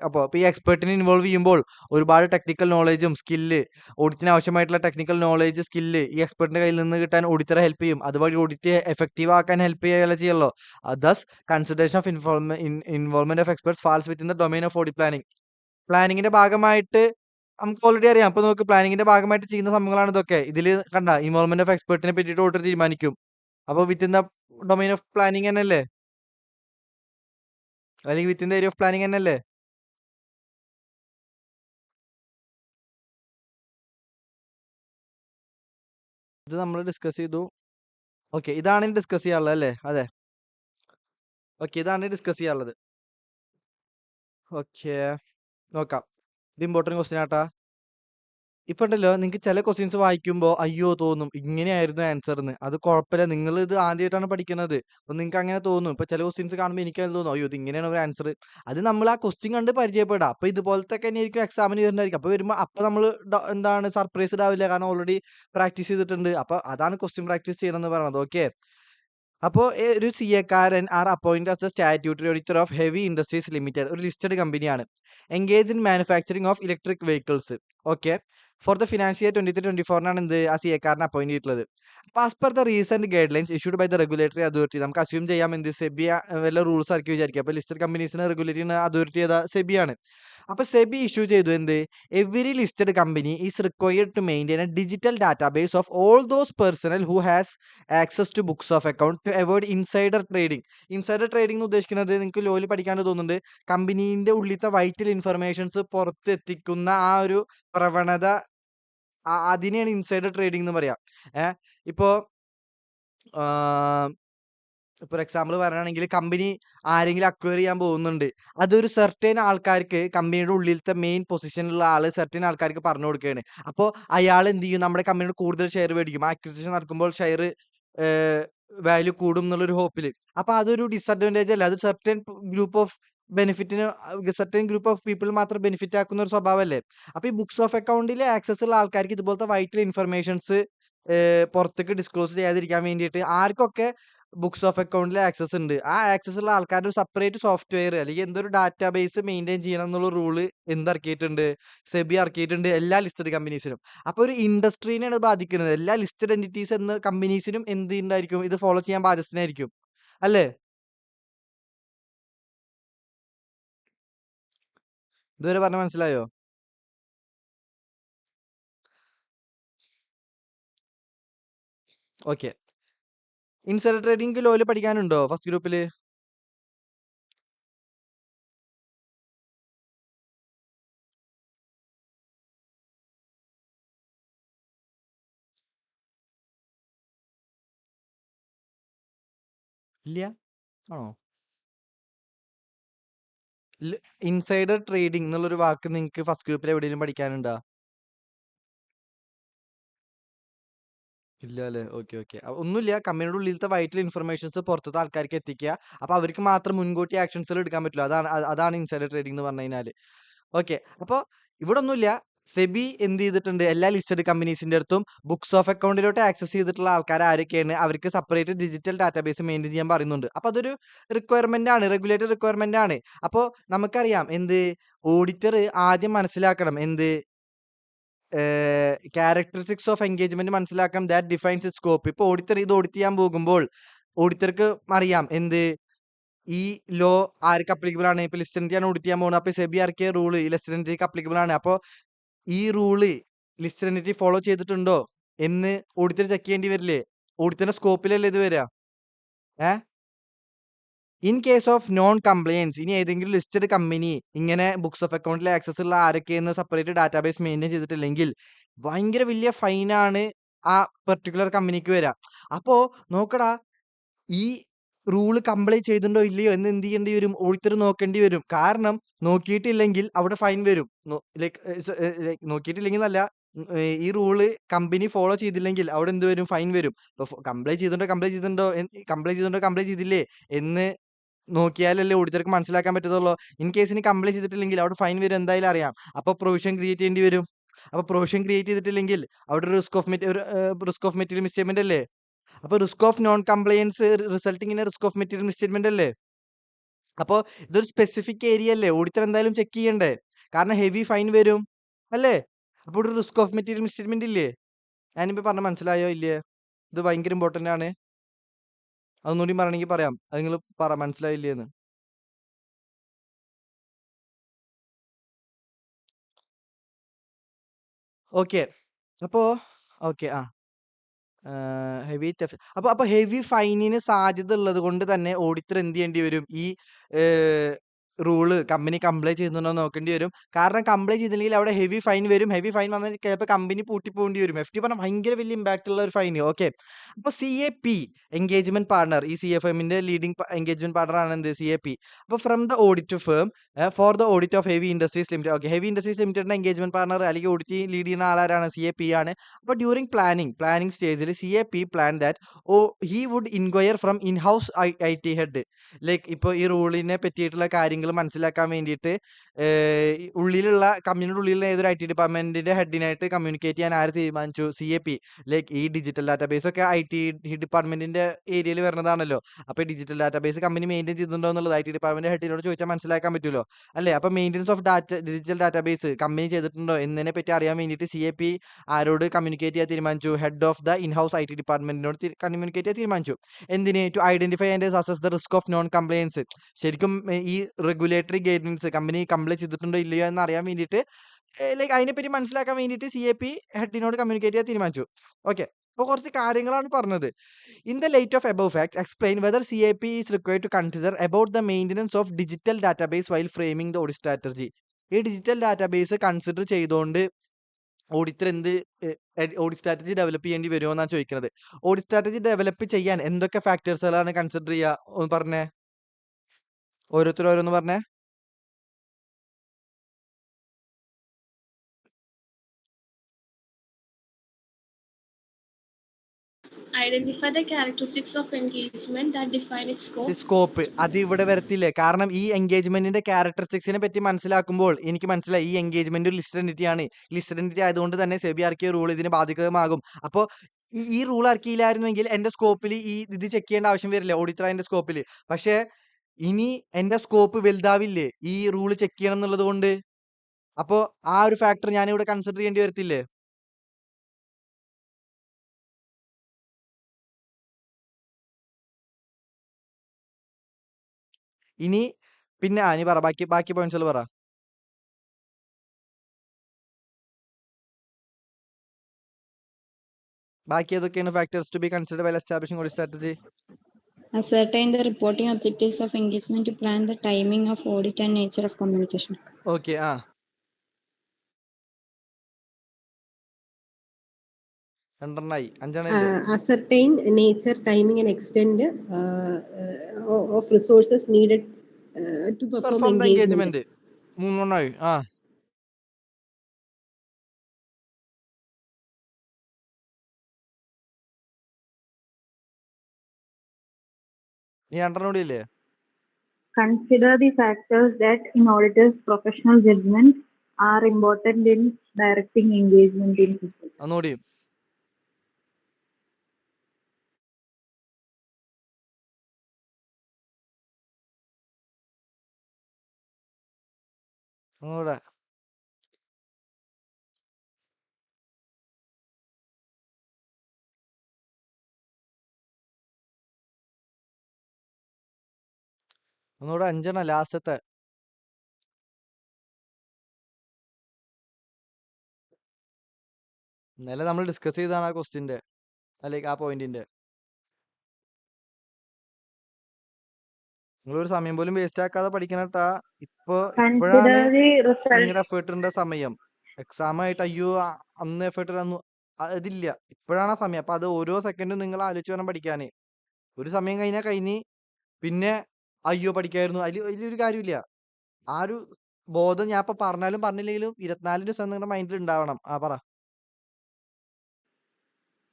അപ്പോൾ ഈ എക്സ്പേർട്ടിനെ involve ചെയ്യുമ്പോൾ ഒരുപാട് technical നോളേജും skill, ഓഡിറ്റിന് ആവശ്യമായിട്ടുള്ള technical knowledge skill ഈ എക്സ്പേർട്ടിന്റെ കയ്യിൽ നിന്ന് കിട്ടാൻ ഓഡിറ്ററെ help ചെയ്യും. അതുവഴി ഓഡിറ്റ് എഫക്റ്റീവ് ആക്കാൻ ഹെൽപ്പ് ചെയ്യുകയല്ല ചെയ്യുള്ളൂ. Thus consideration of involvement of experts falls within the domain of audit planning. പ്ലാനിങ്ങിന്റെ ഭാഗമായിട്ട് നമുക്ക് ഓൾറെഡി അറിയാം. അപ്പൊ നമുക്ക് പ്ലാനിങ്ങിന്റെ ഭാഗമായിട്ട് ചെയ്യുന്ന സംഭവങ്ങളാണ് ഇതൊക്കെ. ഇതിൽ കണ്ട ഇൻവോൾവ്മെന്റ് ഓഫ് എക്സ്പേർട്ടിനെ പറ്റിയിട്ട് ഓഡിറ്റർ തീരുമാനിക്കും. അപ്പോൾ within the domain of planning തന്നെയല്ലേ, അല്ലെങ്കിൽ within the area of planning തന്നെയല്ലേ. ഇത് നമ്മൾ ഡിസ്കസ് ചെയ്തു. ഓക്കെ, ഇതാണ് ഡിസ്കസ് ചെയ്യാനുള്ളത് അല്ലേ. അതെ, ഓക്കെ, ഇതാണ് ഡിസ്കസ് ചെയ്യാനുള്ളത്. ഓക്കെ, നോക്കാം. ഇത് ഇമ്പോർട്ടൻറ്റ് ക്വസ്റ്റ്യൻ ആട്ടാ. ഇപ്പൊ ഉണ്ടല്ലോ നിങ്ങൾക്ക് ചില ക്വസ്റ്റ്യൻസ് വായിക്കുമ്പോൾ അയ്യോ തോന്നും ഇങ്ങനെയായിരുന്നു ആൻസർ എന്ന്. അത് കുഴപ്പമില്ല, നിങ്ങൾ ഇത് ആദ്യമായിട്ടാണ് പഠിക്കുന്നത്, അപ്പൊ നിങ്ങൾക്ക് അങ്ങനെ തോന്നും. ഇപ്പൊ ചില ക്വസ്റ്റ്യൻസ് കാണുമ്പോൾ എനിക്ക് അത് തോന്നും അയ്യോ ഇത് ഇങ്ങനെയാണ് ഒരു ആൻസർ. അത് നമ്മൾ ആ ക്വസ്റ്റ്യൻ കണ്ട് പരിചയപ്പെടാം. അപ്പൊ ഇതുപോലത്തെ ഒക്കെ തന്നെയായിരിക്കും എക്സാമിന് വരുന്നതായിരിക്കും. അപ്പൊ വരുമ്പോൾ അപ്പൊ നമ്മൾ എന്താണ് സർപ്രൈസ്ഡ് ആവില്ല, കാരണം ഓൾറെഡി പ്രാക്ടീസ് ചെയ്തിട്ടുണ്ട്. അപ്പൊ അതാണ് ക്വസ്റ്റ്യൻ പ്രാക്ടീസ് ചെയ്യണമെന്ന് പറയുന്നത്. ഓക്കെ, അപ്പോൾ ഒരു CAക്കാരൻ are appointed as the statutory auditor of heavy industries Limited, ഒരു ലിസ്റ്റഡ് കമ്പനിയാണ്. Engage in manufacturing of electric vehicles. Okay, for the financial year 23-24 എന്ത് ആ CAക്കാരനെ അപ്പോയിന്റ് ചെയ്തിട്ടുള്ളത്. അപ്പോൾ as per the recent guidelines issued by the regulatory authority, നമുക്ക് assume ചെയ്യാം എന്ത് സെബി വല്ല റൂൾസ് ആക്കി വിചാരിക്കുക. അപ്പോൾ ലിസ്റ്റഡ് കമ്പനീസിനെ റെഗുലേറ്റ് ചെയ്യുന്ന അതോറിറ്റി ഏതാ, സെബിയാണ്. അപ്പോൾ സെബി ഇഷ്യൂ ചെയ്തു എന്ത് every listed company is required to maintain a digital database of all those personnel who has access to books of account to avoid insider trading. Insider trading എന്ന് ഉദ്ദേശിക്കുന്നത് നിങ്ങൾക്ക് ലോയിൽ പഠിക്കാൻ തോന്നുന്നുണ്ട്, കമ്പനീന്റെ ഉള്ളിലത്തെ വൈറ്റൽ ഇൻഫർമേഷൻസ് പുറത്തെത്തിക്കുന്ന ആ ഒരു പ്രവണത, അതിനെയാണ് ഇൻസൈഡർ ട്രേഡിംഗ് എന്ന് പറയാം. ഇപ്പോ ഫോർ എക്സാമ്പിൾ പറയുകയാണെങ്കിൽ കമ്പനി ആരെങ്കിലും അക്വയർ ചെയ്യാൻ പോകുന്നുണ്ട്, അതൊരു സെർട്ടൈൻ ആൾക്കാർക്ക്, കമ്പനിയുടെ ഉള്ളിലത്തെ മെയിൻ പൊസിഷനിലുള്ള ആള് സെർട്ടൈൻ ആൾക്കാർക്ക് പറഞ്ഞു കൊടുക്കുകയാണ്. അപ്പോൾ അയാൾ എന്ത് ചെയ്യും, നമ്മുടെ കമ്പനിയുടെ കൂടുതൽ ഷെയർ മേടിക്കും. അക്വിസിഷൻ നടക്കുമ്പോൾ ഷെയർ വാല്യൂ കൂടും എന്നുള്ളൊരു ഹോപ്പിൽ. അപ്പൊ അതൊരു ഡിസഡ്വാൻറ്റേജ് അല്ല, അത് സെർട്ടൈൻ ഗ്രൂപ്പ് ഓഫ് ബെനിഫിറ്റിന്, സെർട്ടൈൻ ഗ്രൂപ്പ് ഓഫ് പീപ്പിൾ മാത്രം ബെനിഫിറ്റ് ആക്കുന്ന ഒരു സ്വഭാവമല്ലേ. അപ്പൊ ഈ ബുക്സ് ഓഫ് അക്കൗണ്ടിൽ ആക്സസ് ഉള്ള ആൾക്കാർക്ക് ഇതുപോലത്തെ വൈറ്റൽ ഇൻഫർമേഷൻസ് പുറത്തേക്ക് ഡിസ്ക്ലോസ് ചെയ്യാതിരിക്കാൻ വേണ്ടിയിട്ട് ആർക്കൊക്കെ ബുക്സ് ഓഫ് അക്കൗണ്ടിൽ ആക്സസ് ഉണ്ട് ആ ആക്സസ് ഉള്ള ആൾക്കാരുടെ ഒരു സെപ്പറേറ്റ് സോഫ്റ്റ്വെയർ അല്ലെങ്കിൽ എന്തൊരു ഡാറ്റാബേസ് മെയിൻറ്റെയിൻ ചെയ്യണം എന്നുള്ള റൂള് എന്തിറക്കിയിട്ടുണ്ട്, സെബി ഇറക്കിയിട്ടുണ്ട് എല്ലാ ലിസ്റ്റഡ് കമ്പനീസിനും. അപ്പോൾ ഒരു ഇൻഡസ്ട്രീനെയാണ് ബാധിക്കുന്നത്. എല്ലാ ലിസ്റ്റഡ് എൻറ്റിറ്റീസ് എന്ന കമ്പനീസിനും എന്ത് ഉണ്ടായിരിക്കും, ഇത് ഫോളോ ചെയ്യാൻ ബാധ്യസ്ഥനായിരിക്കും അല്ലേ? ഇതുവരെ പറഞ്ഞ മനസ്സിലായോ? ഓക്കെ. ഇൻസൈഡർ ട്രേഡിംഗ് ലോയിൽ പഠിക്കാനുണ്ടോ ഫസ്റ്റ് ഗ്രൂപ്പിൽ? ഇല്ല ആണോ? ഇൻസൈഡർ ട്രേഡിംഗ് എന്നുള്ളൊരു വാക്ക് നിങ്ങൾക്ക് ഫസ്റ്റ് ഗ്രൂപ്പിൽ എവിടെയെങ്കിലും പഠിക്കാനുണ്ടോ? ഇല്ല അല്ലേ? Okay okay. ഒന്നുമില്ല, കമ്പനിയുടെ ഉള്ളിലത്തെ വൈറ്റൽ ഇൻഫർമേഷൻസ് പുറത്തത്തെ ആൾക്കാർക്ക് എത്തിക്കുക. അപ്പൊ അവർക്ക് മാത്രം മുൻകൂട്ടി ആക്ഷൻസുകൾ എടുക്കാൻ പറ്റില്ല. അതാണ് ഇൻസൈഡർ ട്രേഡിംഗ് എന്ന് പറഞ്ഞു കഴിഞ്ഞാൽ. ഓക്കെ. അപ്പോൾ ഇവിടെ ഒന്നുമില്ല, സെബി എന്ത് ചെയ്തിട്ടുണ്ട്, എല്ലാ ലിസ്റ്റഡ് കമ്പനീസിന്റെ അടുത്തും ബുക്സ് ഓഫ് അക്കൗണ്ടിലോട്ട് ആക്സസ് ചെയ്തിട്ടുള്ള ആൾക്കാർ ആരൊക്കെയാണ് അവർക്ക് സെപ്പറേറ്റ് ഡിജിറ്റൽ ഡാറ്റാബേസ് മെയിൻറ്റെയിൻ ചെയ്യാൻ പറയുന്നുണ്ട്. അപ്പൊ അതൊരു റിക്വയർമെന്റ് ആണ്, റെഗുലേറ്റഡ് റിക്വയർമെന്റ് ആണ്. അപ്പോൾ നമുക്കറിയാം എന്ത്, ഓഡിറ്റർ ആദ്യം മനസ്സിലാക്കണം എന്ത്, ക്യാരക്ടറിസ്റ്റിക്സ് ഓഫ് എൻഗേജ്മെന്റ് മനസ്സിലാക്കണം, ദാറ്റ് ഡിഫൈൻസ് ഇറ്റ് സ്കോപ്പ്. ഇപ്പൊ ഓഡിറ്റർ ഇത് ഓഡിറ്റ് ചെയ്യാൻ പോകുമ്പോൾ ഓഡിറ്റർക്ക് അറിയാം എന്ത്, ഈ ലോ ആർക്ക് അപ്ലിക്കബിൾ ആണ്. ഇപ്പൊ ലിസ്റ്റ് എൻട്രി ആണ് ഓഡിറ്റ് ചെയ്യാൻ പോകുന്നത്. അപ്പൊ സെബി ഇറക്കിയ റൂള് ഈ ലിസ്റ്റ് എൻട്രിക്ക് അപ്ലിക്കബിൾ ആണ്. അപ്പോൾ ഈ റൂള് ലിസ്റ്റ് എൻട്രി ഫോളോ ചെയ്തിട്ടുണ്ടോ എന്ന് ഓഡിറ്റർ ചെക്ക് ചെയ്യേണ്ടി വരില്ലേ? ഓഡിറ്ററിന്റെ സ്കോപ്പിലല്ലേ ഇത് വരിക? In case of non compliance, ഇനി ഏതെങ്കിലും ലിസ്റ്റഡ് കമ്പനി ഇങ്ങനെ ബുക്സ് ഓഫ് അക്കൗണ്ടിൽ ആക്സസ് ഉള്ള ആരൊക്കെയെന്ന് സെപ്പറേറ്റ് ഡാറ്റാബേസ് മെയിൻറ്റെയിൻ ചെയ്തിട്ടില്ലെങ്കിൽ ഭയങ്കര വലിയ ഫൈനാണ് ആ പെർട്ടിക്കുലർ കമ്പനിക്ക് വരിക. അപ്പോ നോക്കടാ, ഈ റൂള് കംപ്ലൈ ചെയ്തിട്ടുണ്ടോ ഇല്ലയോ എന്ന് എന്ത് ചെയ്യേണ്ടി വരും, ഓഡിറ്റർ നോക്കേണ്ടി വരും. കാരണം നോക്കിയിട്ടില്ലെങ്കിൽ അവിടെ ഫൈൻ വരും. നോക്കിയിട്ടില്ലെങ്കിൽ അല്ല, ഈ റൂള് കമ്പനി ഫോളോ ചെയ്തില്ലെങ്കിൽ അവിടെ എന്ത് വരും, ഫൈൻ വരും. ഇപ്പൊ കംപ്ലൈ കംപ്ലൈ ചെയ്തില്ലേ എന്ന് നോക്കിയാലല്ലേ ഓഡിറ്റർക്ക് മനസ്സിലാക്കാൻ പറ്റത്തുള്ളൂ. ഇൻ കേസിന് കംപ്ലൈന്റ് ചെയ്തിട്ടില്ലെങ്കിൽ അവിടെ ഫൈൻ വരും, എന്തായാലും അറിയാം. അപ്പോൾ പ്രൊവിഷൻ ക്രിയേറ്റ് ചെയ്യേണ്ടി വരും. അപ്പോൾ പ്രൊവിഷൻ ക്രിയേറ്റ് ചെയ്തിട്ടില്ലെങ്കിൽ അവിടെ റിസ്ക് ഓഫ് മെറ്റീരിയൽ മിസ്സ്റ്റേറ്റ്മെന്റ് അല്ലേ? അപ്പോൾ risk of non compliance resulting in risk of material misstatement അല്ലേ? അപ്പോൾ ഇതൊരു സ്പെസിഫിക് ഏരിയ അല്ലേ, ഓഡിറ്റർ എന്തായാലും ചെക്ക് ചെയ്യണ്ടേ? കാരണം ഹെവി ഫൈൻ വരും അല്ലേ? അപ്പോൾ ഒരു റിസ്ക് ഓഫ് മെറ്റീരിയൽ മിസ്സ്റ്റേറ്റ്മെന്റ് ഇല്ലേ? ഞാനിപ്പോൾ പറഞ്ഞ മനസ്സിലായോ ഇല്ലേ? ഇത് ഭയങ്കര ഇമ്പോർട്ടന്റ് ആണ്. അതൊന്നുകൂടി പറയണമെങ്കിൽ പറയാം. അത് നിങ്ങൾ മനസ്സിലായില്ലേന്ന്. ഓക്കെ. അപ്പോ ഓക്കെ. ഹെവി അപ്പൊ ഹെവി ഫൈനിന് സാധ്യത ഉള്ളത് കൊണ്ട് തന്നെ ഓഡിറ്റർ എന്ത് ചെയ്യേണ്ടി വരും, ഈ റൂള് കമ്പനി കംപ്ലൈ ചെയ്യുന്നുണ്ടോ നോക്കേണ്ടി വരും. കാരണം കംപ്ലൈ ചെയ്തില്ലെങ്കിൽ അവിടെ ഹെവി ഫൈൻ വരും. ഹെവി ഫൈൻ വന്നാൽ ചിലപ്പോൾ കമ്പനി പൂട്ടിപ്പോകേണ്ടി വരും. FT പറഞ്ഞാൽ ഭയങ്കര വലിയ ഇമ്പാക്ട് ഉള്ള ഒരു ഫൈൻ. ഓക്കെ. അപ്പോൾ CAP എൻഗേജ്മെന്റ് പാർട്ണർ, ഈ CFMന്റെ ലീഡിംഗ് എൻഗേജ്മെന്റ് പാർട്ണർ ആണ് എന്ത്, CAP. അപ്പോൾ from the audit firm for the audit of heavy industries limited. Okay, heavy industries ലിമിറ്റഡിന്റെ എൻഗേജ്മെന്റ് പാർട്ണർ അല്ലെങ്കിൽ ഓഡിറ്റ് ലീഡ് ചെയ്യുന്ന ആളാരാണ്, CAP ആണ്. അപ്പോൾ ഡ്യൂറിംഗ് പ്ലാനിങ് സ്റ്റേജിൽ CAP plan that he would inquire from in house IT head. Like ഇപ്പോൾ ഈ റൂളിനെ പറ്റിയിട്ടുള്ള കാര്യങ്ങൾ മനസ്സിലാക്കാൻ വേണ്ടിയിട്ട് ഉള്ളിലുള്ള കമ്പനിയുടെ ഉള്ളിലുള്ള ഏതൊരു IT ഡിപ്പാർട്ട്മെന്റിന്റെ ഹെഡിനായിട്ട് കമ്മ്യൂണിക്കേറ്റ് ചെയ്യാൻ ആര് തീരുമാനിച്ചു, CAP. ലൈക്ക് ഈ ഡിജിറ്റൽ ഡാറ്റാബേസ് ഒക്കെ IT ഡിപ്പാർട്ട്മെന്റിന്റെ ഏരിയയിൽ വരുന്നതാണല്ലോ. അപ്പോൾ ഡിജിറ്റൽ ഡാറ്റാബേസ് കമ്പനി മെയിൻറ്റെയിൻ ചെയ്യുന്നുണ്ടോ എന്നുള്ളത് IT ഡിപ്പാർട്ട്മെന്റ് ഹെഡിനോട് ചോദിച്ചാൽ മനസ്സിലാക്കാൻ പറ്റുമല്ലോ അല്ലേ? അപ്പോൾ maintenance of digital database company ചെയ്തിട്ടുണ്ടോ എന്നതിനെ പറ്റി അറിയാൻ വേണ്ടിയിട്ട് CAP ആരോട് കമ്മ്യൂണിക്കേറ്റ് ചെയ്യാൻ തീരുമാനിച്ചു, head of the in house IT ഡിപ്പാർട്ട്മെന്റിനോട് കമ്മ്യൂണിക്കേറ്റ് ചെയ്യാൻ തീരുമാനിച്ചു. എന്തിന്, to identify and assess the risk of non compliance. ശരിക്കും ഈ റെഗുലേറ്ററി ഗൈഡൻസ് കമ്പനി കംപ്ലൈ ചെയ്തിട്ടുണ്ടോ ഇല്ലയോ എന്ന് അറിയാൻ വേണ്ടിയിട്ട്, ലൈക്ക് അതിനെപ്പറ്റി മനസ്സിലാക്കാൻ വേണ്ടിയിട്ട് CAP ഹെഡിനോട് കമ്മ്യൂണിക്കേറ്റ് ചെയ്യാൻ തീരുമാനിച്ചു. ഓക്കെ. അപ്പോൾ കുറച്ച് കാര്യങ്ങളാണ് പറഞ്ഞത്. In the light of above facts explain whether CAP is required to consider about the maintenance of digital database while framing the audit strategy. ഈ ഡിജിറ്റൽ ഡാറ്റാബേസ് കൺസിഡർ ചെയ്തുകൊണ്ട് ഓഡിറ്റർ ഓഡിറ്റ് സ്ട്രാറ്റജി ഡെവലപ്പ് ചെയ്യേണ്ടി വരുമോ എന്നാണ് ചോദിക്കുന്നത്. Audit strategy develop ചെയ്യാൻ എന്തൊക്കെ ഫാക്ടേഴ്സുകളാണ് consider ചെയ്യുക, ഒന്ന് പറഞ്ഞേ, ഓരോരുത്തരോന്ന് പറഞ്ഞേ. Identify the characteristics of engagement that define its scope. Scope അത് ഇവിടെ വരത്തില്ലേ? കാരണം ഈ എൻഗേജ്മെന്റിന്റെ ക്യാരക്ടറിസ്റ്റിക്സിനെ പറ്റി മനസ്സിലാക്കുമ്പോൾ എനിക്ക് മനസ്സിലായി ഈ എൻഗേജ്മെന്റ് ഒരു ലിസ്റ്റഡ് എൻറ്റിറ്റി ആണ്. ലിസ്റ്റഡ് എൻറ്റിറ്റി ആയതുകൊണ്ട് തന്നെ സെബി ഇറക്കിയ റൂൾ ഇതിന് ബാധകമാകും. അപ്പോൾ ഈ റൂൾ ഇറക്കിയില്ലായിരുന്നുവെങ്കിൽ എന്റെ സ്കോപ്പിൽ ഇത് ചെക്ക് ചെയ്യേണ്ട ആവശ്യം വരില്ല ഓഡിറ്റർ സ്കോപ്പിൽ. പക്ഷെ ഇനി എന്റെ സ്കോപ്പ് വലുതാവില്ലേ ഈ റൂൾ ചെക്ക് ചെയ്യണം എന്നുള്ളത് കൊണ്ട്? അപ്പോ ആ ഒരു ഫാക്ടർ ഞാൻ ഇവിടെ കൺസിഡർ ചെയ്യേണ്ടി വരത്തില്ലേ? ഇനി പിന്നെ നീ പറ, ബാക്കി പോയിന്റ്സുകൾ പറ. ബാക്കി ഏതൊക്കെയാണ് factors to be considered while establishing audit strategy? Ascertain the reporting objectives of engagement to plan the timing of audit and nature of communication. Okay. രണ്ടെണ്ണായി, അഞ്ചെണ്ണയില്ലേ? Ascertain nature, timing, and extent of resources needed to perform perform the engagement. Engagement. മൂന്നെണ്ണായി. നീ രണ്ടെണ്ണം കൂടി ഇല്ലേ? Consider the factors that, in auditor's professional judgment, are important in directing engagement in system. ഒന്നുകൂടി. ഒന്നുകൂടെ. ഒന്നുകൂടെ, അഞ്ചെണ്ണം ലാസ്റ്റത്തെ. ഇന്നലെ നമ്മൾ ഡിസ്കസ് ചെയ്താണ് ആ ക്വസ്റ്റ്യന്റെ അല്ലെങ്കിൽ ആ പോയിന്റിന്റെ. നിങ്ങളൊരു സമയം പോലും വേസ്റ്റ് ആക്കാതെ പഠിക്കണട്ടാ. ഇപ്പോഴാണ് നിങ്ങളുടെ എഫേർട്ടിന്റെ സമയം. എക്സാം ആയിട്ട് അയ്യോ അന്ന് എഫേർട്ട് അതില്ല. ഇപ്പോഴാണ് സമയം. അപ്പൊ അത് ഓരോ സെക്കൻഡും നിങ്ങൾ ആലോചിച്ച് വേണം പഠിക്കാന്. ഒരു സമയം കഴിഞ്ഞാൽ കഴിഞ്ഞ് പിന്നെ അയ്യോ പഠിക്കായിരുന്നു, അതിലൊരു കാര്യമില്ല. ആ ഒരു ബോധം ഞാൻ ഇപ്പൊ പറഞ്ഞാലും പറഞ്ഞില്ലെങ്കിലും 24 ദിവസം നിങ്ങളുടെ മൈൻഡിൽ ഉണ്ടാവണം. പറ.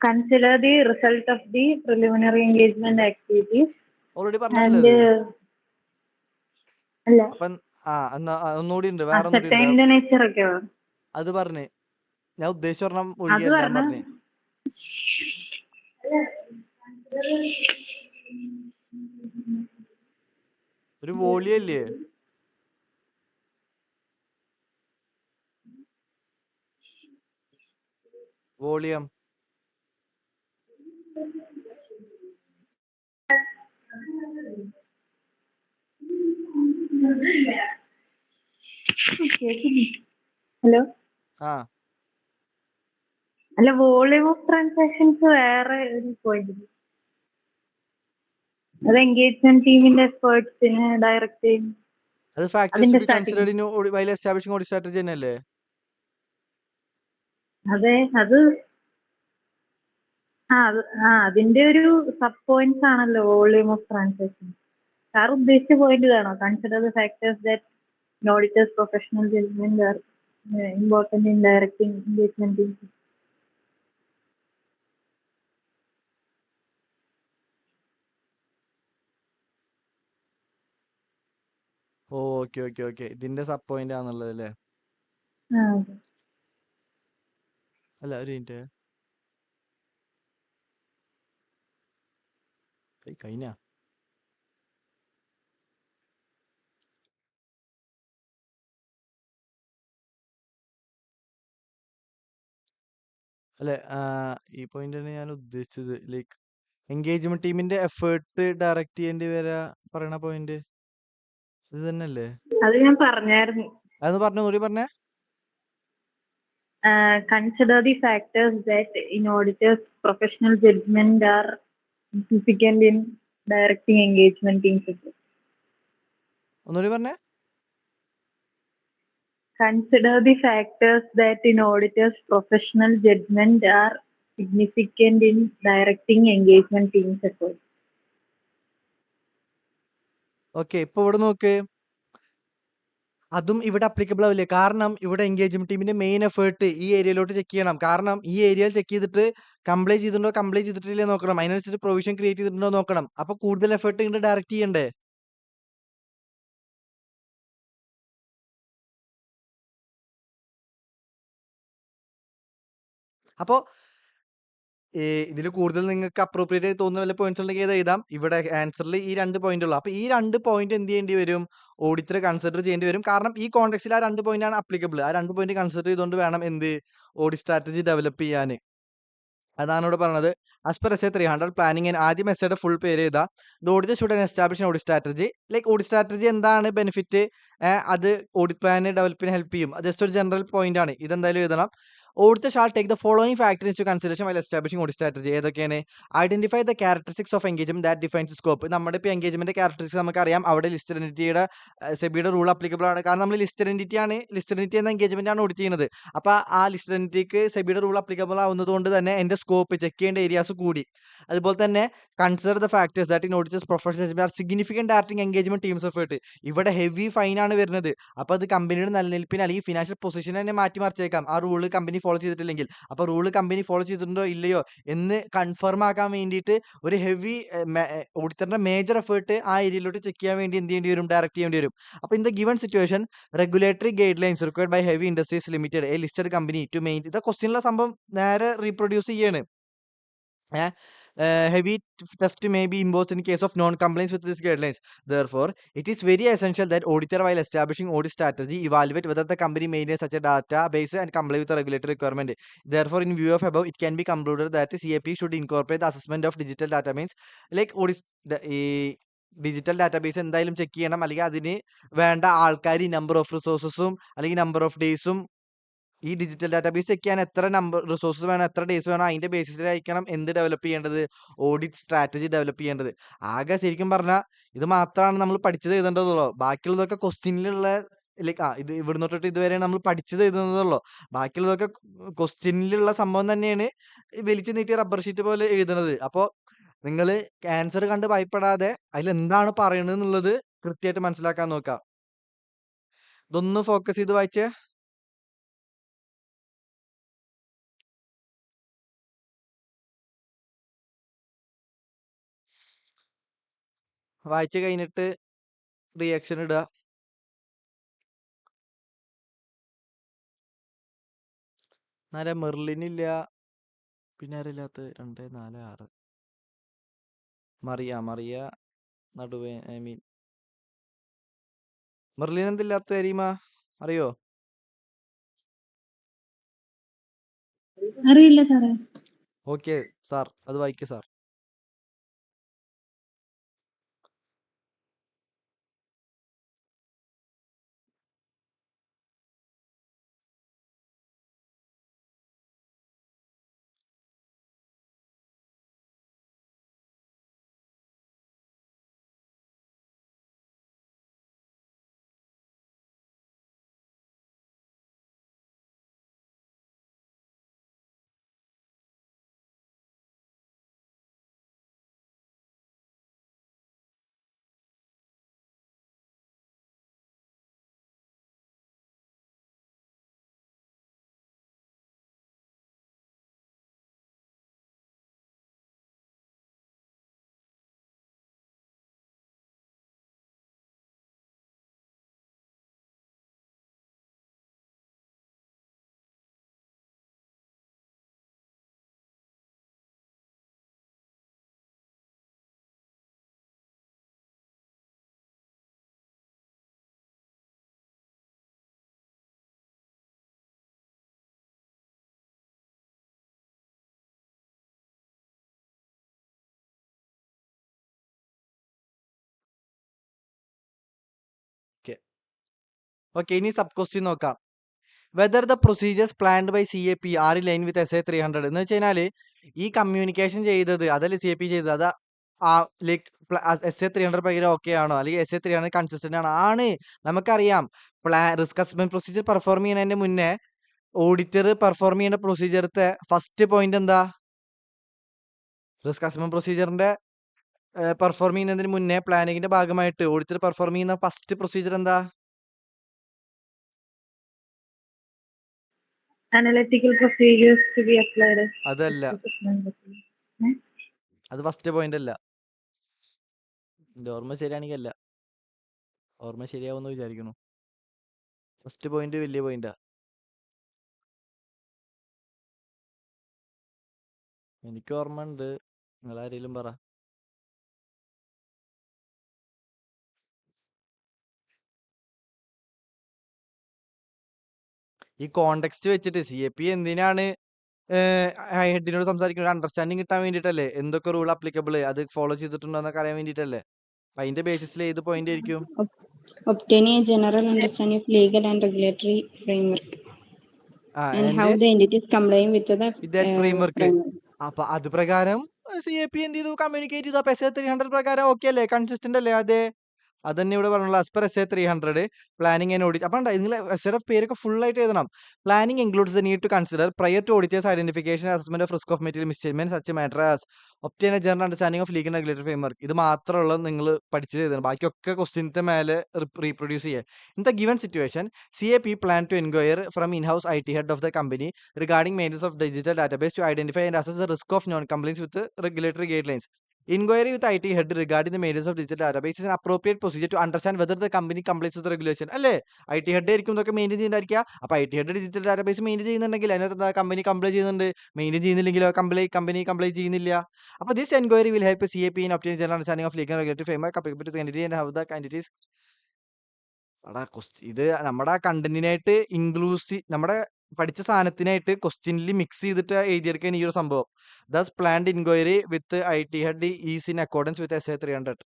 Consider the result of the preliminary engagement activities already and പറഞ്ഞതല്ലേ അത്? അല്ല അപ്പം എന്നാ ഒന്നുകൂടി ഉണ്ട്, വേറെ ഒന്നുകൂടി ഉണ്ട്. ascertain the nature ഒക്കെയോ അത് പറഞ്ഞ് ഞാൻ ഉദ്ദേശിച്ച ഒരെണ്ണം അത് ഒഴികെല്ലാം പറഞ്ഞ പറഞ്ഞ്. ഒരു വോളിയല്ലേ? വോളിയം. ഹലോ ആ അല്ല വോളിയം ഓഫ് ട്രാൻസാക്ഷൻസ് വേറെ ഒരു പോയിന്റ്. അത് എൻഗേജ്മെന്റ് ടീമിന്റെ എഫേർട്സിനെ ഡയറക്റ്റ് ചെയ്യും. അത് ഫാക്ടേഴ്സ് ടു അതിന്റെ be starting considered in while establishing audit strategy തന്നെയല്ലേ? അതെ അത് അതിന്റെ ഒരു സബ് പോയിന്റ്സ് ആണല്ലോ വോളിയം ഓഫ് ട്രാൻസാക്ഷൻ. സാർ ഉദ്ദേശിച്ച പോയിന്റ് ഇതാണോ? Consider the factors that auditors professional judgment are important in directing engagement team. Okay okay okay, ഇതിന്റെ sub point ആണെന്നുള്ളത് അല്ലേ? അല്ല ഒരു മിനിറ്റ്, കഴിഞ്ഞ അല്ലെ? ഈ പോയിന്റ് ആണ് ഞാൻ ഉദ്ദേശിച്ചത്. ലൈക്ക് എൻഗേജ്മെന്റ് ടീമിന്റെ എഫേർട്ട് ഡയറക്റ്റ് ചെയ്യേണ്ടി വരാ പറയണ പോയിന്റ് ഇത് തന്നെയല്ലേ? അത് ഞാൻ പറഞ്ഞായിരുന്നു. അതൊന്ന് പറഞ്ഞു, കൂടി പറഞ്ഞേ. Consider the factors that in auditors professional judgment are significant in directing engagement teams. ഒന്നുകൂടി പറഞ്ഞേ. Consider the factors that in auditors professional judgment are significant in directing engagement teams efforts. Okay, ഇപ്പൊ ഇവിടെ നോക്ക്, അതും ഇവിടെ അപ്ലിക്കബിൾ ആവില്ലേ? കാരണം ഇവിടെ engagement ടീമിന്റെ മെയിൻ എഫേർട്ട് ഈ ഏരിയയിലോട്ട് ചെക്ക് ചെയ്യണം. കാരണം ഈ ഏരിയയിൽ ചെക്ക് ചെയ്തിട്ട് കംപ്ലൈന്റ് ചെയ്തിട്ടുണ്ടോ കംപ്ലൈന്റ് ചെയ്തിട്ടില്ലേ നോക്കണം. അതിനനുസരിച്ച് പ്രൊവിഷൻ ക്രിയേറ്റ് ചെയ്തിട്ടുണ്ടോ നോക്കണം. അപ്പൊ കൂടുതൽ എഫേർട്ട് ഇങ്ങോട്ട് ഡയറക്റ്റ് ചെയ്യണ്ടേ? അപ്പോ ഇതില് കൂടുതൽ നിങ്ങൾക്ക് അപ്രോപ്രിയേറ്റ് ആയി തോന്നുന്ന വല്ല പോയിന്റ്സ് ഉണ്ടെങ്കിൽ അത് എഴുതാം. ഇവിടെ ആൻസറിൽ ഈ 2 പോയിന്റ് ഉള്ളൂ. അപ്പൊ ഈ 2 പോയിന്റ് എന്ത് ചെയ്യേണ്ടി വരും? ഓഡിറ്റർ കൺസിഡർ ചെയ്യേണ്ടി വരും. കാരണം ഈ കോണ്ടെക്സ്റ്റിൽ ആ 2 പോയിന്റ് ആണ് അപ്ലിക്കബിൾ. ആ 2 പോയിന്റ് കൺസിഡർ ചെയ്തുകൊണ്ട് വേണം എന്ത് ഓഡിറ്റ് സ്ട്രാറ്റജി ഡെവലപ്പ് ചെയ്യാന്. അതാണ് ഇവിടെ പറഞ്ഞത്. ആസ് പെർ SA 300 പ്ലാനിങ് ആദ്യം എസ്സയുടെ ഫുൾ പേര് ചെയ്താ the auditor should establish audit strategy. Like audit strategy എന്താണ് ബെനിഫിറ്റ്, അത് ഓഡിറ്റ് പ്ലാൻ ഡെവലപ്പിന് ഹെൽപ്പ് ചെയ്യും. ജസ്റ്റ് ഒരു ജനറൽ പോയിന്റ് ആണ്. ഇതെന്തായാലും എഴുതണം. Auditor shall take the following factors to consideration while establishing audit strategy. ഏതൊക്കെയാണ്? Identify the characteristics of engagement that defines scope. നമ്മുടെ ഇപ്പോൾ എൻഗേജ്മെന്റ് ക്യാരക്ടറിസ്റ്റിക്സ് നമുക്കറിയാം. അവിടെ ലിസ്റ്റഡ് എൻറ്റിറ്റിയുടെ സെബിയുടെ റൂൾ അപ്ലിക്കബിൾ ആണ്. കാരണം നമ്മൾ ലിസ്റ്റഡ് എൻറ്റിറ്റി എന്ന എൻഗേജ്മെന്റ് ആണ് ഓഡിറ്റ് ചെയ്യുന്നത്. അപ്പൊ ആ ലിസ്റ്റഡ് എൻറ്റിറ്റിക്ക് സെബിയുടെ റൂൾ അപ്ലിക്കബിൾ ആവുന്നത് കൊണ്ട് തന്നെ എന്റെ സ്കോപ്പ് ചെക്ക് ചെയ്യേണ്ട ഏരിയാസ് കൂടി. അതുപോലെ തന്നെ consider the factors that in auditors professional R significant directing engagement teams effort. ഇവിടെ ഹെവി ഫൈൻ ആണ് വരുന്നത്. അപ്പൊ അത് കമ്പനിയുടെ നിലനിൽപ്പിന് അല്ലെങ്കിൽ ഫിനാൻഷ്യൽ പൊസിഷൻ തന്നെ മാറ്റിമറിച്ചേക്കാം ആ റൂള് കമ്പനി ഫോളോ ചെയ്തിട്ടില്ലെങ്കിൽ. അപ്പൊ റൂള് കമ്പനി ഫോളോ ചെയ്തിട്ടുണ്ടോ ഇല്ലയോ എന്ന് കൺഫേം ആക്കാൻ വേണ്ടിയിട്ട് ഒരു ഹെവി ഓഡിറ്ററിന്റെ മേജർ എഫേർട്ട് ആ ഏരിയയിലോട്ട് ചെക്ക് ചെയ്യാൻ വേണ്ടി എന്ത് ചെയ്യേണ്ടി വരും? ഡയറക്റ്റ് ചെയ്യേണ്ടി വരും. അപ്പൊ in the given situation regulatory guidelines required by heavy industries limited a listed company to main. ഇത് ക്വസ്റ്റ്യനിലെ സംഭവം നേരെ റീപ്രൊഡ്യൂസ് ചെയ്യാണ്. Heavy theft may be imposed in case of non-compliance with these guidelines. Therefore, it is very essential that auditor, while establishing audit strategy, evaluate whether the company maintains such a database and comply with the regulatory requirement. Therefore, in view of above, it can be concluded that CAP should incorporate the assessment of digital data means like audit ഈ digital database എന്തായാലും check ചെയ്യണം. അല്ലെങ്കിൽ അതിന് വേണ്ട ആൾക്കാർ, number of റിസോഴ്സസും അല്ലെങ്കിൽ number of ഡേയ്സും ഈ digital database check ചെയ്യാൻ എത്ര നമ്പർ റിസോഴ്സസ് വേണം, എത്ര ഡേയ്സ് വേണം, അതിന്റെ ബേസിസിലായിരിക്കണം എന്ത് ഡെവലപ്പ് ചെയ്യേണ്ടത്? ഓഡിറ്റ് സ്ട്രാറ്റജി ഡെവലപ്പ് ചെയ്യേണ്ടത്. ആകെ ശരിക്കും പറഞ്ഞാൽ ഇത് മാത്രമാണ് നമ്മൾ പഠിച്ചത് എഴുതേണ്ടതുള്ളൂ. ബാക്കിയുള്ളതൊക്കെ ക്വസ്റ്റ്യനിലുള്ള ഇത് ഇവിടുന്ന് തൊട്ടിട്ട് ഇതുവരെ നമ്മൾ പഠിച്ചത് എഴുതുന്നതുള്ളൂ. ബാക്കിയുള്ളതൊക്കെ ക്വസ്റ്റ്യനിലുള്ള സംഭവം തന്നെയാണ് വലിച്ചു നീട്ടി റബ്ബർ ഷീറ്റ് പോലെ എഴുതുന്നത്. അപ്പോൾ നിങ്ങൾ ആൻസർ കണ്ട് ഭയപ്പെടാതെ അതിൽ എന്താണ് പറയുന്നത് എന്നുള്ളത് കൃത്യമായിട്ട് മനസ്സിലാക്കാൻ നോക്കാം. ഇതൊന്ന് ഫോക്കസ് ചെയ്ത് വായിച്ചേ. വായിച്ചു കഴിഞ്ഞിട്ട് റിയാക്ഷൻ ഇടുക. ആരാ? മെർലിനില്ല. പിന്നെ ആരില്ലാത്ത? 2, 4, 6 മറിയ നടുവേ. I mean Merlin എന്തില്ലാത്ത? അരീമ അറിയോ? അറിയില്ല സാറേ. ഓക്കെ സാർ, അത് വായിക്കൂ സാർ. ഓക്കെ, ഇനി സബ് ക്വസ്റ്റ്യൻ നോക്കാം. Whether the procedures planned by CAP are in line with SA 300. എന്ന് വെച്ച് കഴിഞ്ഞാൽ ഈ കമ്മ്യൂണിക്കേഷൻ ചെയ്തത് അതല്ലേ CAP ചെയ്തത്, അത് ആ ലൈക്ക് SA 300 പ്രകാരം ഓക്കെ ആണോ, അല്ലെങ്കിൽ SA 300 കൺസിസ്റ്റന്റ് ആണ്? നമുക്കറിയാം റിസ്ക് അസസ്മെന്റ് പ്രൊസീജിയർ പെർഫോം ചെയ്യുന്നതിന്റെ മുന്നേ ഓഡിറ്റർ പെർഫോം ചെയ്യുന്ന പ്രൊസീജിയറത്തെ ഫസ്റ്റ് പോയിന്റ് എന്താ? റിസ്ക് അസസ്മെന്റ് പ്രൊസീജിയറിന്റെ പെർഫോം ചെയ്യുന്നതിന് മുന്നേ പ്ലാനിങ്ങിന്റെ ഭാഗമായിട്ട് ഓഡിറ്റർ പെർഫോം ചെയ്യുന്ന ഫസ്റ്റ് പ്രൊസീജിയർ എന്താ? Analytical procedures to be applied. അതല്ല, അത് ഫസ്റ്റ് പോയിന്റ് അല്ല. എന്റെ ഓർമ്മ ശരിയാണെങ്കിൽ അല്ല. ഓർമ്മ ശരിയാവുമെന്ന് വിചാരിക്കുന്നു. ഫസ്റ്റ് പോയിന്റ് വലിയ പോയിന്റാ. എനിക്ക് ഓർമ്മ ഉണ്ട്. നിങ്ങൾ ആരെങ്കിലും പറ. ഈ കോണ്ടെക്സ്റ്റ് വെച്ചിട്ട് CAP എന്തിനാണ് ഹെഡിനോട് സംസാരിക്കുന്നത്? അണ്ടർസ്റ്റാൻഡിങ് കിട്ടാൻ വേണ്ടിയിട്ടല്ലേ? എന്തൊക്കെ റൂൾ അപ്ലിക്കബിൾ, അത് ഫോളോ ചെയ്തിട്ടുണ്ടോ എന്നൊക്കെ അറിയാൻ വേണ്ടിയിട്ടല്ലേ? അപ്പൊ അതിന്റെ ബേസിസിൽ ഏത് പോയിന്റ് ആയിരിക്കും? Obtaining a general understanding of legal and regulatory framework and how and the entities complying with the with that framework. framework. അപ്പൊ അത് പ്രകാരം CAP എന്ത് ചെയ്തു? കമ്മ്യൂണിക്കേറ്റ് ചെയ്തു. അപ്പൊ SA 300 പ്രകാരം ഓക്കെ അല്ലേ? കൺസിസ്റ്റന്റ് അല്ലേ? അതെ, അതന്നെ ഇവിടെ പറഞ്ഞുള്ള as per SA 300 planning and audit. അപ്പൊ നിങ്ങൾ എസ്എയുടെ പേരൊക്കെ ഫുൾ ആയിട്ട് എഴുതണം. Planning includes the need to consider prior to auditors identification assessment of risk of material misstatement such matter as obtain a general understanding of legal regulatory framework. ഇത് മാത്രമുള്ള നിങ്ങൾ പഠിച്ചു എഴുതണം. ബാക്കിയൊക്കെ ക്വസ്റ്റ്യൻത്തെ മേലെ റീപ്രൊഡ്യൂസ് ചെയ്യുക. In the given situation CAP plan to inquire from in-house IT head of the company regarding maintenance of digital database to identify and assess the risk of non-compliance with the regulatory guidelines. Inquiry with IT head regarding the maintenance of digital database is an appropriate procedure to understand whether the company complies with the regulation. അല്ലേ? IT head ആയിരിക്കും ഇതൊക്കെ maintain ചെയ്യുന്നതായിരിക്കുക. അപ്പൊ IT head digital database maintain ചെയ്യുന്നുണ്ടെങ്കിൽ അതിനകത്ത് company comply ചെയ്യുന്നുണ്ട്. Maintain ചെയ്യുന്നില്ലെങ്കിലോ company comply ചെയ്യുന്നില്ല. അപ്പൊ this enquiry will help CAP in obtaining general understanding of legal and regulatory framework applicable to the entity and how the entities. ഇത് നമ്മുടെ കണ്ടന്റിനായിട്ട് നമ്മുടെ പഠിച്ച സാധനത്തിനായിട്ട് ക്വസ്റ്റ്യനിൽ മിക്സ് ചെയ്തിട്ട് എഴുതിയെടുക്കാൻ ഈ ഒരു സംഭവം. Thus planned inquiry with IT head is in accordance with SA 300.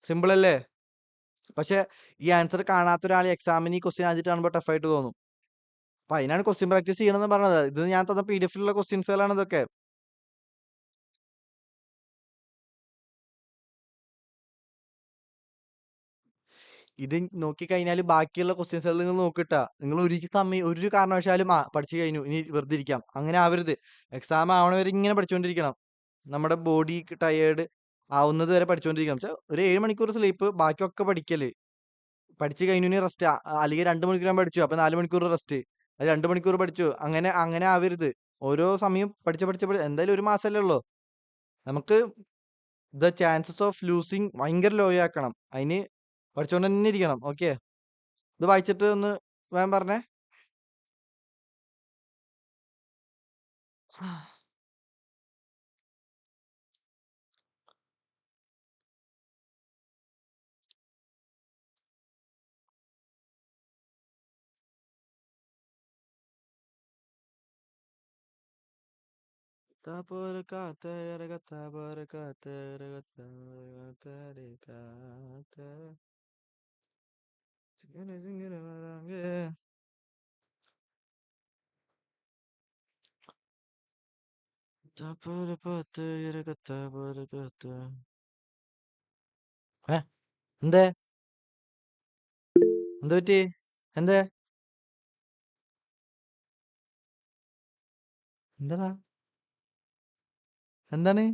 Simple അല്ലേ? പക്ഷെ ഈ ആൻസർ കാണാത്ത ഒരാൾ എക്സാമിന് ഈ ക്വസ്റ്റ്യൻ ആദ്യമായിട്ട് കാണുമ്പോൾ ടഫായിട്ട് തോന്നും. അപ്പൊ അതിനാണ് ക്വസ്റ്റ്യൻ പ്രാക്ടീസ് ചെയ്യണമെന്ന് പറഞ്ഞത്. ഇത് ഞാൻ തന്ന PDF-ലുള്ള ക്വസ്റ്റ്യൻസുകളാണ് ഇതൊക്കെ. ഇത് നോക്കിക്കഴിഞ്ഞാൽ ബാക്കിയുള്ള ക്വസ്റ്റ്യൻസ് നിങ്ങൾ നോക്കിട്ടാ. നിങ്ങൾ ഒരു കാരണവശാലും പഠിച്ചു കഴിഞ്ഞു ഇനി വെറുതെ ഇരിക്കാം, അങ്ങനെ ആവരുത്. എക്സാം ആവണ വരെ ഇങ്ങനെ പഠിച്ചുകൊണ്ടിരിക്കണം. നമ്മുടെ ബോഡി ടയേർഡ് ആവുന്നത് വരെ പഠിച്ചുകൊണ്ടിരിക്കണം. ഒരു 7 മണിക്കൂർ സ്ലീപ്പ്, ബാക്കിയൊക്കെ പഠിക്കല്. പഠിച്ചു കഴിഞ്ഞു ഇനി റെസ്റ്റ്. അല്ലെങ്കിൽ 2 മണിക്കൂർ പഠിച്ചു, അപ്പൊ 4 മണിക്കൂർ റെസ്റ്റ്. അത് 2 മണിക്കൂർ പഠിച്ചു, അങ്ങനെ ആവരുത്. ഓരോ സമയം പഠിച്ച് എന്തായാലും 1 മാസമല്ലേ ഉള്ളൂ. നമുക്ക് ദ ചാൻസസ് ഓഫ് ലൂസിങ് ഭയങ്കര ലോ ആക്കണം. അതിന് പഠിച്ചുകൊണ്ട് തന്നെ ഇരിക്കണം. ഓക്കെ, ഇത് വായിച്ചിട്ട് ഒന്ന് വേഗം പറഞ്ഞേ. എന്തേ എന്ത് പറ്റി? എന്തേ? എന്താടാ? എന്താണ്?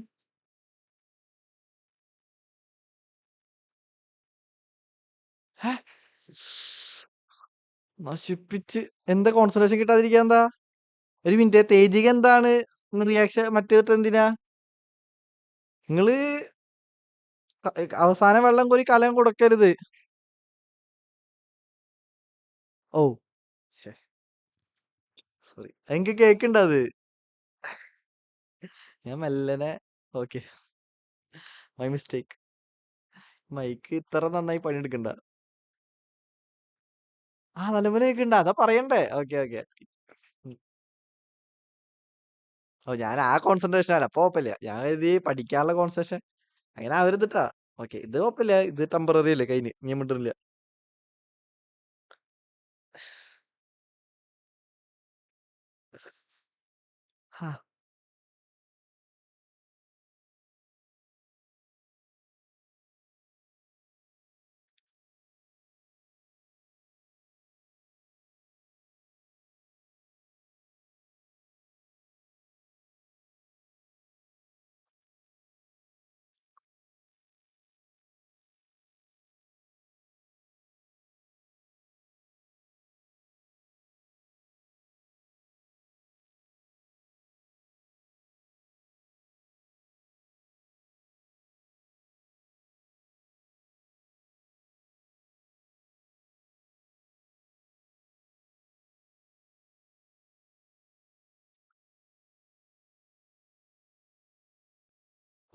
നശിപ്പിച്ച്. എന്താ കോൺസെൻട്രേഷൻ കിട്ടാതിരിക്കാൻ എന്താ? ഒരു മിനിറ്റ്, തേജിക എന്താണ് റിയാക്ഷൻ? മറ്റേത് എന്തിനാ നിങ്ങള് അവസാനം വെള്ളം കോരി കലം കൊടുക്കരുത്. ഓ സോറി, എനിക്ക് കേക്കണ്ട അത്. ഞാൻ മെല്ലനെ. Okay, my mistake. മൈക്ക് ഇത്ര നന്നായി പണിയെടുക്കണ്ട. നല്ലപോലെ കേക്കണ്ട, അതാ പറയണ്ടേ. ഓക്കെ. ഓ, ഞാൻ ആ കോൺസെൻട്രേഷൻ ആണ്. അപ്പൊ കുഴപ്പമില്ല. ഞാൻ കരുതി പഠിക്കാനുള്ള കോൺസെൻട്രേഷൻ. അങ്ങനെ ആവരുതിട്ടാ. ഓക്കെ, ഇത് കുഴപ്പമില്ല. ഇത് ടെമ്പററി അല്ലേ, കഴിഞ്ഞ് ഞാൻ മിണ്ടില്ല.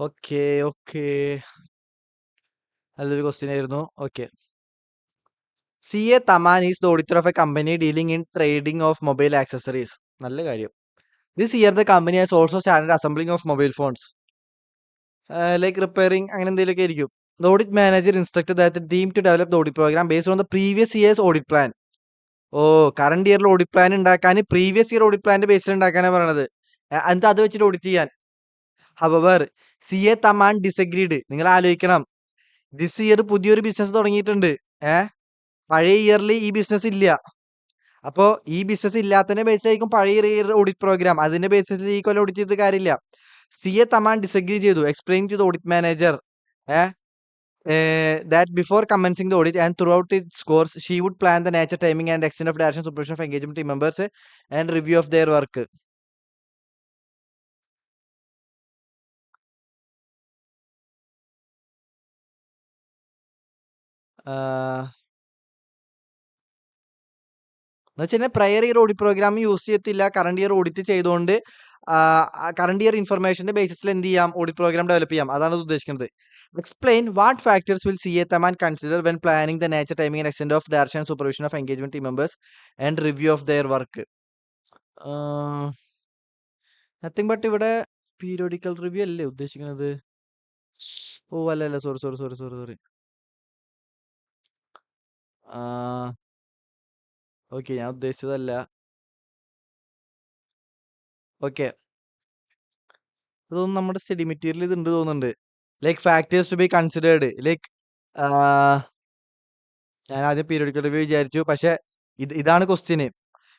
ഓക്കെ ഓക്കെ നല്ലൊരു ക്വസ്റ്റ്യൻ ആയിരുന്നു. Okay. CA Taman is the auditor of a company dealing in trading of mobile accessories. നല്ല കാര്യം. This year the company has also started assembling of mobile phones. Like repairing അങ്ങനെ എന്തെങ്കിലുമൊക്കെ ആയിരിക്കും. The audit manager instructed that the team to develop the audit program based on the previous year's audit plan. Oh current ഇയറിൽ audit plan ഉണ്ടാക്കാൻ previous year audit പ്ലാന്റെ ബേസിൽ ഉണ്ടാക്കാനാണ് പറയണത്. എന്നിട്ട് അത് വെച്ചിട്ട് ഓഡിറ്റ് ചെയ്യാൻ. However, CA Taman disagreed. നിങ്ങൾ ആലോചിക്കണം, ദിസ് ഇയർ പുതിയൊരു ബിസിനസ് തുടങ്ങിയിട്ടുണ്ട്. പഴയ ഇയറിൽ ഈ ബിസിനസ് ഇല്ല. അപ്പോ ഈ ബിസിനസ് ഇല്ലാത്തതിന്റെ ബേസിലായിരിക്കും പഴയ ഇയർ ഓഡിറ്റ് പ്രോഗ്രാം. അതിന്റെ ബേസിസിൽ ഈ കൊല്ലം ഓഡിറ്റ് ചെയ്ത കാര്യമില്ല. CA Taman ഡിസഗ്രി ചെയ്തു. Explain to the audit manager that before commencing the audit and throughout its course, she would plan the nature, timing, and extent of direction, supervision of engagement team members and review of their work. എന്നുവെച്ചാൽ prior year audit program use ചെയ്യത്തില്ല. Current year audit ചെയ്തുകൊണ്ട് current year ഇൻഫർമേഷന്റെ ബേസിസിൽ എന്ത് ചെയ്യാം, audit program develop ചെയ്യാം. അതാണ് ഇത് ഉദ്ദേശിക്കുന്നത്. Explain what factors will CA Taman consider when planning the nature, timing, and extent of direction, supervision of engagement team members and review of their work. Nothing but ഇവിടെ periodical review അല്ലേ ഉദ്ദേശിക്കുന്നത്? ഓ അല്ല sorry. Okay, ഞാൻ ഉദ്ദേശിച്ചതല്ല. Okay, അതൊന്നും നമ്മുടെ study material ഇതുണ്ട് തോന്നുന്നുണ്ട്. Like factors to be considered. Like ഞാൻ ആദ്യം പീരിയോഡിക്കൽ റിവ്യൂ വിചാരിച്ചു, പക്ഷെ ഇതാണ് ക്വസ്റ്റ്യന്.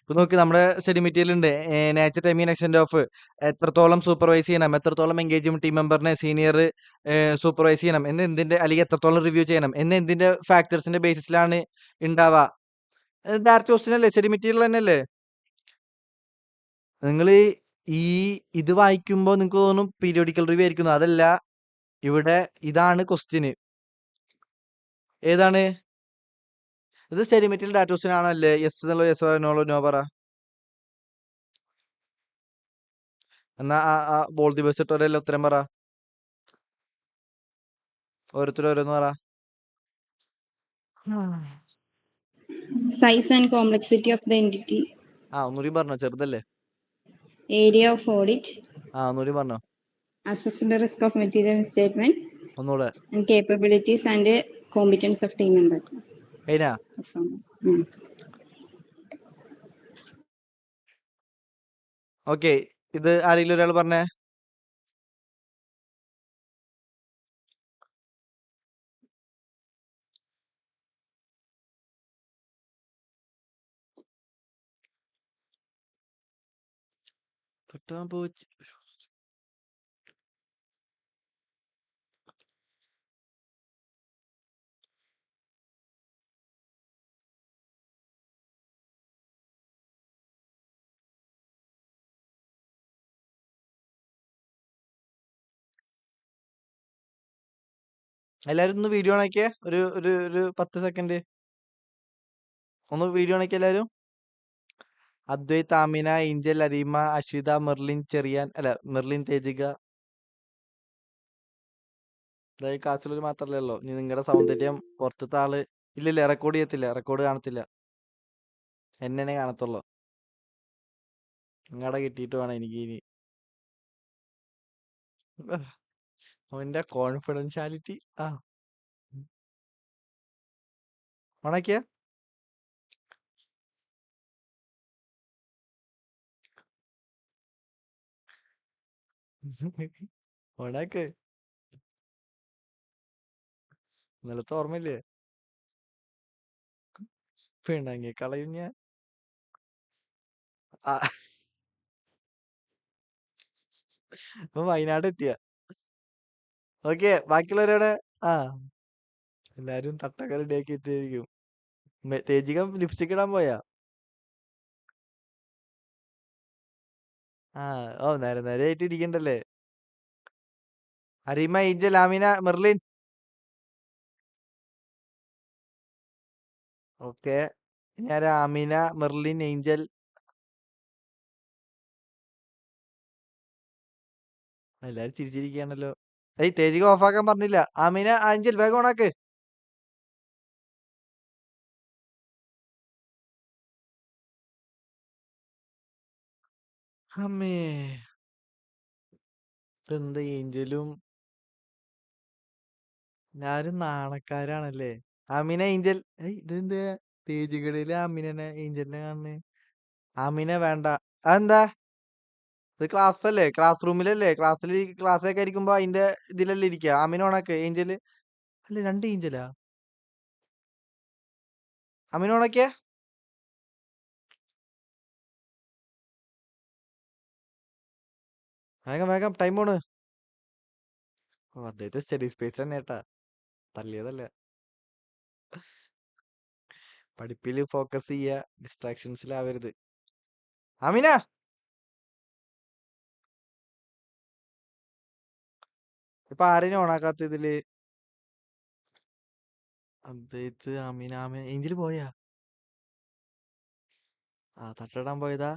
ഇപ്പൊ നോക്കി, നമ്മുടെ സ്റ്റഡി മെറ്റീരിയൽ ഉണ്ട്. നേച്ചർ, ടൈമിംഗ്, എക്സ്റ്റെന്റ് ഓഫ്, എത്രത്തോളം സൂപ്പർവൈസ് ചെയ്യണം, എത്രത്തോളം എൻഗേജ്മെന്റ് ടീം മെമ്പറിനെ സീനിയർ സൂപ്പർവൈസ് ചെയ്യണം എന്ന് എന്തിന്റെ, അല്ലെങ്കിൽ എത്രത്തോളം റിവ്യൂ ചെയ്യണം എന്ന് എന്തിന്റെ ഫാക്ടേഴ്സിന്റെ ബേസിസിലാണ് ഉണ്ടാവുക. ഡയറക്റ്റ് ക്വസ്റ്റ്യൻ അല്ലേ, സ്റ്റഡി മെറ്റീരിയൽ തന്നെയല്ലേ. നിങ്ങൾ ഇത് വായിക്കുമ്പോൾ നിങ്ങൾക്ക് തോന്നും പീരിയോഡിക്കൽ റിവ്യൂ ആയിരിക്കുന്നു. അതല്ല, ഇവിടെ ഇതാണ് ക്വസ്റ്റ്യന്. ഏതാണ് ഇത്? സ്റ്റഡി മെറ്റീരിയൽ ഡാറ്റ ക്വസ്റ്റ്യൻ ആണോ അല്ലേ? യെസ് എന്നുള്ള യെസ് പറയണോളൂ, നോ പറ. എന്നാ ബോൾ ദി ബസ് ഇട്ടവരെല്ലാം ഉത്തരം പറ. ഓരോരുത്തരും ഓരോന്ന് പറ. Size and complexity of the entity, ഒന്നുകൂടി പറഞ്ഞോ, ചെറുതല്ലേ. area of audit, ഒന്നുകൂടി പറഞ്ഞോ. assess the risk of material misstatement, ഒന്നുകൂടെ. and capabilities and competence of team members. കഴിഞ്ഞാ? ഓക്കെ, ഇത് ആരെങ്കിലും ഒരാൾ പറഞ്ഞേ. എല്ലാരും ഒന്ന് വീഡിയോ ആക്കിയേ. ഒരു 10 സെക്കൻഡ് ഒന്ന് വീഡിയോ ആക്കിയ എല്ലാരും. Advait, Amina, Angel, Areema, Ashitha, Merlin Thejika. കാസിലൊരു മാത്രല്ലല്ലോ. ഇനി നിങ്ങളുടെ സൗന്ദര്യം പുറത്തത്തെ ആള് ഇല്ലില്ല, റെക്കോർഡ് ചെയ്യത്തില്ല, റെക്കോർഡ് കാണത്തില്ല, എന്നെ കാണത്തുള്ളൂ. നിങ്ങളുടെ കിട്ടിയിട്ട് വേണം എനിക്ക് ഇനി. അവന്റെ കോൺഫിഡൻഷ്യാലിറ്റി. ഓണാക്കിയ ഓണാക്ക്. ഇന്നലത്തെ ഓർമ്മയില്ലേ? പിണങ്ങി കളയും ഞാൻ. ഇപ്പൊ വയനാട് എത്തിയ. ഓക്കെ, ബാക്കിയുള്ളവരോടെ എല്ലാരും തട്ടൊക്കെ റെഡിയാക്കി എത്തിയിരിക്കും. തേജിക ലിപ്സ്റ്റിക് ഇടാൻ പോയാ? നേരെ ആയിട്ട് ഇരിക്കണ്ടല്ലേ. അരീമ, ഏഞ്ചൽ, ആമിന, മെർലിൻ. ഓക്കെ, ഞാൻ ആമിന, മെർലിൻ, ഏഞ്ചൽ. എല്ലാരും ചിരിച്ചിരിക്കുകയാണല്ലോ. ഏയ് തേജിക്ക് ഓഫാക്കാൻ പറഞ്ഞില്ല. ആമിന അഞ്ചൽ വേഗം ഓണാക്ക്. അമ്മേ ഇതെന്താ ഏഞ്ചലും എല്ലാരും നാണക്കാരാണല്ലേ. ആമിന ഏഞ്ചൽ ഇതെന്താ തേജികടയില് ആമിനെ ഏഞ്ചലിനെ കാണുന്നേ. ആമിന വേണ്ട. അതെന്താ? ഇത് ക്ലാസ് അല്ലേ, ക്ലാസ് റൂമിലല്ലേ, ക്ലാസ്സിലൊക്കെ ഇരിക്കുമ്പോ അതിന്റെ ഇതിലല്ലേ ഇരിക്കുക. ആമിന ഓണാക്ക്. ഏഞ്ചല് അല്ല, 2 ഏഞ്ചലാ. ആമിന ഓണാക്കിയ വേഗം വേഗം ടൈം ഓണ്. ഓ, അദ്ദേഹത്തെ സ്റ്റഡി സ്പേസ് തന്നെ കേട്ടാ, തള്ളിയതല്ല. പഠിപ്പിൽ ഫോക്കസ് ചെയ്യുക, ഡിസ്ട്രാക്ഷൻസിലാവരുത്. ആമിന ഇപ്പൊ ആരെയും ഓണാക്കാത്ത ഇതില്? അദ്ദേഹത്ത് ആമിന ഏഞ്ചല് പോയാ? തട്ടിടാൻ പോയതാ.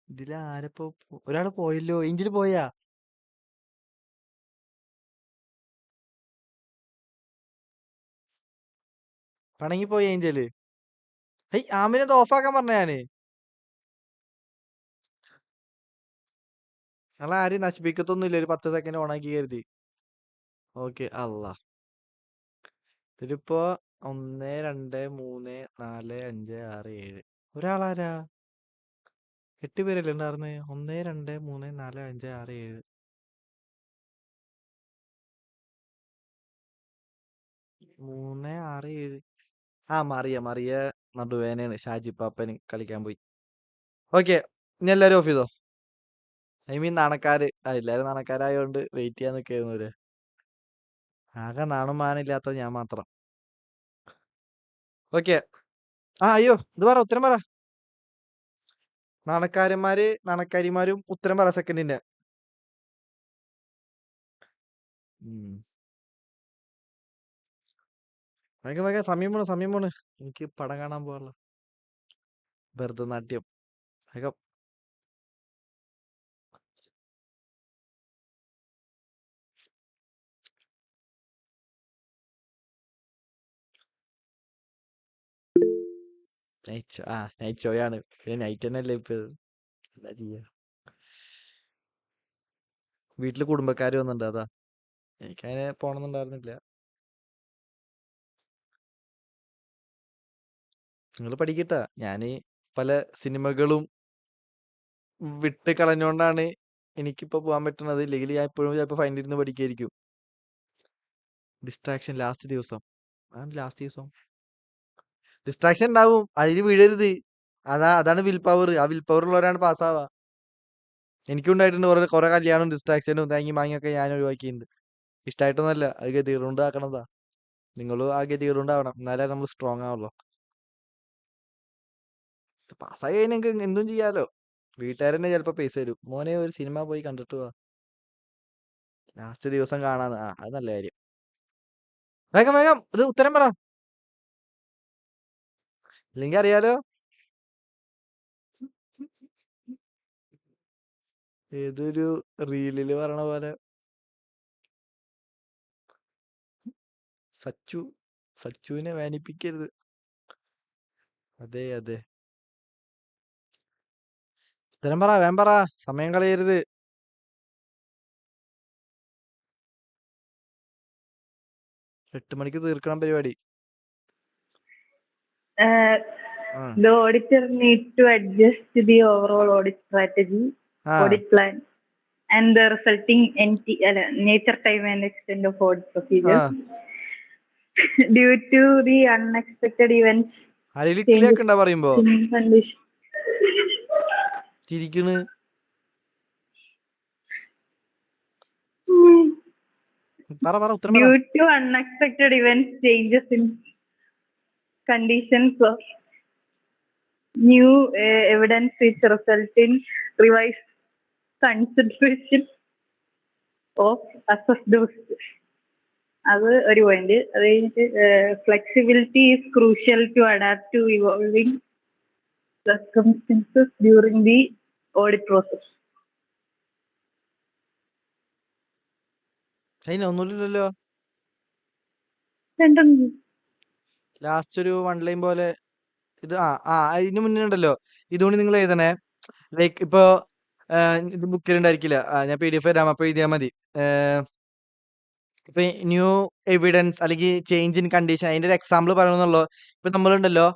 ഇതില് ആരപ്പോ ഒരാള് പോയല്ലോ. ഏഞ്ചല് പോയാ? പണങ്ങി പോയി ഏഞ്ചല്. ആമിനത് ഓഫാക്കാൻ പറഞ്ഞ ഞാന്. ഞങ്ങൾ ആരെയും നശിപ്പിക്കത്തൊന്നുമില്ല, ഒരു 10 സെക്കൻഡ് ഓണാക്കി കരുതി. ഓക്കെ. അല്ല ഇതിലിപ്പോ 1 2 3 4 5 6 7 ഒരാളാരാ? 8 പേരല്ലേ ഉണ്ടായിരുന്നേ? 1 2 3 4 5 6 7 3 6 7. മറിയ നടുവേനയാണ്. ഷാജി പാപ്പന് കളിക്കാൻ പോയി. ഓക്കെ, ഇനി എല്ലാരും ഓഫ് ചെയ്തോ. ഐ മീൻ നാണക്കാര്. എല്ലാരും നാണക്കാരായോണ്ട് വെയിറ്റ് ചെയ്യാൻ നിൽക്കുന്നവര്. ആകെ നാണും മാനില്ലാത്ത ഞാൻ മാത്രം. ഓക്കെ. അയ്യോ, ഇത് പറ, ഉത്തരം പറ. നാണക്കാരിമാരും ഉത്തരം പറ സെക്കൻഡിന്റെ. വേഗം സമയം പോണ്. എനിക്ക് പടം കാണാൻ പോകാനുള്ള ഭരതനാട്യം. വേഗം. നൈറ്റ് ഷോ ആണ്. പിന്നെ നൈറ്റ് തന്നെ അല്ലേ ഇപ്പൊ. എന്താ ചെയ്യാ, വീട്ടില് കുടുംബക്കാര് വന്നിട്ടുണ്ട്, അതാ. എനിക്കങ്ങനെ പോണമെന്നുണ്ടായിരുന്നില്ല. നിങ്ങൾ പഠിക്കട്ടാ. ഞാന് പല സിനിമകളും വിട്ട് കളഞ്ഞോണ്ടാണ് എനിക്കിപ്പോ പോകാൻ പറ്റുന്നത്. ഇല്ലെങ്കിൽ ഞാൻ എപ്പോഴും ചിലപ്പോ ഫൈനൽ ഇരുന്ന് പഠിക്കായിരിക്കും. ഡിസ്ട്രാക്ഷൻ ലാസ്റ്റ് ദിവസം. ഡിസ്ട്രാക്ഷൻ ഉണ്ടാവും, അതിൽ വീഴരുത്. അതാണ് വിൽ പവർ. ആ വിൽ പവർ ഉള്ളവരാണ് പാസ്സാവുക. എനിക്കും ഉണ്ടായിട്ടുണ്ട് കുറെ കല്യാണവും ഡിസ്ട്രാക്ഷനും തേങ്ങി മാങ്ങിയൊക്കെ ഞാൻ ഒഴിവാക്കിയിട്ടുണ്ട്. ഇഷ്ടമായിട്ടൊന്നല്ല, അത് ഗതികളുണ്ട് ആക്കണതാ. നിങ്ങളും ആ ഗതികളുണ്ടാവണം, എന്നാലേ നമ്മൾ സ്ട്രോങ് ആവുള്ളൂ. പാസ്സായി കഴിഞ്ഞാൽ എന്തും ചെയ്യാലോ. വീട്ടുകാരെന്നെ ചിലപ്പോ പൈസ തരും. മോനെ ഒരു സിനിമ പോയി കണ്ടിട്ട് പോവാ, ലാസ്റ്റ് ദിവസം കാണാന്ന്. അത് നല്ല കാര്യം. വേഗം ഇത് ഉത്തരം പറ, ഇല്ലെങ്കിൽ അറിയാലോ. ഏതൊരു റീലില് പറയണ പോലെ സച്ചുവിനെ വേനിപ്പിക്കരുത്. അതെ. ഉത്തരം പറ, വേഗം പറ, സമയം കളയരുത്. 8 മണിക്ക് തീർക്കണം പരിപാടി. The auditor needs to adjust the overall audit strategy, audit plan, and the resulting nature, time, and extent of audit procedures due to the unexpected events. ആരെങ്കിലും ഇക്കിളിയൊക്കെ ഉണ്ടാ പറയുമ്പോ? Condition. ചിരിക്കണ്. പറ ഉത്തരം പറ. Due to unexpected events, changes in conditions of new evidence which result in revised consideration of assessed risk. അത് ഒരു point. അത് കഴിഞ്ഞിട്ട് flexibility is crucial to adapt to evolving circumstances during the audit process. അതിന് ഒന്നുമില്ലല്ലോ. രണ്ടുണ്ട്. Last ഒരു one line പോലെ ഇത് ഇതിന് മുന്നേ ഉണ്ടല്ലോ. ഇതുകൊണ്ട് നിങ്ങൾ എഴുതണേ. ലൈക്ക് ഇപ്പൊ ഇത് ബുക്കിലുണ്ടായിരിക്കില്ല. ഞാൻ PDF തരാം, അപ്പൊ എഴുതിയാൽ മതി. ഇപ്പൊ ന്യൂ എവിഡൻസ് അല്ലെങ്കിൽ ചേഞ്ച് ഇൻ കണ്ടീഷൻ അതിന്റെ ഒരു എക്സാമ്പിൾ പറയണമെന്നുള്ളൂ. ഇപ്പൊ നമ്മളുണ്ടല്ലോ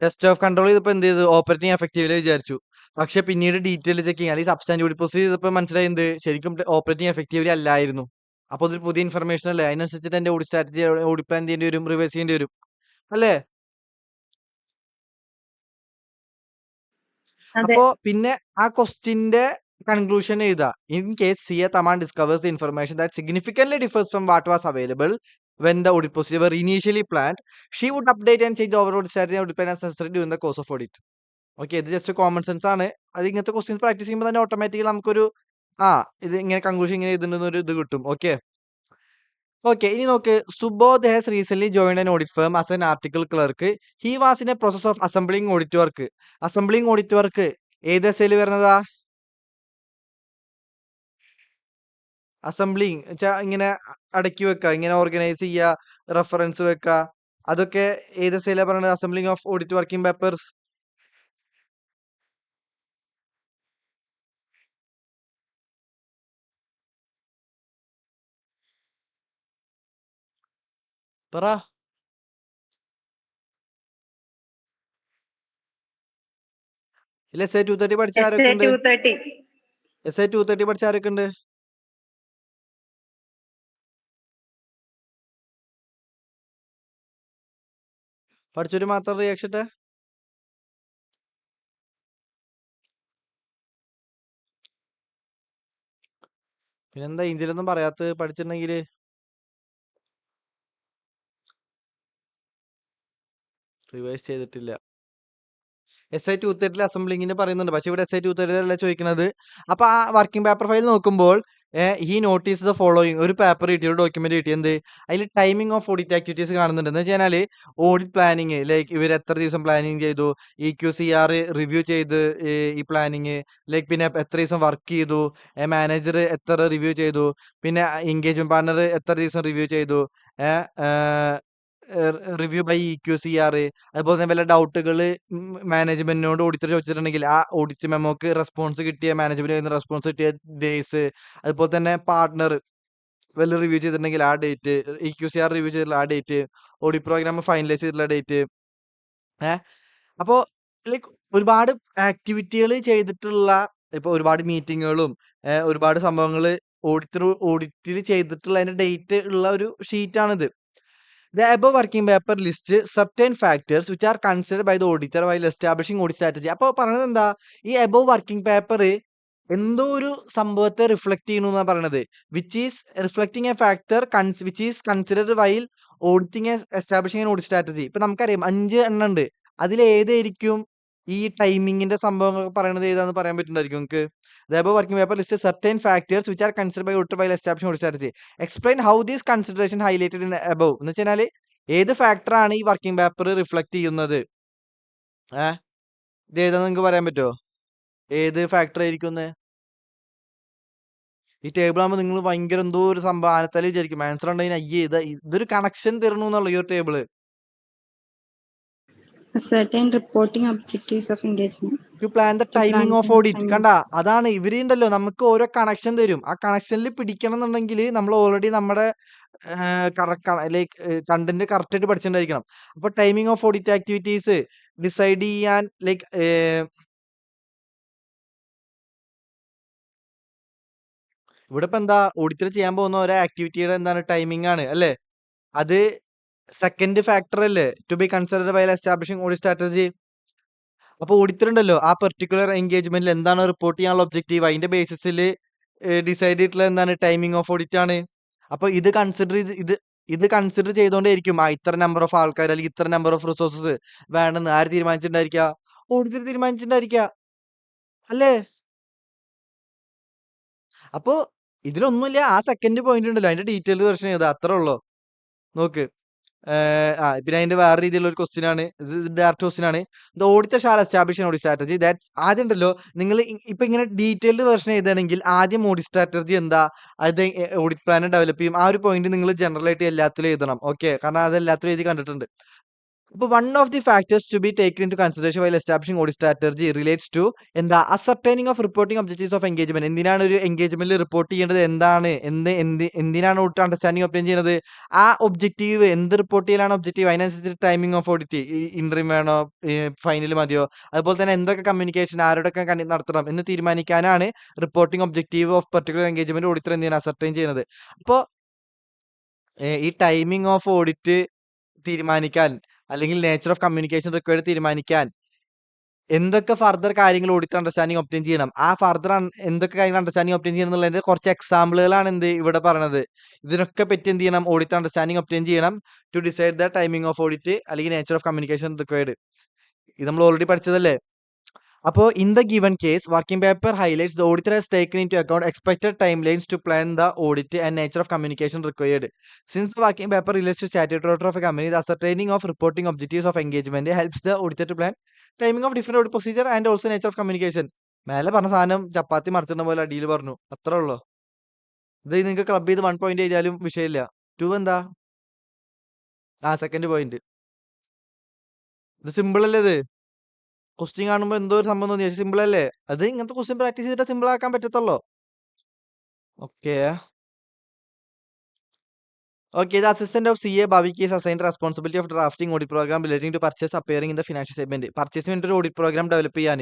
ടെസ്റ്റ് ഓഫ് കൺട്രോൾ ചെയ്തപ്പോ എന്ത് ചെയ്തു, ഓപ്പറേറ്റിംഗ് എഫക്റ്റീവില് വിചാരിച്ചു. പക്ഷെ പിന്നീട് ഡീറ്റെയിൽ ചെക്കിങ് അല്ലെങ്കിൽ സബ്സ്റ്റാൻറ്റീവ് ഡിപ്പോസിറ്റ് ചെയ്തപ്പോ മനസ്സിലായത് ശരിക്കും ഓപ്പറേറ്റിംഗ് എഫക്റ്റീവ്ലി അല്ലായിരുന്നു. അപ്പൊ അതൊരു പുതിയ ഇൻഫർമേഷൻ അല്ലേ, അതിനനുസരിച്ചിട്ട് എന്റെ ഓഡിറ്റ് സ്ട്രാറ്റജി ഓഡിറ്റ് പ്ലാൻ ചെയ്യേണ്ടി വരും, റിവേഴ്സ് ചെയ്യേണ്ടി വരും അല്ലേ. അതെ. അപ്പോ പിന്നെ ആ ക്വസ്റ്റിന്റെ കൺക്ലൂഷൻ എഴുതാ. In case Siya Thaman discovers the information that significantly differs from what was available when the audit procedure were initially planned, she would update and change the overall strategy and audit plan as necessary during the course of audit. Okay, ഇത് just common sense ആണ്. അത് ഇങ്ങനത്തെ questions practice ചെയ്യുമ്പോൾ തന്നെ automatically നമുക്കൊരു ഇത് ഇങ്ങനെ conclusion ഇങ്ങനെ എഴുതുന്നൊരു ഇത് കിട്ടും. ഓക്കെ, ഇനി നോക്ക്. Subodh has recent joined an audit firm as an article clerk. He was in A process of assembling audit work. Assembling audit work ഏത് എസ്സേല് വരുന്നതാ? അസംബ്ലിങ് വെച്ചാ ഇങ്ങനെ അടക്കി വെക്കുക, ഇങ്ങനെ ഓർഗനൈസ് ചെയ്യുക, റെഫറൻസ് വെക്കുക, അതൊക്കെ ഏത് എസ്സേലാ പറയുന്നത്? Assembling of audit working papers. പറ. ഇല്ല, SA 230 പഠിച്ച ആരൊക്കെ ഉണ്ട്? SA 230 പഠിച്ച ആരൊക്കെ ഉണ്ട്? പഠിച്ചൊരു മാത്രം റിയാക്ഷൻ ഇട്ടെ. പിന്നെന്താ ഇന്ത്യയിലൊന്നും പറയാത്ത? പഠിച്ചിട്ടുണ്ടെങ്കില് റിവൈസ് ചെയ്തിട്ടില്ല. SA 230 അസംബ്ലിങ്ങിന് പറയുന്നുണ്ട്, പക്ഷെ ഇവിടെ SA 230 അല്ല ചോദിക്കുന്നത്. അപ്പൊ ആ വർക്കിംഗ് പേപ്പർ ഫയൽ നോക്കുമ്പോൾ ഹി നോട്ടീസ് ദ ഫോളോയിങ്, ഒരു പേപ്പർ കിട്ടി, ഒരു ഡോക്യുമെന്റ് കിട്ടി. എന്ത്? അതിൽ ടൈമിംഗ് ഓഫ് ഓഡിറ്റ് ആക്ടിവിറ്റീസ് കാണുന്നുണ്ട്. എന്ന് വെച്ചാൽ ഓഡിറ്റ് പ്ലാനിങ്, ലൈക്ക് ഇവർ എത്ര ദിവസം പ്ലാനിങ് ചെയ്തു, EQCR റിവ്യൂ ചെയ്ത് ഈ പ്ലാനിങ്, ലൈക്ക് പിന്നെ എത്ര ദിവസം വർക്ക് ചെയ്തു, മാനേജർ എത്ര റിവ്യൂ ചെയ്തു, പിന്നെ എൻഗേജ്മെന്റ് പാർട്ണർ എത്ര ദിവസം റിവ്യൂ ചെയ്തു, റിവ്യൂ ബൈ EQCR. അതുപോലെ തന്നെ വല്ല ഡൗട്ടുകൾ മാനേജ്മെന്റിനോട് ഓഡിറ്റർ ചോദിച്ചിട്ടുണ്ടെങ്കിൽ ആ ഓഡിറ്റ് മെമ്മോക്ക് റെസ്പോൺസ് കിട്ടിയ, മാനേജ്മെന്റ് റെസ്പോൺസ് കിട്ടിയ ഡേയ്സ്, അതുപോലെ തന്നെ പാർട്ട്ണർ വല്ല റിവ്യൂ ചെയ്തിട്ടുണ്ടെങ്കിൽ ആ ഡേറ്റ്, EQCR റിവ്യൂ ചെയ്തിട്ടുള്ള ആ ഡേറ്റ്, ഓഡിറ്റ് പ്രോഗ്രാം ഫൈനലൈസ് ചെയ്തിട്ടുള്ള ഡേറ്റ്. അപ്പോ ലൈക്ക് ഒരുപാട് ആക്ടിവിറ്റികൾ ചെയ്തിട്ടുള്ള, ഇപ്പൊ ഒരുപാട് മീറ്റിങ്ങുകളും ഒരുപാട് സംഭവങ്ങൾ ഓഡിറ്റിൽ ചെയ്തിട്ടുള്ള അതിന്റെ ഡേറ്റ് ഉള്ള ഒരു ഷീറ്റാണിത്. The above working paper lists certain factors which are considered by the auditor while establishing audit strategy. അപ്പോൾ പറയുന്നത് എന്താ? ഈ above working paper എന്തോ ഒരു സംഭവത്തെ റിഫ്ലക്ട് ചെയ്യുന്നു എന്നാണ് പറയുന്നത്. Which is reflecting A factor which is considered while auditing establishing an audit strategy. ഇപ്പൊ നമുക്കറിയാം 5 എണ്ണം ഉണ്ട്. അതിൽ ഏതായിരിക്കും ഈ ടൈമിങ്ങിന്റെ സംഭവങ്ങൾ പറയുന്നത് ഏതാന്ന് പറയാൻ പറ്റുന്നതായിരിക്കും നിങ്ങൾക്ക്? The above working paper lists certain factors which are considered by auditor while establishing audit strategy. Explain how these consideration highlighted in above. എന്ന് വെച്ചാൽ ഏത് ഫാക്ടർ ആണ് ഈ വർക്കിംഗ് പേപ്പർ റിഫ്ലക്ട് ചെയ്യുന്നത്? ഇത് ഏതാന്ന് നിങ്ങൾക്ക് പറയാൻ പറ്റുമോ? ഏത് ഫാക്ടർ ആയിരിക്കും? ഈ ടേബിൾ ആകുമ്പോൾ നിങ്ങൾ ഭയങ്കര എന്തോ ഒരു സംഭവം ആനത്തല വിചാരിക്കും. ആൻസർ ഉണ്ടെങ്കിൽ അയ്യേ ഇതൊരു കണക്ഷൻ തരണു എന്നുള്ള ഈ ഒരു table. Certain reporting objectives of engagement. To plan the timing of audit. കണ്ട, അതാണ് ഇവരുണ്ടല്ലോ നമുക്ക് ഓരോ കണക്ഷൻ തരും. ആ കണക്ഷനിൽ പിടിക്കണം എന്നുണ്ടെങ്കിൽ നമ്മൾ ഓൾറെഡി നമ്മുടെ ലൈക്ക് കണ്ടന്റ് കറക്റ്റ് ആയിട്ട് പഠിച്ചിട്ടുണ്ടായിരിക്കണം. അപ്പൊ timing of audit activities decide ചെയ്യാൻ ലൈക്ക് ഇവിടെ ഇപ്പൊ എന്താ, ഓഡിറ്റർ ചെയ്യാൻ പോകുന്ന ഓരോ ആക്ടിവിറ്റിയുടെ എന്താണ് ടൈമിംഗ് ആണ് അല്ലേ? അത് സെക്കൻഡ് ഫാക്ടർ അല്ലേ to be considered while establishing audit strategy. അപ്പൊ ഓഡിറ്റർ ഉണ്ടല്ലോ ആ പെർട്ടിക്കുലർ എൻഗേജ്മെന്റിൽ എന്താണ് റിപ്പോർട്ട് ചെയ്യാനുള്ള ഒബ്ജക്റ്റീവ്, അതിന്റെ ബേസിസിൽ ഡിസൈഡ് ചെയ്തിട്ടുള്ള എന്താണ് ടൈമിംഗ് ഓഫ് ഓഡിറ്റ് ആണ്. അപ്പൊ ഇത് കൺസിഡർ ചെയ്തോണ്ടേയിരിക്കും ഇത്ര നമ്പർ ഓഫ് ആൾക്കാർ അല്ലെങ്കിൽ ഇത്ര നമ്പർ ഓഫ് റിസോഴ്സസ് വേണമെന്ന് ആര് തീരുമാനിച്ചിട്ടുണ്ടായിരിക്കുക? ഓഡിറ്റർ തീരുമാനിച്ചിട്ടുണ്ടായിരിക്കുക അല്ലേ? അപ്പൊ ഇതിലൊന്നുമില്ല, ആ സെക്കൻഡ് പോയിന്റ് ഉണ്ടല്ലോ അതിന്റെ ഡീറ്റെയിൽഡ് വെർഷൻ ചെയ്താ അത്രേ ഉള്ളൂ. നോക്ക്, പിന്നെ അതിന്റെ വേറെ രീതിയിലുള്ള ഒരു ക്വസ്റ്റ്യൻ ആണ്. ഇത് ഡയറക്റ്റ് ക്വസ്റ്റ്യൻ ആണ്. The auditor shall establish audit strategy that's ആദ്യം ഉണ്ടല്ലോ നിങ്ങൾ ഇപ്പൊ ഇങ്ങനെ ഡീറ്റെയിൽഡ് വെർഷൻ എഴുതുകയാണെങ്കിൽ ആദ്യം ഓഡിറ്റ് സ്ട്രാറ്റജി എന്താ, അത് ഓഡിറ്റ് പ്ലാൻ ഡെവലപ്പ് ചെയ്യും. ആ ഒരു പോയിന്റ് നിങ്ങൾ ജനറൽ ആയിട്ട് എല്ലാത്തിലും എഴുതണം. ഓക്കെ, കാരണം അത് എല്ലാത്തിലും എഴുതി കണ്ടിട്ടുണ്ട്. അപ്പോൾ one of the factors to be taken into consideration while establishing audit strategy relates to എന്താ ascertaining of reporting objectives of engagement. എന്തിനാണ് ഒരു എൻഗേജ്മെന്റിൽ റിപ്പോർട്ട് ചെയ്യേണ്ടത്, എന്താണ് എന്തിനാണ് ഓഡിറ്റ് അണ്ടർസ്റ്റാൻഡിംഗ് ഒബ്റ്റെയിൻ ചെയ്യുന്നത്, ആ ഒബ്ജക്റ്റീവ് എന്ത് റിപ്പോർട്ട് ചെയ്യലാണ് ഒബ്ജക്റ്റീവ്, അതിനനുസരിച്ച് ടൈമിംഗ് ഓഫ് ഓഡിറ്റ് ഇൻട്രീം വേണോ ഫൈനൽ മതിയോ, അതുപോലെ തന്നെ എന്തൊക്കെ കമ്മ്യൂണിക്കേഷൻ ആരോടൊക്കെ നടത്തണം എന്ന് തീരുമാനിക്കാനാണ് reporting objective of particular engagement auditor എന്തിനാണ് അസർട്ടൈൻ ചെയ്യുന്നത്. അപ്പോൾ ഈ ടൈമിംഗ് ഓഫ് ഓഡിറ്റ് തീരുമാനിക്കാൻ അല്ലെങ്കിൽ നേച്ചർ ഓഫ് കമ്മ്യൂണിക്കേഷൻ റിക്വയർഡ് തീരുമാനിക്കാൻ എന്തൊക്കെ ഫർദർ കാര്യങ്ങൾ ഓഡിറ്റ് അണ്ടർസ്റ്റാൻഡിംഗ് ഒബ്റ്റെയിൻ ചെയ്യണം, ആ ഫർദർ എന്തൊക്കെ കാര്യങ്ങൾ അണ്ടർസ്റ്റാൻഡിംഗ് ഒബ്റ്റെയിൻ ചെയ്യണം എന്നുള്ളതിന്റെ കുറച്ച് എക്സാമ്പിളുകളാണ് എന്ത് ഇവിടെ പറയുന്നത്. ഇതിനൊക്കെ പറ്റി എന്ത് ചെയ്യണം, ഓഡിറ്റ് അണ്ടർസ്റ്റാൻഡിംഗ് ഒബ്റ്റെയിൻ ചെയ്യണം to decide the timing of audit അല്ലെങ്കിൽ നേച്ചർ ഓഫ് കമ്മ്യൂണിക്കേഷൻ റിക്വയർഡ്. ഇത് നമ്മൾ ഓൾറെഡി പഠിച്ചതല്ലേ. അപ്പോൾ in the given case working paper highlights the auditor has taken into account expected timelines to plan the audit and nature of communication required. Since the working paper relates to statutory order of a company, the ascertaining of reporting objectives of engagement helps the auditor to plan timing of different audit procedure and also nature of communication. മേലെ പറഞ്ഞ സാധനം ചപ്പാത്തി മറിച്ചിടുന്ന പോലെ അടിയിൽ പറഞ്ഞു, അത്രേ ഉള്ളൂ. ഇത് നിങ്ങൾക്ക് ക്ലബ് ചെയ്ത് 1 പോയിന്റ് എഴുതിയാലും വിഷയമില്ല. 2 എന്താ, സെക്കൻഡ് പോയിന്റ്. ഇത് സിമ്പിൾ അല്ലേ, ഇത് ക്വസ്റ്റ്യൻ കാണുമ്പോൾ എന്തോ ഒരു സംഭവം തോന്നി, സിമ്പിൾ അല്ലേ. അത് ഇങ്ങനത്തെ ക്വസ്റ്റ്യൻ പ്രാക്ടീസ് ചെയ്തിട്ട് സിമ്പിൾ ആക്കാൻ പറ്റത്തുള്ളൂ. Okay, the assistant of CA Bhavik is assigned responsibility of drafting audit program relating to purchase appearing in the financial statement. Purchase വേണ്ടി ഒരു ഓഡിറ്റ് പ്രോഗ്രാം ഡെവലപ്പ് ചെയ്യാൻ.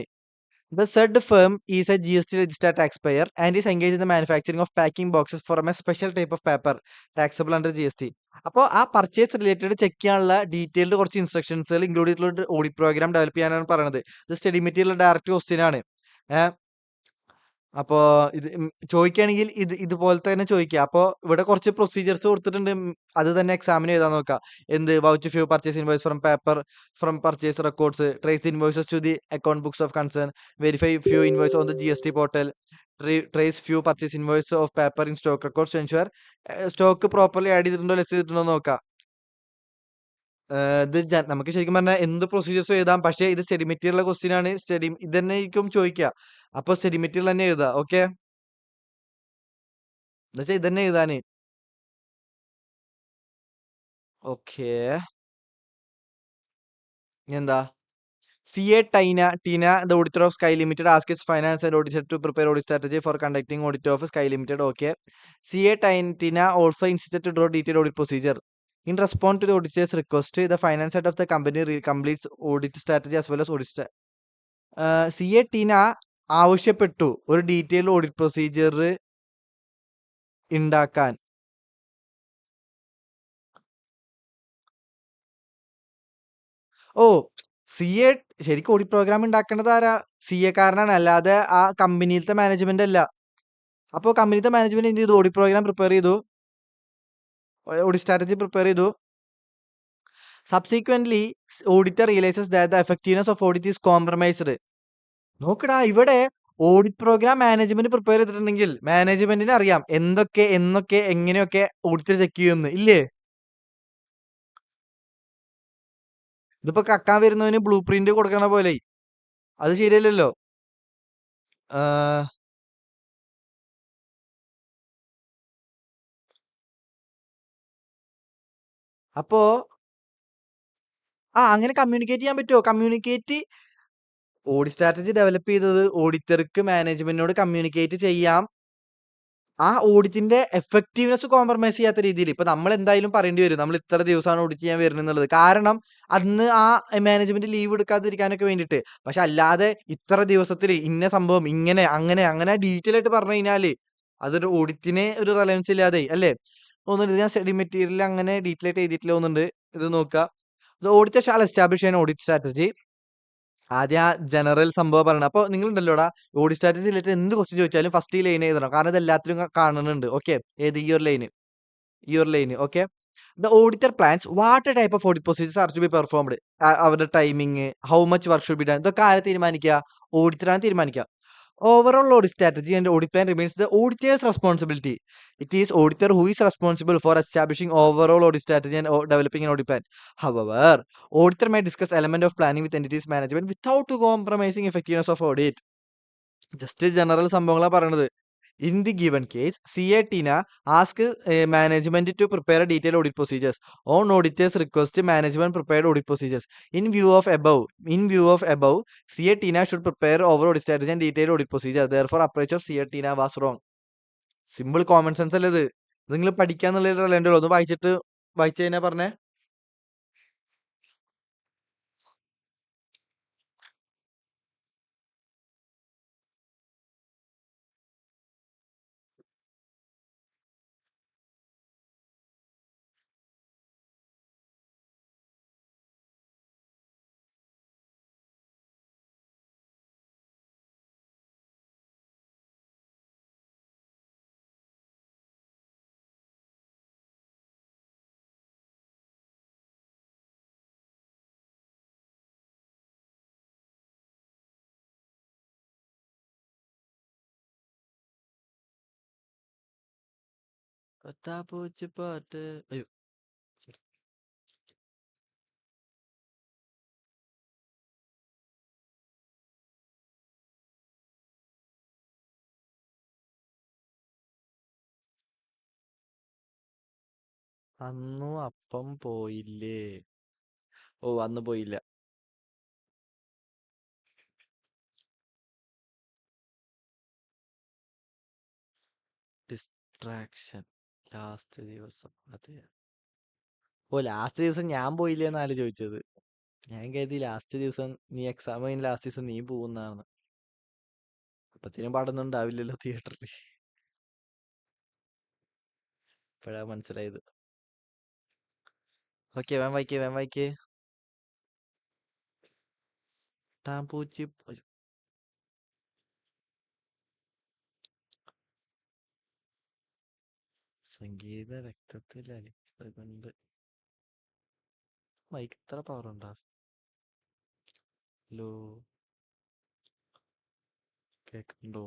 The said firm is a GST registered taxpayer and is engaged in the manufacturing of packing boxes from a special type of paper taxable under GST. അപ്പോൾ ആ purchase related check ചെയ്യാനുള്ള detailed കുറച്ച് ഇൻസ്ട്രക്ഷൻസുകൾ include ചെയ്തിട്ടുള്ള audit program develop ചെയ്യാനാണ് പറയുന്നത്. ഇത് study material direct question ആണ്. അപ്പോ ഇത് ചോദിക്കുകയാണെങ്കിൽ ഇതുപോലത്തെ തന്നെ ചോദിക്കുക. അപ്പോൾ ഇവിടെ കുറച്ച് പ്രൊസീജിയേഴ്സ് കൊടുത്തിട്ടുണ്ട്, അത് തന്നെ എക്സാമിന് എഴുതാൻ നോക്കാം. എന്ത് vouch few purchase invoice from paper from purchase records, trace invoices to the account books of concern, verify few invoice on the GST portal, trace few purchase invoice of paper in stock records to ensure stock properly add ചെയ്തിട്ടുണ്ടോ less ചെയ്തിട്ടുണ്ടോ നോക്കാം. ഇത് നമുക്ക് ശരിക്കും പറഞ്ഞാൽ എന്ത് പ്രൊസീജിയേഴ്സും എഴുതാം, പക്ഷേ ഇത് സ്റ്റഡി മെറ്റീരിയൽ ക്വസ്റ്റ്യൻ ആണ്. ഇത് തന്നെ ആയിരിക്കും ചോദിക്കുക. അപ്പൊ സ്റ്റഡി മെറ്റീരിയൽ തന്നെ എഴുതുക. ഓക്കെ, എന്നുവെച്ചാൽ ഇത് തന്നെ എഴുതാന്. ഓക്കെ, എന്താ CA Tina, the auditor of Sky Limited, asked its finance and auditor to prepare audit strategy for conducting audit of Sky Limited. Okay, CA Tina also insisted to draw detailed audit procedure. In response to the auditor's request, the finance head of the company completes audit strategy as well as audit CA Tina ആവശ്യപ്പെട്ടു ഒരു detailed audit procedure ഉണ്ടാക്കാൻ. ഓ, CA ശരിക്കും audit programme ഉണ്ടാക്കേണ്ടത് ആരാ, CA കാരനാണ്, അല്ലാതെ ആ കമ്പനിയിലത്തെ management അല്ല. അപ്പോൾ കമ്പനിയിലത്തെ മാനേജ്മെന്റ് എന്ത് ചെയ്തു, ഓഡിറ്റ് പ്രോഗ്രാം പ്രിപ്പയർ ചെയ്തു, ഓഡിറ്റ് സ്ട്രാറ്റജി പ്രിപ്പയർ ചെയ്തു. Subsequently auditor realises that the effectiveness of audit is compromised. നോക്കടാ, ഇവിടെ ഓഡിറ്റ് പ്രോഗ്രാം മാനേജ്മെന്റ് പ്രിപ്പയർ ചെയ്തിട്ടുണ്ടെങ്കിൽ മാനേജ്മെന്റിന് അറിയാം എന്തൊക്കെ എങ്ങനെയൊക്കെ ഓഡിറ്റർ ചെക്ക് ചെയ്യുമെന്ന്, ഇല്ലേ? ഇതിപ്പോ കക്കാൻ വരുന്നവന് ബ്ലൂ പ്രിന്റ് കൊടുക്കണ പോലെ, അത് ശരിയല്ലല്ലോ. അപ്പോ അങ്ങനെ കമ്മ്യൂണിക്കേറ്റ് ചെയ്യാൻ പറ്റുമോ? ഓഡിറ്റ് സ്ട്രാറ്റജി ഡെവലപ്പ് ചെയ്തത് ഓഡിറ്റർക്ക് മാനേജ്മെന്റിനോട് കമ്മ്യൂണിക്കേറ്റ് ചെയ്യാം, ആ ഓഡിറ്റിന്റെ എഫക്റ്റീവ്നെസ് കോംപ്രമൈസ് ചെയ്യാത്ത രീതിയിൽ. ഇപ്പൊ നമ്മൾ എന്തായാലും പറയേണ്ടി വരും നമ്മൾ ഇത്ര ദിവസമാണ് ഓഡിറ്റ് ചെയ്യാൻ വരുന്നത് എന്നുള്ളത്, കാരണം അന്ന് ആ മാനേജ്മെന്റ് ലീവ് എടുക്കാതിരിക്കാനൊക്കെ വേണ്ടിയിട്ട്. പക്ഷെ അല്ലാതെ ഇത്ര ദിവസത്തിൽ ഇന്ന സംഭവം ഇങ്ങനെ അങ്ങനെ ഡീറ്റെയിൽ ആയിട്ട് പറഞ്ഞു കഴിഞ്ഞാല് അതൊരു ഓഡിറ്റിനെ ഒരു റെലവൻസ് ഇല്ലാതെ അല്ലേ തോന്നുന്നുണ്ട്. ഞാൻ സ്റ്റഡി മെറ്റീരിയൽ അങ്ങനെ ഡീറ്റെയിൽ ആയിട്ട് എഴുതിയിട്ടില്ല തോന്നുന്നുണ്ട്. ഇത് നോക്കുക. ഓഡിറ്റർ ഷാൾ എസ്റ്റാബ്ലിഷ് ചെയ്യാൻ ഓഡിറ്റ് സ്ട്രാറ്റജി. ആദ്യം ആ ജനറൽ സംഭവം പറയണം. അപ്പോൾ നിങ്ങൾ ഉണ്ടല്ലോടാ, ഓഡിറ്റ് സ്ട്രാറ്റജി റിലേറ്റഡ് എന്ത് ക്വസ്റ്റ്യൻ ചോദിച്ചാലും ഫസ്റ്റ് ഈ ലൈൻ എഴുതണം, കാരണം ഇത് എല്ലാത്തിലും കാണുന്നുണ്ട്. ഓക്കെ, ഏത് ഈ ഒരു ലൈന്. Okay, the auditor plans what type of audit procedures are to be performed, അവരുടെ timing, how much work should be done, ഇതൊക്കെ ആരെ തീരുമാനിക്കുക? ഓഡിറ്ററാണ് തീരുമാനിക്കുക. Overall audit strategy and audit plan remains the auditor's responsibility. It is auditor who is responsible for establishing overall audit strategy and developing an audit plan. However, auditor may discuss element of planning with entities management without compromising effectiveness of audit. Just general സംഭവങ്ങളാ പറയണത്. In the given case, CA Tina asked management to prepare a detailed audit procedures. On auditors request, management prepared audit procedures. In view of above, CA Tina should prepare overall audit strategy and detailed audit procedure. Therefore, approach of CA Tina was wrong. Simple common sense അല്ലേ ഇത്? നിങ്ങൾ പഠിക്കാന്നുള്ളതല്ലേ ഉള്ളൂ. ഒന്ന് വായിച്ചു കഴിഞ്ഞാ പറഞ്ഞേ. പാട്ട് അയ്യോ അന്നു അപ്പം പോയില്ലേ? ഓ അന്ന് പോയില്ല. ഡിസ്ട്രാക്ഷൻ ലാസ്റ്റ് ദിവസം. അതെ. ഓ ലാസ്റ്റ് ദിവസം ഞാൻ പോയില്ലേന്നാല് ചോദിച്ചത്. ഞാൻ കരുതി ലാസ്റ്റ് ദിവസം നീ എക്സാം കഴിഞ്ഞ് ലാസ്റ്റ് ദിവസം നീ പോകുന്നതാണ്. അപ്പത്തിനും പാടൊന്നും ഉണ്ടാവില്ലല്ലോ തിയേറ്ററിൽ. ഇപ്പഴാ മനസ്സിലായത്. ഓക്കെ വേം വായിക്കേ. ടാമ്പൂച്ചി സംഗീത രക്തത്തിൽ അലിപ്പുണ്ട്. മൈക്ക് ഇത്ര പവർ ഉണ്ടോ? ഹലോ കേക്കണ്ടോ?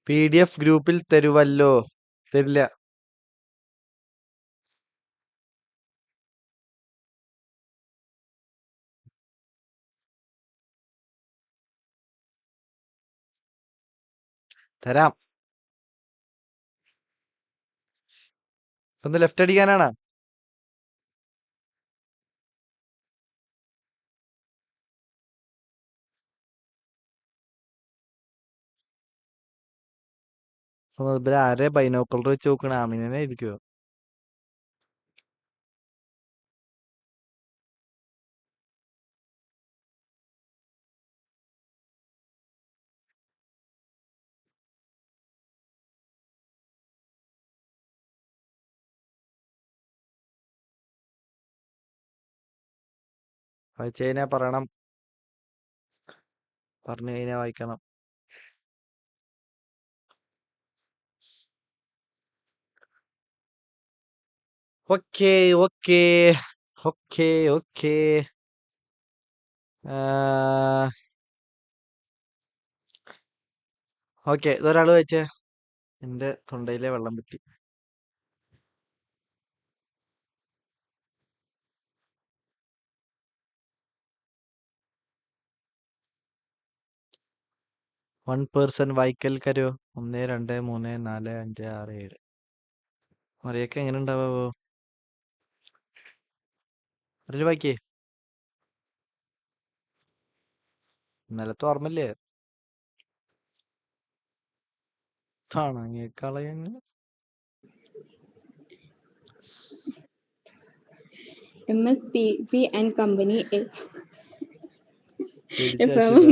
PDF ഗ്രൂപ്പിൽ തരുവല്ലോ? തരില്ല. തരാം. ഇപ്പൊ ലെഫ്റ്റ് അടിക്കാനാണ്. ആരെ ബൈനോക്കുലർ വെച്ച് നോക്കണ? ആമിനെ ഇരിക്കുവോ? വായിച്ചു കഴിഞ്ഞാ പറയണം. പറഞ്ഞു കഴിഞ്ഞാ വായിക്കണം. ഓക്കേ. ഓക്കെ ഇതൊരാള് വായിച്ചേ. എന്റെ തൊണ്ടയിലെ വെള്ളം പറ്റി. One person വായിക്കൽ കരോ. 1 2 3 4 5 6 7. മറിയൊക്കെ എങ്ങനെ ഉണ്ടാവോ? അതില് വായിക്കേ. ഇന്നലത്തെ ഓർമ്മല്ലേ? താണങ്ങ MSPP and Company a പിടിച്ച firm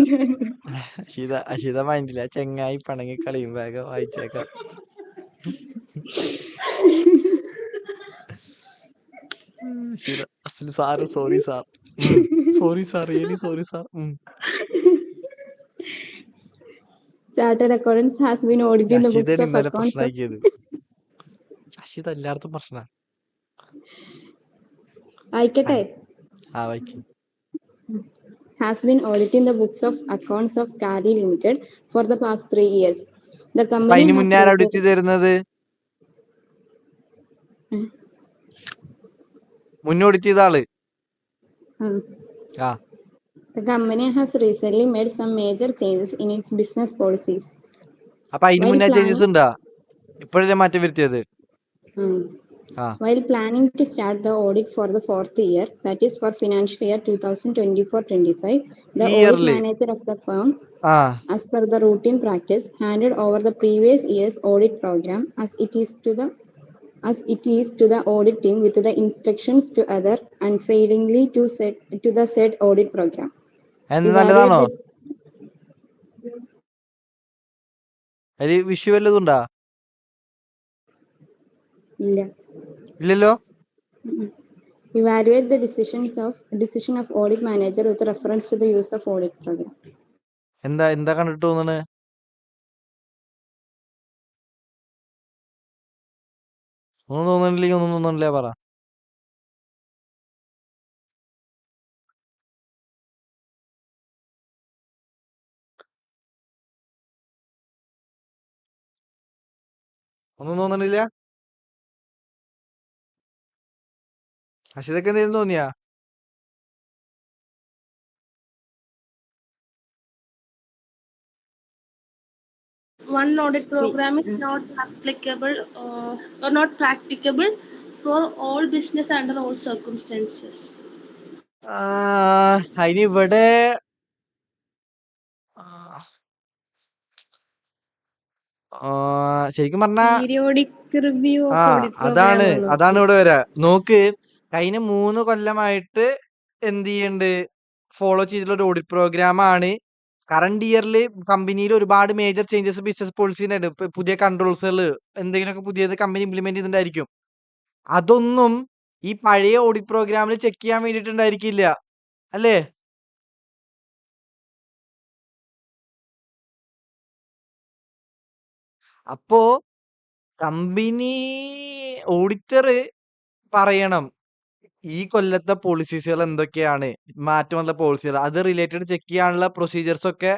അഷിത അഷിത മൈൻഡില്ല. ചെങ്ങായി പണങ്ങി കളിയും. വേഗം വായിച്ചേക്കാം. അഷിത അസല് sir sorry sir. Sorry sir, really sorry sir. Chartered Accountants has been auditing the books അഷിതയാണ് of ഇന്നലെ accounts of പ്രശ്നമാക്കിയത്. അഷിത എല്ലായിടത്തും പ്രശ്ന. വായിക്കട്ടെ. വായിക്കും. Has been auditing the books of accounts of Cali Limited for the past 3 years. The അപ്പൊ company അതിന് has മുന്നേ ആരാ ഓഡിറ്റ് reported തരുന്നത്? മുന്നേ ഓഡിറ്റ് ചെയ്ത ആള്. ആ the company has recently made some major changes in its business policies. അപ്പൊ അതിന് While മുന്നേ planning, ചേഞ്ചസ് ഉണ്ടാ? ഇപ്പോഴല്ലേ മാറ്റം വരുത്തിയത്? ആ while planning to start the audit for the 4th year, that is for financial year 2024-25, the ഈ audit ഇയറില് manager of the firm, ആ as per the routine practice, handed over the previous year's audit program as it is to the audit team with the instructions to other unfailingly to the said audit program. എന്ത് നല്ലതാണോ? Evaluate അതില് വിഷു വല്ലതുണ്ടാ? ഇല്ലല്ലോ. Evaluate the decision of audit manager with reference to the use of audit program. എന്താ കണ്ടിട്ട് തോന്നണ്? ഒന്നും തോന്നണില്ലെങ്കിൽ ഒന്നും തോന്നണില്ല പറ. ഒന്നും തോന്നണില്ല. അഷിതക്ക് എന്തെങ്കിലും തോന്നിയാ? One audit program is not applicable or not practicable for all business under all circumstances. അതിനിവിടെ ശരിക്കും പറഞ്ഞാ പീരിയോഡിക് റിവ്യൂ ഓഫ് ഓഡിറ്റ് അതാണ് പ്രോഗ്രാം ഇവിടെ വരാ. നോക്ക്, കഴിഞ്ഞ 3 കൊല്ലമായിട്ട് എന്ത് ചെയ്യണ്ട്, ഫോളോ ചെയ്തിട്ടുള്ള ഒരു ഓഡിറ്റ് പ്രോഗ്രാം ആണ്. കറണ്ട് ഇയറിൽ കമ്പനിയിൽ ഒരുപാട് മേജർ ചേഞ്ചസ് ബിസിനസ് പോളിസിന്റെ പുതിയ കൺട്രോൾസുകൾ എന്തെങ്കിലുമൊക്കെ പുതിയത് കമ്പനി ഇംപ്ലിമെന്റ് ചെയ്തിട്ടുണ്ടായിരിക്കും. അതൊന്നും ഈ പഴയ ഓഡിറ്റ് പ്രോഗ്രാമിൽ ചെക്ക് ചെയ്യാൻ വേണ്ടിയിട്ടുണ്ടായിരിക്കില്ല, അല്ലേ? അപ്പോ കമ്പനി ഓഡിറ്റർ പറയണം ഈ കൊല്ലത്തെ പോളിസീസുകൾ എന്തൊക്കെയാണ്, മാറ്റം വന്ന പോളിസികൾ, അത് റിലേറ്റഡ് ചെക്ക് ചെയ്യാനുള്ള പ്രൊസീജിയേഴ്സ് ഒക്കെ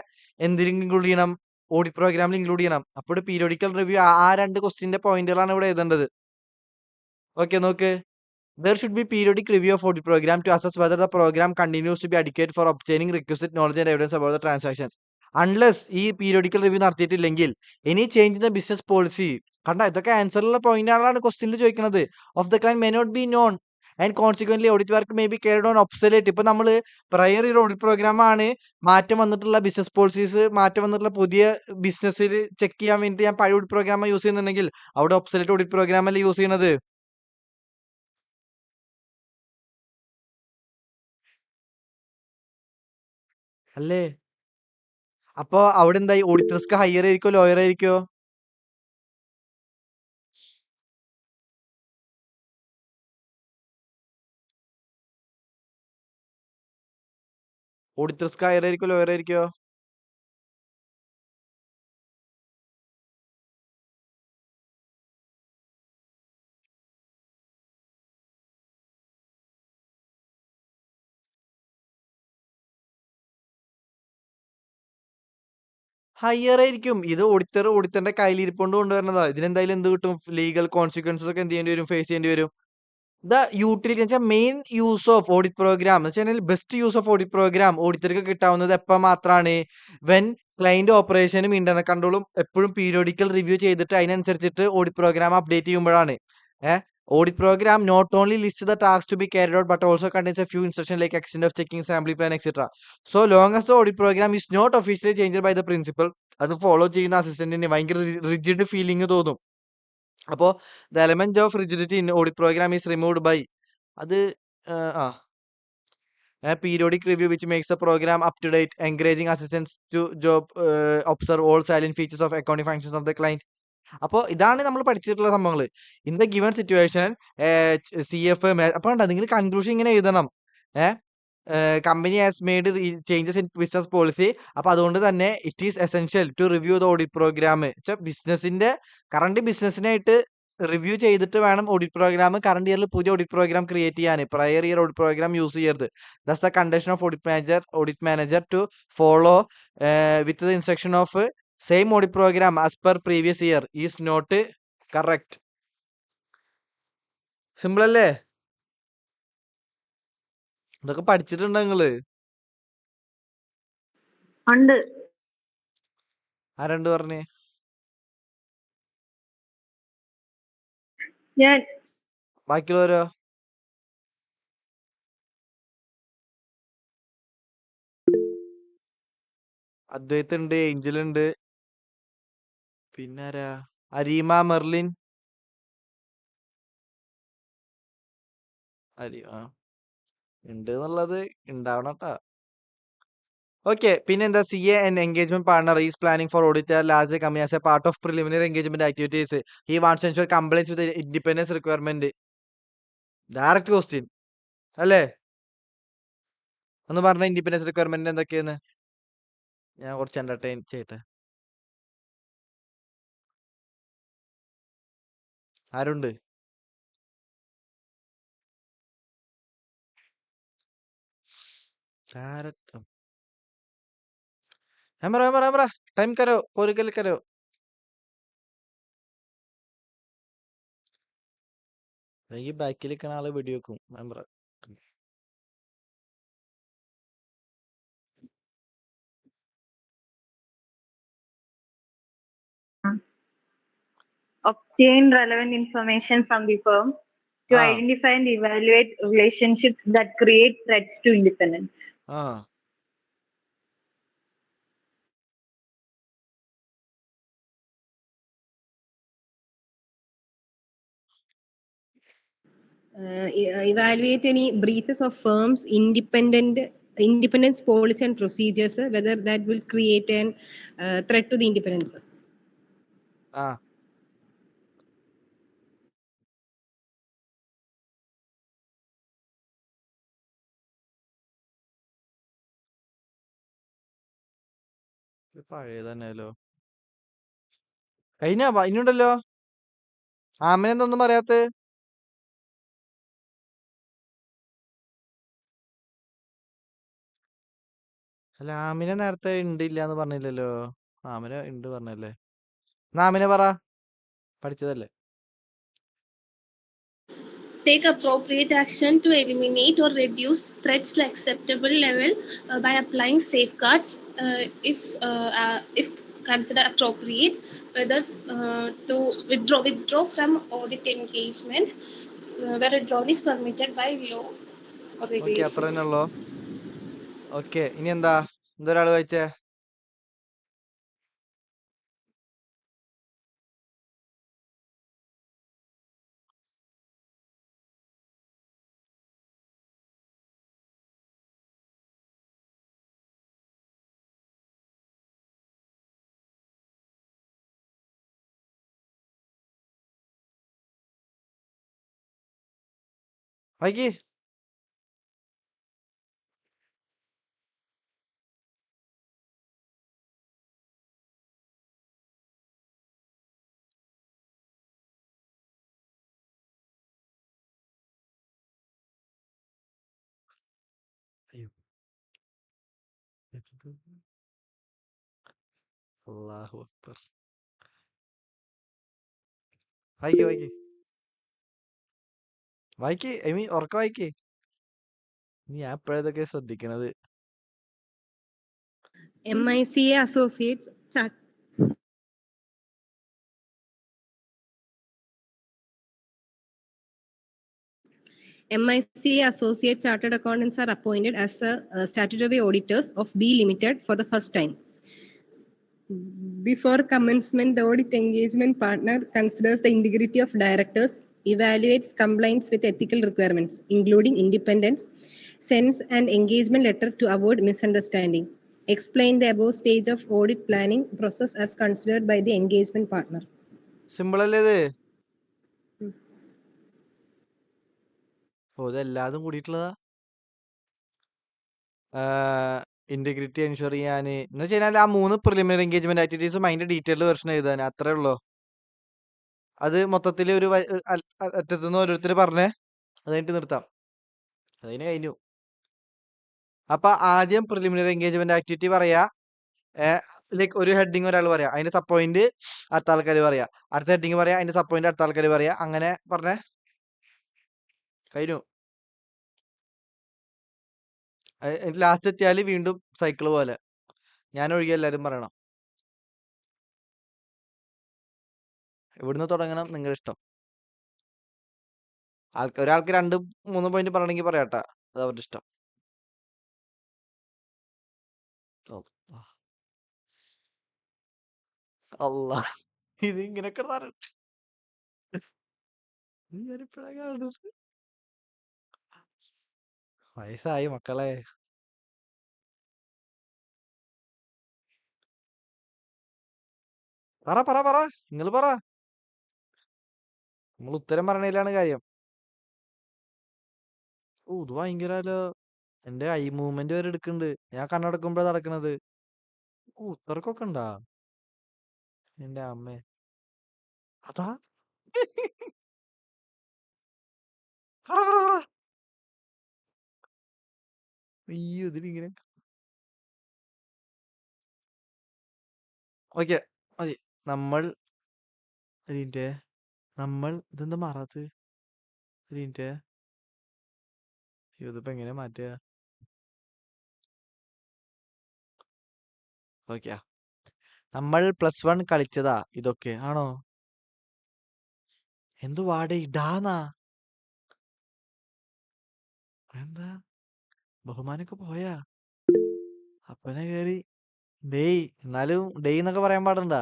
എന്തിൽ ഇൻക്ലൂഡ് ചെയ്യണം? ഓഡിറ്റ് പ്രോഗ്രാമിൽ ഇൻക്ലൂഡ് ചെയ്യണം. അപ്പോൾ പീരിയോഡിക്കൽ റിവ്യൂ ആ 2 ക്വസ്റ്റ്യന്റെ പോയിന്റുകളാണ് ഇവിടെ എഴുതേണ്ടത്. ഓക്കെ, നോക്ക്. There should be periodic review of audit program to assess whether the program continues to be adequate for obtaining requisite knowledge and evidence about the transactions. Unless ഈ periodical review നടത്തിയിട്ടില്ലെങ്കിൽ any change in the business policy. കണ്ട, ഇതൊക്കെ ആൻസറിലുള്ള പോയിന്റുകളാണ് ക്വസ്റ്റ്യനിൽ ചോദിക്കുന്നത്. Of the client may not be known and consequently audit work may be carried on obsolete. ഇപ്പൊ നമ്മൾ പ്രയർ ഒരു ഓഡിറ്റ് പ്രോഗ്രാം ആണ്, മാറ്റം വന്നിട്ടുള്ള ബിസിനസ് പോളിസീസ്, മാറ്റം വന്നിട്ടുള്ള പുതിയ ബിസിനസ്സിൽ ചെക്ക് ചെയ്യാൻ വേണ്ടി ഞാൻ പഴയ ഓഡിറ്റ് പ്രോഗ്രാം യൂസ് ചെയ്യുന്നുണ്ടെങ്കിൽ അവിടെ ഒബ്സൊലേറ്റ് ഓഡിറ്റ് പ്രോഗ്രാം അല്ലേ യൂസ് ചെയ്യുന്നത്? അല്ലേ? അപ്പൊ അവിടെ എന്തായി? ഓഡിറ്റ് റിസ്ക് ഹയർ ആയിരിക്കോ ലോയർ ആയിരിക്കോ? ഓഡിറ്റ് റിസ്ക് ഹയർ ആയിരിക്കോ ലോയർ ആയിരിക്കോ? ഹയർ ആയിരിക്കും. ഇത് ഓഡിറ്ററിന്റെ കയ്യിലിരിപ്പോണ്ട് കൊണ്ടുവരുന്നതാ. ഇതിനെന്തായാലും എന്ത് കിട്ടും? ലീഗൽ കോൺസിക്വൻസസ് ഒക്കെ എന്ത് ചെയ്യേണ്ടി വരും? ഫേസ് ചെയ്യേണ്ടി വരും. ദ യൂട്ടിലിറ്റി എന്ന് വെച്ചാൽ main use of audit program എന്ന് വെച്ചാൽ best use of audit program ഓഡിറ്റർക്ക് കിട്ടാവുന്നത് എപ്പോൾ മാത്രമാണ്? വെൻ ക്ലൈന്റ് ഓപ്പറേഷനും ഇന്റർണൽ കൺട്രോളും എപ്പോഴും പീരിയോഡിക്കൽ റിവ്യൂ ചെയ്തിട്ട് അതിനനുസരിച്ചിട്ട് ഓഡിറ്റ് പ്രോഗ്രാം അപ്ഡേറ്റ് ചെയ്യുമ്പോഴാണ്. Audit program not only lists the tasks to be carried out but also contains a few instructions like extent of checking, sampling plan, etc. So long as the audit program is not officially changed by the principal, അത് follow ചെയ്യുന്ന അസിസ്റ്റന്റിന് ഭയങ്കര rigid feeling തോന്നും. അപ്പോൾ the element of rigidity in audit program is removed by, അത് periodic review which makes the program up to date, encouraging assistants to job observe all silent features of accounting functions of the client. അപ്പോൾ ഇതാണ് നമ്മൾ പഠിച്ചിട്ടുള്ള സംഭവങ്ങൾ. In the given situation CF അപ്പോൾ നിങ്ങൾ conclusion ഇങ്ങനെ എഴുതണം. Company has made changes in business policy. അപ്പൊ അതുകൊണ്ട് തന്നെ it is essential to review the audit program. ബിസിനസിന്റെ കറണ്ട് ബിസിനസിനായിട്ട് റിവ്യൂ ചെയ്തിട്ട് വേണം ഓഡിറ്റ് പ്രോഗ്രാം കറണ്ട് ഇയറിൽ പുതിയ ഓഡിറ്റ് പ്രോഗ്രാം ക്രിയേറ്റ് ചെയ്യാൻ. Prior year audit program use ചെയ്യരുത്. That's the condition of audit manager to follow with the instruction of same audit program as per previous year is not correct. Simple അല്ലേ? ഇതൊക്കെ പഠിച്ചിട്ടുണ്ടോ നിങ്ങള്? ഉണ്ട്. ആരണ്ട് പറഞ്ഞേ? ഞാൻ ബാക്കിയുള്ളവരോ? അദ്വൈത് ഉണ്ട്, ഏഞ്ചൽ ഉണ്ട്, പിന്നാരാ? അരീമ, മെർലിൻ, ഉണ്ട് എന്നുള്ളത് ഉണ്ടാവണട്ടാ. ഓക്കെ, പിന്നെന്താ? CA and engagement partner is planning for audit a large company as a part of preliminary engagement activities. He wants to ensure compliance with the independence requirement. Direct question അല്ലേ? ഒന്ന് പറഞ്ഞ independence requirement എന്തൊക്കെയെന്ന്. ഞാൻ കുറച്ച് entertain ചെയ്യട്ടെ. ആരുണ്ട്? Time കരോ പോരിക്കൽ കരോ. ഈ ബാക്കിൽ നിൽക്കുന്ന ആള് വെടിവെക്കും. Member obtain relevant information from the firm to identify and evaluate relationships that create threats to independence. Evaluate any breaches of firms' independence policy and procedures, whether that will create an threat to the independence. പഴയ തന്നെയല്ലോ. ഇനിയുണ്ടല്ലോ. ആമനെന്തൊന്നും പറയാത്ത? അല്ല, ആമിനെ നേരത്തെ ഉണ്ടില്ല എന്ന് പറഞ്ഞില്ലല്ലോ. ആമിനെ ഉണ്ട് പറഞ്ഞല്ലേ? ആമിനെ പറ, പഠിച്ചതല്ലേ? Take appropriate action to eliminate or reduce threats to acceptable level by applying safeguards if considered appropriate, whether to withdraw from audit engagement where withdrawal is permitted by law or അത്ര regulations. തന്നെ ഉള്ളോ? Okay, ഇനി എന്താ? എന്തൊരാള് വായിച്ചേ? വായിക്ക്. അല്ലാഹു അക്ബർ. വായിക്ക്. I mean ഉറക്കം വായിക്ക്. ഞാൻ എപ്പോഴതൊക്കെ ശ്രദ്ധിക്കണത്. MICA Associates Associate Chartered Accountants are appointed as statutory auditors of B Limited for the first time. Before commencement, the audit engagement partner considers the integrity of directors evaluates compliance with ethical requirements, including independence, sends an engagement letter to avoid misunderstanding. Explain the above stage of audit planning process as considered by the engagement partner. Simple അല്ലേ ഇത്? ഓ ഇതെല്ലാതും കൂടിയിട്ടുള്ളതാ. Integrity ensure ചെയ്യാൻ എന്ന് വെച്ച് കഴിഞ്ഞാൽ ആ 3 preliminary engagement ആക്ടിവിറ്റീസും അതിന്റെ detailed version എഴുതാൻ അത്രേ ഉള്ളൂ. അത് മൊത്തത്തിൽ ഒരു അറ്റത്തുനിന്ന് ഓരോരുത്തർ പറഞ്ഞേ, അത് കഴിഞ്ഞിട്ട് നിർത്താം. അതിന് കഴിഞ്ഞു. അപ്പൊ ആദ്യം പ്രിലിമിനറി എൻഗേജ്മെന്റ് ആക്ടിവിറ്റി പറയാ, ലൈക്ക് ഒരു ഹെഡിങ് ഒരാൾ പറയാ, അതിന്റെ സബ് പോയിന്റ് അടുത്ത ആൾക്കാർ പറയാ, അടുത്ത ഹെഡിങ് പറയാ, അതിന്റെ സബ് പോയിന്റ് അടുത്ത ആൾക്കാർ പറയാ, അങ്ങനെ പറഞ്ഞേ കഴിഞ്ഞു. ലാസ്റ്റ് എത്തിയാൽ വീണ്ടും സൈക്കിൾ പോലെ ഞാൻ ഒഴികെ എല്ലാരും പറയണം. എവിടുന്ന് തുടങ്ങണം നിങ്ങളുടെ ഇഷ്ടം. ഒരാൾക്ക് 2-3 പോയിന്റ് പറയണമെങ്കിൽ പറയാട്ടാ, അത് അവരുടെ ഇഷ്ടം. അല്ല ഇത് ഇങ്ങനെയൊക്കെ വയസ്സായി മക്കളെ. പറ പറ പറ നിങ്ങൾ പറ. നമ്മൾ ഉത്തരം പറയണതിലാണ് കാര്യം. ഓ ഇത് ഭയങ്കരല്ലോ, എന്റെ ഐ മൂവ്മെന്റ് വരെ എടുക്കുന്നുണ്ട്. ഞാൻ കണ്ണടക്കുമ്പോഴാ നടക്കണത്. ഓ ഇത്രക്കൊക്കെ ഉണ്ടാ എന്റെ അമ്മേ. അതാ പറ പറ പറ. അയ്യോ ഇതിലിങ്ങനെ ഓക്കെ മതി. നമ്മൾ ഇതെന്താ മാറാത്ത്? ഇതിപ്പോ എങ്ങനെ മാറ്റുക? ഓക്കെ നമ്മൾ +1 കളിച്ചതാ ഇതൊക്കെ ആണോ? എന്തു വാടേ ഇടാന്നാ? എന്താ ബഹുമാനൊക്കെ പോയാ? അപ്പനെ കേറി ഡേയ്, എന്നാലും ഡേയ് എന്നൊക്കെ പറയാൻ പാടണ്ടാ?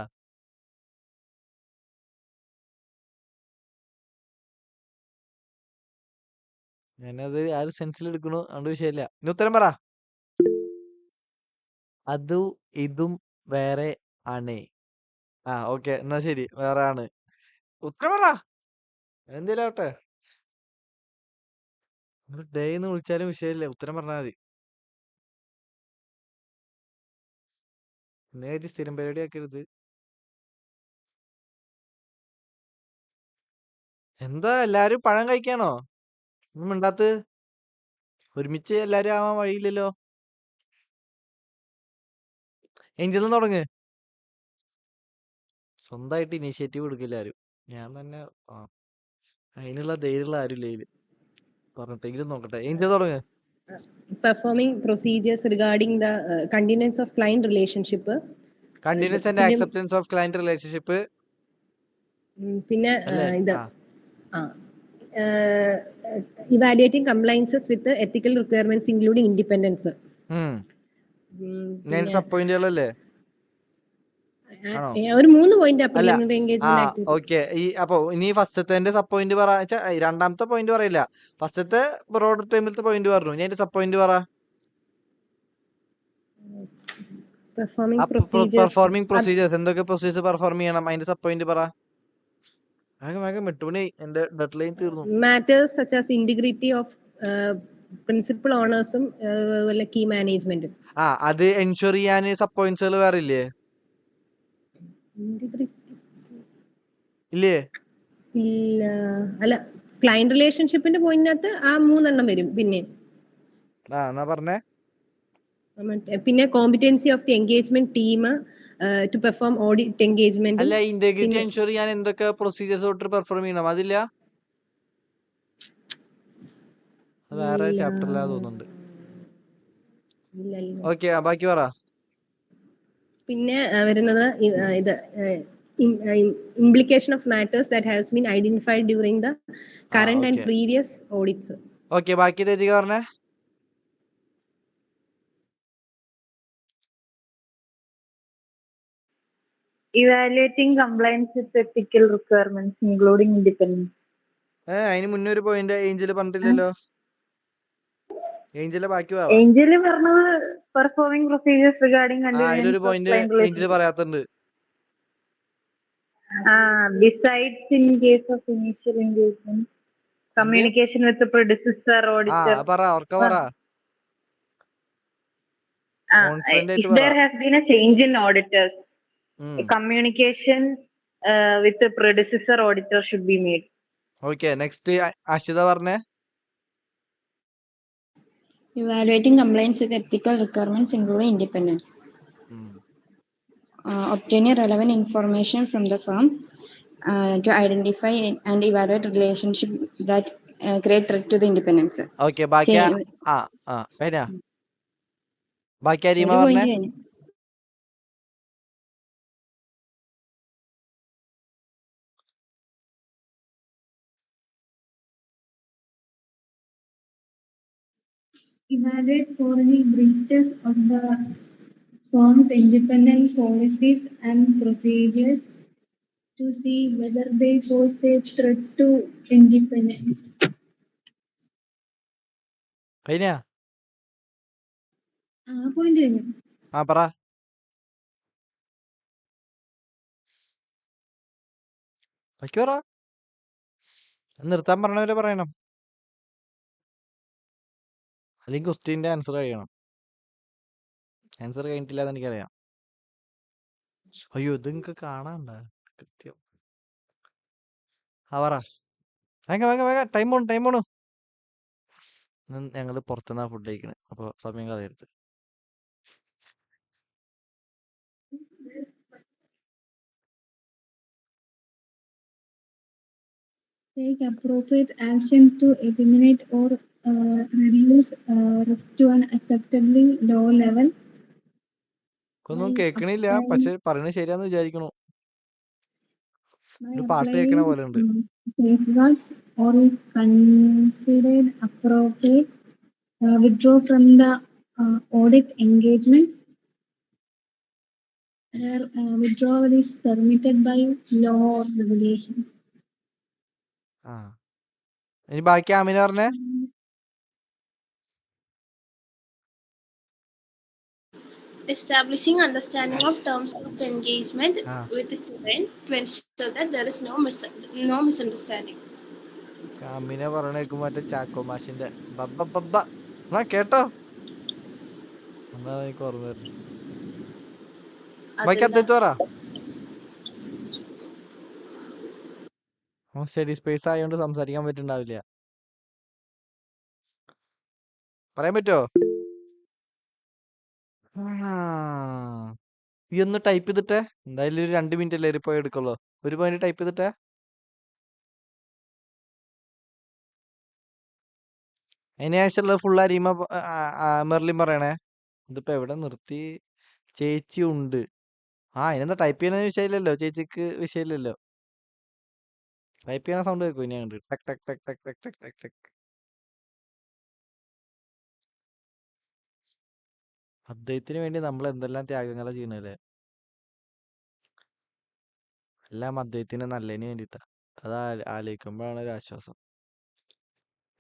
ഞാനത് ആ ഒരു സെൻസിൽ എടുക്കണു, അതുകൊണ്ട് വിഷയമില്ല. ഇനി ഉത്തരം പറ. ഇതും വേറെ ആണ്. ആ ഓക്കെ എന്നാ ശരി, വേറെ ആണ്. ഉത്തരം പറ, എന്തേലും ആവട്ടെ. ഡേ എന്ന് വിളിച്ചാലും വിഷയമില്ല, ഉത്തരം പറഞ്ഞാൽ മതി. നേരി സ്ഥിരം പരിപാടി ആക്കരുത്. എന്താ എല്ലാരും പഴം കഴിക്കാണോ? ഒന്നും മിണ്ടാത്ത്. ഒരുമിച്ച് എല്ലാരും ആവാൻ വഴിയില്ലല്ലോ. ഏഞ്ചലിൽ നിന്ന് തുടങ്ങ്. സ്വന്തമായിട്ട് ഇനീഷ്യേറ്റീവ് എടുക്കില്ല ആരും. ഞാൻ തന്നെ അതിനുള്ള ധൈര്യമുള്ള ആരും ഇല്ല ഇതില്. പറഞ്ഞിട്ടെങ്കിലും നോക്കട്ടെ. ഏഞ്ചൽ തുടങ്ങ്. Performing procedures regarding the continuance of client relationship. Continues and acceptance of client relationship. പിന്നെ അല്ലേ? ഇത് evaluating compliances with the ethical requirements including independence. ഞാൻ സബ് പോയിന്റുകളല്ലേ? ആണോ? ഒരു 3 പോയിന്റ് അല്ല പ്രിലിമിനറി എൻഗേജ്മെന്റ് ആക്ടിവിറ്റി. ഓക്കെ. അപ്പൊ ഇനി ഫസ്റ്റത്തെ സബ് പോയിന്റ് പറ. രണ്ടാമത്തെ പോയിന്റ് പറയില്ല, ഫസ്റ്റത്തെ ബ്രോഡ് ടൈമിലത്തെ പോയിന്റ് പറഞ്ഞു. ഞാൻ സബ് പോയിന്റ് പറ. പെർഫോമിംഗ് പ്രൊസീജിയേഴ്സ്, എന്തൊക്കെ പ്രൊസീജിയേഴ്സ് പെർഫോം ചെയ്യണം, അതിന്റെ സബ് പോയിന്റ് പറ. വേഗം 8 മണി, എന്റെ ഡെഡ് ലൈൻ തീർന്നു. Matters such as integrity of principal ഓണേഴ്സും കീ മാനേജ്മെന്റും. അത് എൻഷുർ ചെയ്യാൻ സബ് പോയിന്റ്സുകൾ വേറെ ഇല്ലേ? ഇല്ലേ? ഇല്ല, അല്ല ക്ലയന്റ് റിലേഷൻഷിപ്പിന്റെ പോയിന്റിനകത്ത് ആ 3 എണ്ണം വരും. പിന്നെ എന്നാ പറഞ്ഞേ. പിന്നെ competency of the engagement team to perform audit engagement. അല്ല ഇന്റഗ്രിറ്റി എൻഷുർ ചെയ്യാൻ എന്തൊക്കെ പ്രൊസീജിയേഴ്സ് തൊട്ട് പെർഫോം ചെയ്യണം, അതില്ല? വേറെ ചാപ്റ്ററിലാ തോന്നുന്നുണ്ട്. ഓക്കെ ബാക്കി പറ. പിന്നെ വരുന്നത് ഇത് implication of matters that has been identified during the current and previous audits. Okay ബാക്കി തേജിക പറഞ്ഞേ. Evaluating compliance with ethical requirements including independence. അതിന് മുന്നേ ഒരു പോയിന്റ് ഏഞ്ചല് പറഞ്ഞിട്ടില്ലല്ലോ. ഏഞ്ചല് ബാക്കി പറ. Angel പറഞ്ഞത് performing procedures regarding അതിലൊരു continuance of point client angel relationship. പറയാത്തുണ്ട്. Besides, in case of initial engagement, communication with the predecessor auditor. പറ, ഉറക്കെ പറ. കോൺഫിഡന്റ് If ആയിട്ട് പറ. there has been a change in auditors, a communication with the predecessor auditor should be made. Okay, next Ashwitha പറഞ്ഞേ. Evaluating compliance with ethical requirements including independence. Obtaining relevant information from the firm to identify and evaluate relationship that create threat to the independence. Okay, ബാക്കി കഴിഞ്ഞ ബാക്കി അരീമ പറഞ്ഞേ. Evaluate for any breaches of the firm's independent policies and procedures to see whether they pose a threat to independence. കഴിഞ്ഞ Point കഴിഞ്ഞു. പറ. ബാക്കി പറ. നിർത്താൻ പറഞ്ഞവരെ പറയണം, അല്ലെങ്കിൽ ക്വസ്റ്റ്യന്റെ ആൻസർ കഴിയണം. ആൻസർ കഴിഞ്ഞിട്ടില്ല എന്ന് എനിക്കറിയാം. അയ്യോ, ഇത് നിങ്ങക്ക് കാണാണ്ട കൃത്യം. പറ, വേഗം വേഗം വേഗം, ടൈം പോണു. ഞങ്ങള് പുറത്തുനിന്നാ ഫുഡ് കഴിക്കണേ, അപ്പൊ സമയം കളയരുത്. Take appropriate action to eliminate or reduce risk to an acceptably low level. ഒന്നും കേൾക്കണില്ല, പക്ഷെ പറയുന്നത് ശരിയാന്ന് വിചാരിക്കണു. ഒരു പാട്ട് Applying കേൾക്കണ പോലെ ഉണ്ട്. safeguards or if considered appropriate, withdraw from the audit engagement where withdrawal is permitted by law or regulation. ഇനി ബാക്കി ആമിന പറഞ്ഞേ. Establishing understanding of terms of engagement with the client to ensure that there is no misunderstanding. Amina പറഞ്ഞേക്കും മറ്റേ ചാക്കോ മാഷിന്റെ ബബ്ബ കേട്ടോ, എന്താ എനിക്ക് ഓർമ്മ വരുന്നത്. ബാക്കി അദ്വൈത്ത് പറ. സ്റ്റഡി സ്പേസ് ആയതുകൊണ്ട് സംസാരിക്കാൻ പറ്റുണ്ടാവില്ല. പറയാൻ പറ്റുമോ? ഈ ഒന്ന് ടൈപ്പ് ചെയ്തിട്ടേ, എന്തായാലും ഒരു 2 മിനിറ്റ് അല്ലേ പോയി എടുക്കുള്ളൂ. ഒരു പോയിന്റ് ടൈപ്പ് ചെയ്തിട്ടേ. അതിനുശേഷമുള്ള ഫുൾ അരീമ മെർലിൻ പറയണേ. ഇതിപ്പോ എവിടെ നിർത്തി? ചേച്ചി ഉണ്ട്. അതിനെന്താ ടൈപ്പ് ചെയ്യണ വിഷയമില്ലല്ലോ, ചേച്ചിക്ക് വിഷയമില്ലല്ലോ. ടൈപ്പ് ചെയ്യണ സൗണ്ട് കേൾക്കും ഇനി അങ്ങോട്ട്. ടക് ടക് ടക് ടക് ടക് ടക് ടക് ടക്. അദ്ദേഹത്തിന് വേണ്ടി നമ്മൾ എന്തെല്ലാം ത്യാഗങ്ങളാ ചെയ്യണല്ലേ. എല്ലാം അദ്ദേഹത്തിന് നല്ലതിന് വേണ്ടിട്ടാ. അത് ആലോചിക്കുമ്പോഴാണ് ഒരു ആശ്വാസം.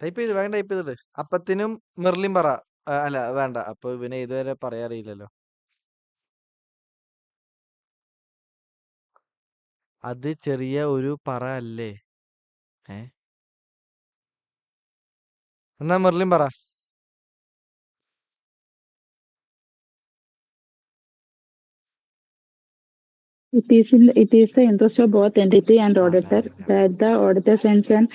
ടൈപ്പ് ചെയ്ത്, വേഗം ടൈപ്പ് ചെയ്തിട്ട്. അപ്പത്തിനും മെർലിൻ പറ. അല്ല വേണ്ട, അപ്പൊ ഇവനെ ഇതുവരെ പറയാറിയില്ലല്ലോ. അത് ചെറിയ ഒരു പറ അല്ലേ? എന്നാ മെർലിൻ പറ. It is the interest of both entity and auditor that the auditor sends an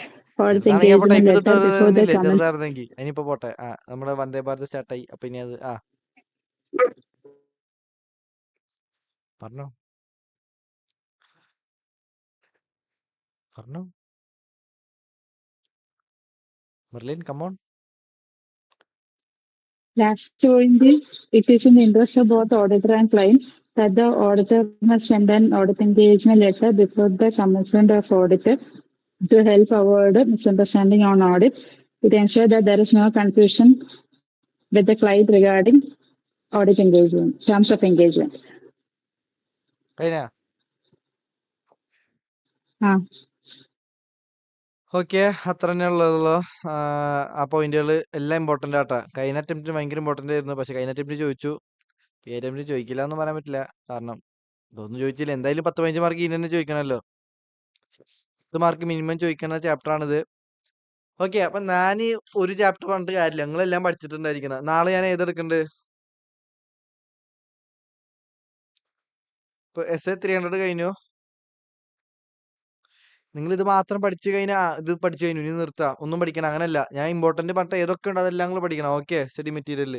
audit engagement letter before the commencement. ചെറുതായിരുന്നെങ്കിൽ ഇനിയിപ്പോ പോട്ടെ. നമ്മുടെ വന്ദേ ഭാരത് സ്റ്റാർട്ടായി. അപ്പൊ ഇനി അത് പറഞ്ഞോ. Merlin, come on. Last point, it is in the interest of both auditor and client that the auditor must send an audit engagement letter before the commencement of audit to help avoid misunderstanding on audit. It ensures that there is no confusion with the client regarding audit engagement, terms of engagement. Okay, അത്ര തന്നെ ഉള്ളതല്ലോ. ആ പോയിന്റുകൾ എല്ലാം important ആട്ടാ. കഴിഞ്ഞ attempt ഭയങ്കര important ആയിരുന്നു, പക്ഷെ കഴിഞ്ഞ അറ്റംപ്റ്റ് ചോദിച്ചു. ഈ അറ്റംപ്റ്റ് ചോദിക്കില്ല എന്ന് പറയാൻ പറ്റില്ല, കാരണം ഇതൊന്നും ചോദിച്ചില്ല. എന്തായാലും 10-15 മാർക്ക് ഇനി തന്നെ ചോദിക്കണമല്ലോ. 10 മാർക്ക് മിനിമം ചോദിക്കുന്ന ചാപ്റ്റർ ആണിത്. ഓക്കെ, അപ്പൊ ഞാൻ ഒരു ചാപ്റ്റർ പറഞ്ഞിട്ട് കാര്യമില്ല, നിങ്ങളെല്ലാം പഠിച്ചിട്ടുണ്ടായിരിക്കണം. നാളെ ഞാൻ ഏതെടുക്കണ്ട്? ഇപ്പൊ essay 300 കഴിഞ്ഞു. നിങ്ങൾ ഇത് മാത്രം പഠിച്ചു കഴിഞ്ഞാൽ ഇത് പഠിച്ചു കഴിഞ്ഞു, ഇനി നിർത്താം, ഒന്നും പഠിക്കണം അങ്ങനല്ല. ഞാൻ ഇമ്പോർട്ടന്റ് പറഞ്ഞിട്ട് ഏതൊക്കെ ഉണ്ട് അതെല്ലാം നിങ്ങൾ പഠിക്കണം. Okay, study material